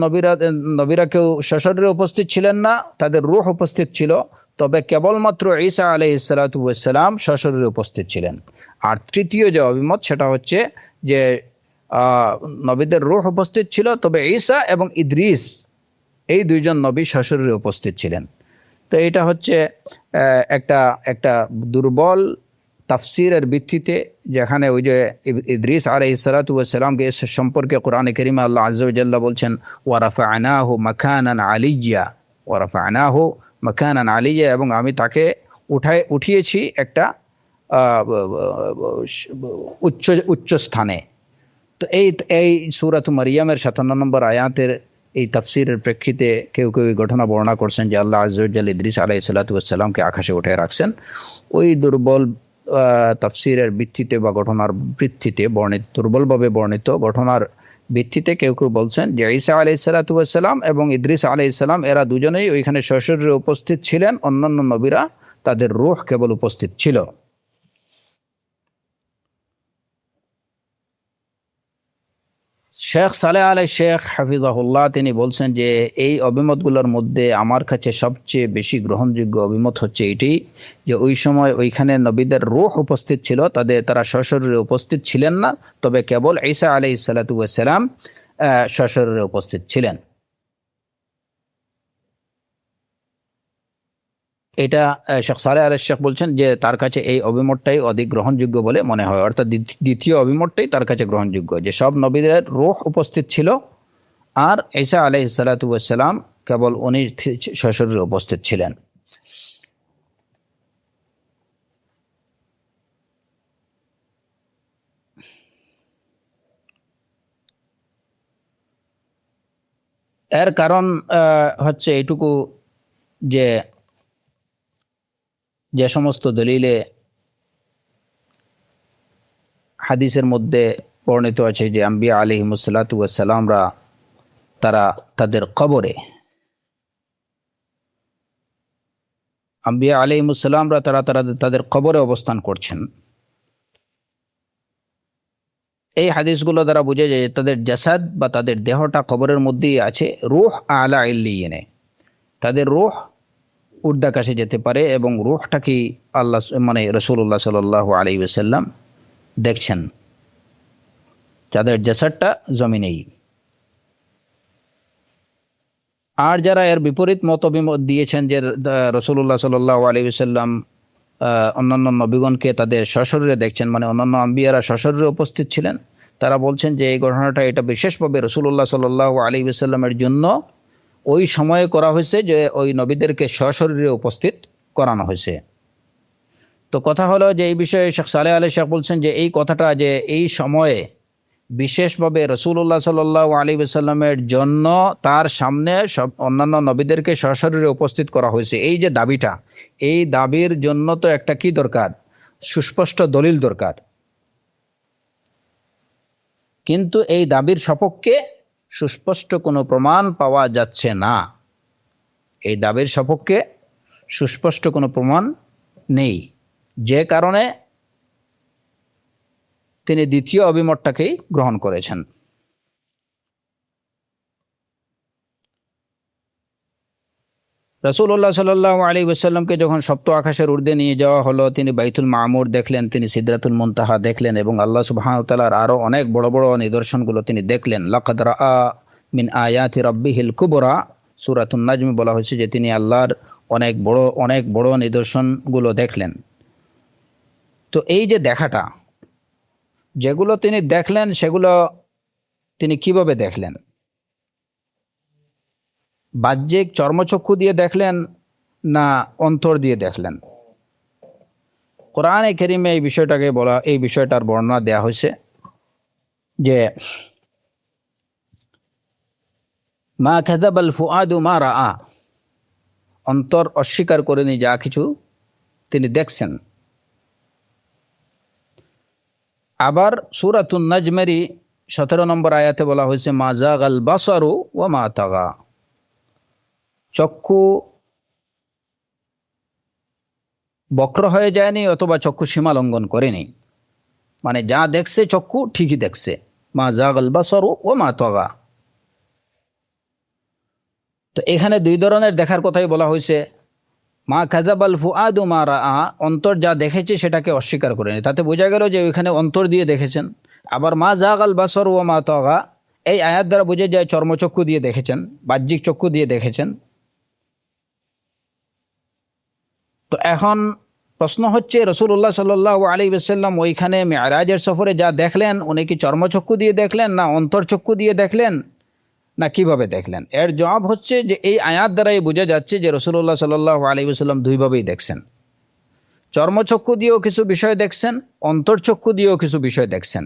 নবীরা কেউ সশরীরে উপস্থিত ছিলেন না, তাদের রূহ উপস্থিত ছিল, তবে কেবলমাত্র ঈসা আলাইহিসসালাতু ওয়াসসালাম সশরীরে উপস্থিত ছিলেন। আর তৃতীয় যে অভিমত সেটা হচ্ছে যে নবীদের রূহ উপস্থিত ছিল, তবে ঈসা এবং ইদ্রিস এই দুইজন নবী সশরীরে উপস্থিত ছিলেন। তো এটা হচ্ছে একটা দুর্বল তাফসিরের ভিত্তিতে, যেখানে ওই যে ইদ্রিস আলাইহিসসালাতু ওয়াসসালামকে সম্পর্কে কোরআনে কারীমে আল্লাহ আজ্জা ওয়া জাল্লা বলছেন ওয়ারাফা'নাহু মাকানান আলিয়্যা, ওয়ারাফা'নাহু মাকানান আলিয়্যা, এবং আমি তাকে উঠিয়েছি একটা উচ্চ স্থানে। তো এই সূরাত মারিয়ামের 57 নম্বর আয়াতের এই তাফসিরের প্রেক্ষিতে কেউ কেউ এই ঘটনা বর্ণনা করছেন যে আল্লাহ আজ্জা ওয়া জাল্লা ইদ্রিস আলাইহিসসালাতু ওয়াসসালামকে আকাশে উঠিয়ে রাখছেন। ওই দুর্বল তাফসিরের ভিত্তিতে বা ঘটনার ভিত্তিতে দুর্বলভাবে বর্ণিত ঘটনার ভিত্তিতে কেউ কেউ বলছেন যে ঈসা আলাইহিসসালাতু ওয়াসসালাম এবং ইদ্রিস আলাইহিসসালাম এরা দুজনেই ওইখানে সশরীরে উপস্থিত ছিলেন, অন্যান্য নবীরা তাদের রূহ কেবল উপস্থিত ছিল। শেখ সালেহ আলী শেখ হাফিজাহুল্লাহ তিনি বলছেন যে এই অভিমতগুলোর মধ্যে আমার কাছে সবচেয়ে বেশি গ্রহণযোগ্য অভিমত হচ্ছে এটি যে ওই সময় ওইখানে নবীদের রূহ উপস্থিত ছিল, তারা সশরীরে উপস্থিত ছিলেন না, তবে কেবল ঈসা আলাইহিসসালাতু ওয়াসসালাম সশরীরে উপস্থিত ছিলেন। এটা শেখ সালেহ আলী শেখ বলছেন যে তার কাছে এই অভিমতটাই অধিক গ্রহণযোগ্য বলে মনে হয়, অর্থাৎ দ্বিতীয় অভিমতটাই তার কাছে গ্রহণযোগ্য, যে সব নবীদের রূহ উপস্থিত ছিল আর ঈসা আলাইহিসসালাতু ওয়াসসালাম কেবল উনি সশরীরে উপস্থিত ছিলেন। এর কারণ হচ্ছে এইটুকু যে যে সমস্ত দলিলে হাদিসের মধ্যে বর্ণিত আছে যে আম্বিয়া আলাইহিমুসসালাতু ওয়াসসালামরা তারা তাদের কবরে আম্বিয়া আলাইহিমুসসালামরা তারা তারা তাদের কবরে অবস্থান করছেন। এই হাদিসগুলো দ্বারা বোঝা যায় তাদের জাসাদ বা তাদের দেহটা কবরের মধ্যেই আছে। রূহ আলা ইল্লিয়িনে, তাদের রূহ ঊর্ধ্বাকাশে যেতে পারে এবং রূহটা কি আল্লাহ মানে রাসূলুল্লাহ সাল্লাল্লাহু আলাইহি ওয়াসাল্লাম দেখছেন, তাদের জাসাদটা জমিনেই। আর যারা এর বিপরীত মতবিমত দিয়েছেন যে রাসূলুল্লাহ সাল্লাল্লাহু আলাইহি ওয়াসাল্লাম অন্যান্য নবীগণকে তাদের সশরীরে দেখছেন, মানে অন্যান্য আম্বিয়ারা সশরীরে উপস্থিত ছিলেন, তারা বলছেন যে এই ঘটনাটা এটা বিশেষভাবে রাসূলুল্লাহ সাল্লাল্লাহু আলাইহি ওয়াসাল্লামের জন্য ওই সময়ে করা হয়েছে যে ওই নবীদেরকে সশরীরে উপস্থিত করানো হয়েছে। তো কথা হলো যে এই বিষয়ে শেখ সালেহ আলী শেখ বলছেন যে এই কথাটা যে এই সময়ে বিশেষভাবে রাসূলুল্লাহ সাল্লাল্লাহু আলাইহি ওয়াসাল্লামের জন্য তার সামনে সব অন্যান্য নবীদেরকে সশরীরে উপস্থিত করা হয়েছে, এই যে দাবিটা, এই দাবির জন্য তো একটা কি দরকার, সুস্পষ্ট দলিল দরকার। কিন্তু এই দাবির সপক্ষে সুস্পষ্ট কোনো প্রমাণ পাওয়া যাচ্ছে না, এই দাবির সপক্ষে সুস্পষ্ট কোনো প্রমাণ নেই, যে কারণে তিনি দ্বিতীয় অভিমতটাকেই গ্রহণ করেছেন। রাসূলুল্লাহ সাল্লাল্লাহু আলাইহি ওয়াসাল্লামকে যখন সপ্ত আকাশের ঊর্ধ্বে নিয়ে যাওয়া হলো, তিনি বাইতুল মামুর দেখলেন, তিনি সিদরাতুল মুনতাহা দেখলেন এবং আল্লাহ সুবহানাহু ওয়া তাআলার আরও অনেক বড় বড় নিদর্শনগুলো তিনি দেখলেন। লাকাদ রাআ মিন আয়াতি রাব্বিহিল কুবরা, সূরাতুন নাজমে বলা হয়েছে যে তিনি আল্লাহর অনেক বড় নিদর্শনগুলো দেখলেন। তো এই যে দেখাটা, যেগুলো তিনি দেখলেন সেগুলো তিনি কিভাবে দেখলেন? বাহ্যিক চর্মচক্ষু দিয়ে দেখলেন না অন্তর দিয়ে দেখলেন? কোরআনে কারীমে এই বিষয়টার বর্ণনা দেয়া হয়েছে যে মা কাযাবাল ফুআদু মা রাআ, অন্তর অস্বীকার করেনি যা কিছু তিনি দেখছেন। আবার সূরাতুন নাজমেরই 17 নম্বর আয়াতে বলা হয়েছে মা যাগাল বাসারু ওয়া মা তাগা, চক্ষু বক্র হয়ে যায়নি অথবা চক্ষু সীমা লঙ্ঘন করেনি, মানে যা দেখছে চক্ষু ঠিকই দেখছে। মা যাগাল বাসারু ওয়া মা তাগা, তো এখানে দুই ধরনের দেখার কথাই বলা হয়েছে। মা কাযাবাল ফুআদু মা রাআ, অন্তর যা দেখেছে সেটাকে অস্বীকার করেনি, তাতে বোঝা গেল যে ওইখানে অন্তর দিয়ে দেখেছেন। আবার মা যাগাল বাসারু ওয়া মা তাগা, এই আয়াত দ্বারা বোঝা যায় চর্মচক্ষু দিয়ে দেখেছেন, বাহ্যিক চক্ষু দিয়ে দেখেছেন। তো এখন প্রশ্ন হচ্ছে রাসূলুল্লাহ সাল্লাল্লাহু আলাইহি ওয়াসাল্লাম ওইখানে মিরাজের সফরে যা দেখলেন উনি কি চর্মচক্ষু দিয়ে দেখলেন না অন্তরচক্ষু দিয়ে দেখলেন না কিভাবে দেখলেন? এর জবাব হচ্ছে যে এই আয়াত দ্বারাই বোঝা যাচ্ছে যে রাসূলুল্লাহ সাল্লাল্লাহু আলাইহি ওয়াসাল্লাম দুইভাবেই দেখছেন, চর্মচক্ষু দিয়েও কিছু বিষয় দেখছেন, অন্তরচক্ষু দিয়েও কিছু বিষয় দেখছেন।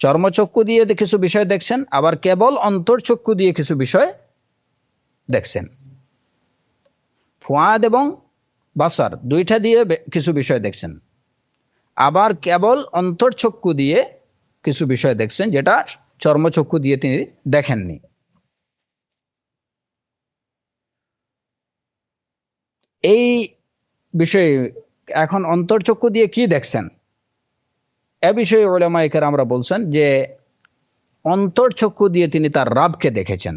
চর্মচক্ষু দিয়ে কিছু বিষয় দেখছেন, আবার কেবল অন্তরচক্ষু দিয়ে কিছু বিষয় দেখছেন। ফুয়াদ এবং বাসার দুইটা দিয়ে কিছু বিষয় দেখছেন, আবার কেবল অন্তরচক্ষু দিয়ে কিছু বিষয় দেখছেন যেটা চর্মচক্ষু দিয়ে তিনি দেখেননি। এই বিষয়ে এখন অন্তরচক্ষু দিয়ে কি দেখছেন এ বিষয়ে উলামায়ে কেরামরা বলছেন যে অন্তরচক্ষু দিয়ে তিনি তার রবকে দেখেছেন।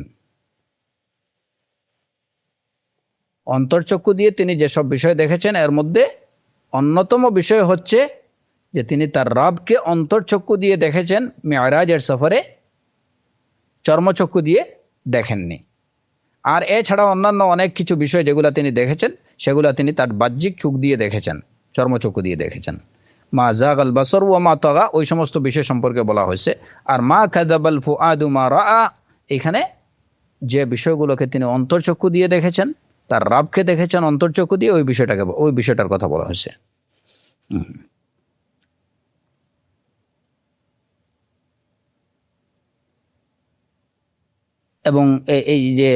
অন্তরচক্ষু দিয়ে তিনি যেসব বিষয় দেখেছেন এর মধ্যে অন্যতম বিষয় হচ্ছে যে তিনি তার রবকে অন্তরচক্ষু দিয়ে দেখেছেন, মিরাজের সফরে চর্মচক্ষু দিয়ে দেখেননি। আর এছাড়া অন্যান্য অনেক কিছু বিষয় যেগুলো তিনি দেখেছেন সেগুলো তিনি তার বাহ্যিক চোখ দিয়ে দেখেছেন, চর্মচক্ষু দিয়ে দেখেছেন। মা যাগাল বাসার ওয়া মা তাগা ওই সমস্ত বিষয় সম্পর্কে বলা হয়েছে। আর মা কাযাবাল ফুআদু মা রাআ, এখানে যে বিষয়গুলোকে তিনি অন্তরচক্ষু দিয়ে দেখেছেন, তার রবকে দেখেছেন অন্তরচক্ষু দিয়ে, ওই বিষয়টার কথা বলা হয়েছে। এবং এই যে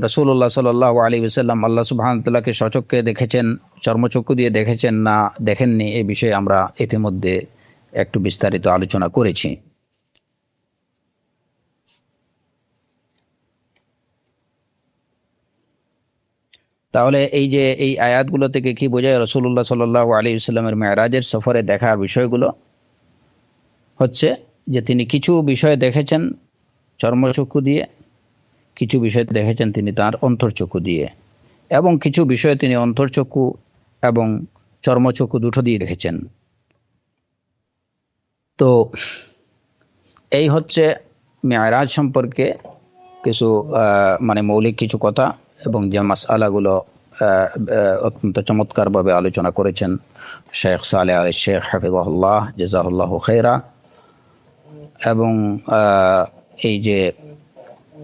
রাসূলুল্লাহ সাল্লাল্লাহু আলাইহি ওয়াসাল্লাম আল্লাহ সুবহানাহু ওয়া তাআলাকে স্বচক্ষে দেখেছেন, চর্মচক্ষু দিয়ে দেখেছেন না দেখেননি, এই বিষয়ে আমরা ইতিমধ্যে একটু বিস্তারিত আলোচনা করেছি। তাহলে এই যে এই আয়াতগুলো থেকে কি বোঝায়? রাসূলুল্লাহ সাল্লাল্লাহু আলাইহি ওয়াসাল্লামের মেরাজের সফরে দেখার বিষয়গুলো হচ্ছে যে তিনি কিছু বিষয় দেখেছেন চর্মচক্ষু দিয়ে, কিছু বিষয় দেখেছেন তিনি তার অন্তর্চক্ষু দিয়ে, এবং কিছু বিষয় তিনি অন্তর্চক্ষু এবং চর্মচক্ষু দুটো দিয়ে দেখেছেন। তো এই হচ্ছে মেরাজ সম্পর্কে কিছু মানে মৌলিক কিছু কথা, এবং যে মাসআলাগুলো অত্যন্ত চমৎকারভাবে আলোচনা করেছেন শেখ সালেহ আল শেখ হাফিজাহুল্লাহ জাযাহুল্লাহু খায়রা। এবং এই যে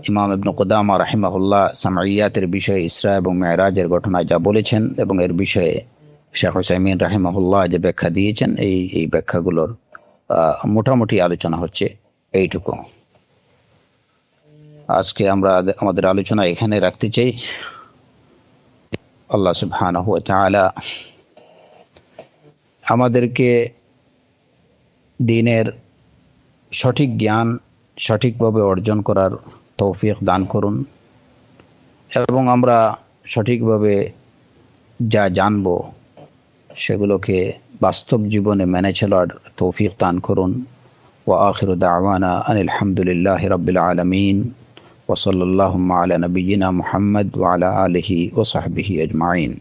ইমাম ইবনে কুদামা রাহিমাহুল্লাহ সামাইয়াতের বিষয়ে ইসরা এবং মেরাজের ঘটনায় যা বলেছেন, এবং এর বিষয়ে শেখ উসাইমিন রাহিমাহুল্লাহ যে ব্যাখ্যা দিয়েছেন, এই ব্যাখ্যাগুলোর মোটামুটি আলোচনা হচ্ছে এইটুকু। আজকে আমরা আমাদের আলোচনা এখানে রাখতে চাই। আল্লাহ সুবহানাহু ওয়া তাআলা আমাদেরকে দ্বীনের সঠিক জ্ঞান সঠিকভাবে অর্জন করার তৌফিক দান করুন, এবং আমরা সঠিকভাবে যা জানব সেগুলোকে বাস্তব জীবনে মেনে চলার তৌফিক দান করুন। ওয়া আখিরু দাওয়ানা আনিল হামদুলিল্লাহি রাব্বিল আলামিন ওয়া সাল্লাল্লাহু আলা নাবিয়িনা মুহাম্মদ ওয়া আলা আলিহি ওয়া সাহবিহি আজমাইন।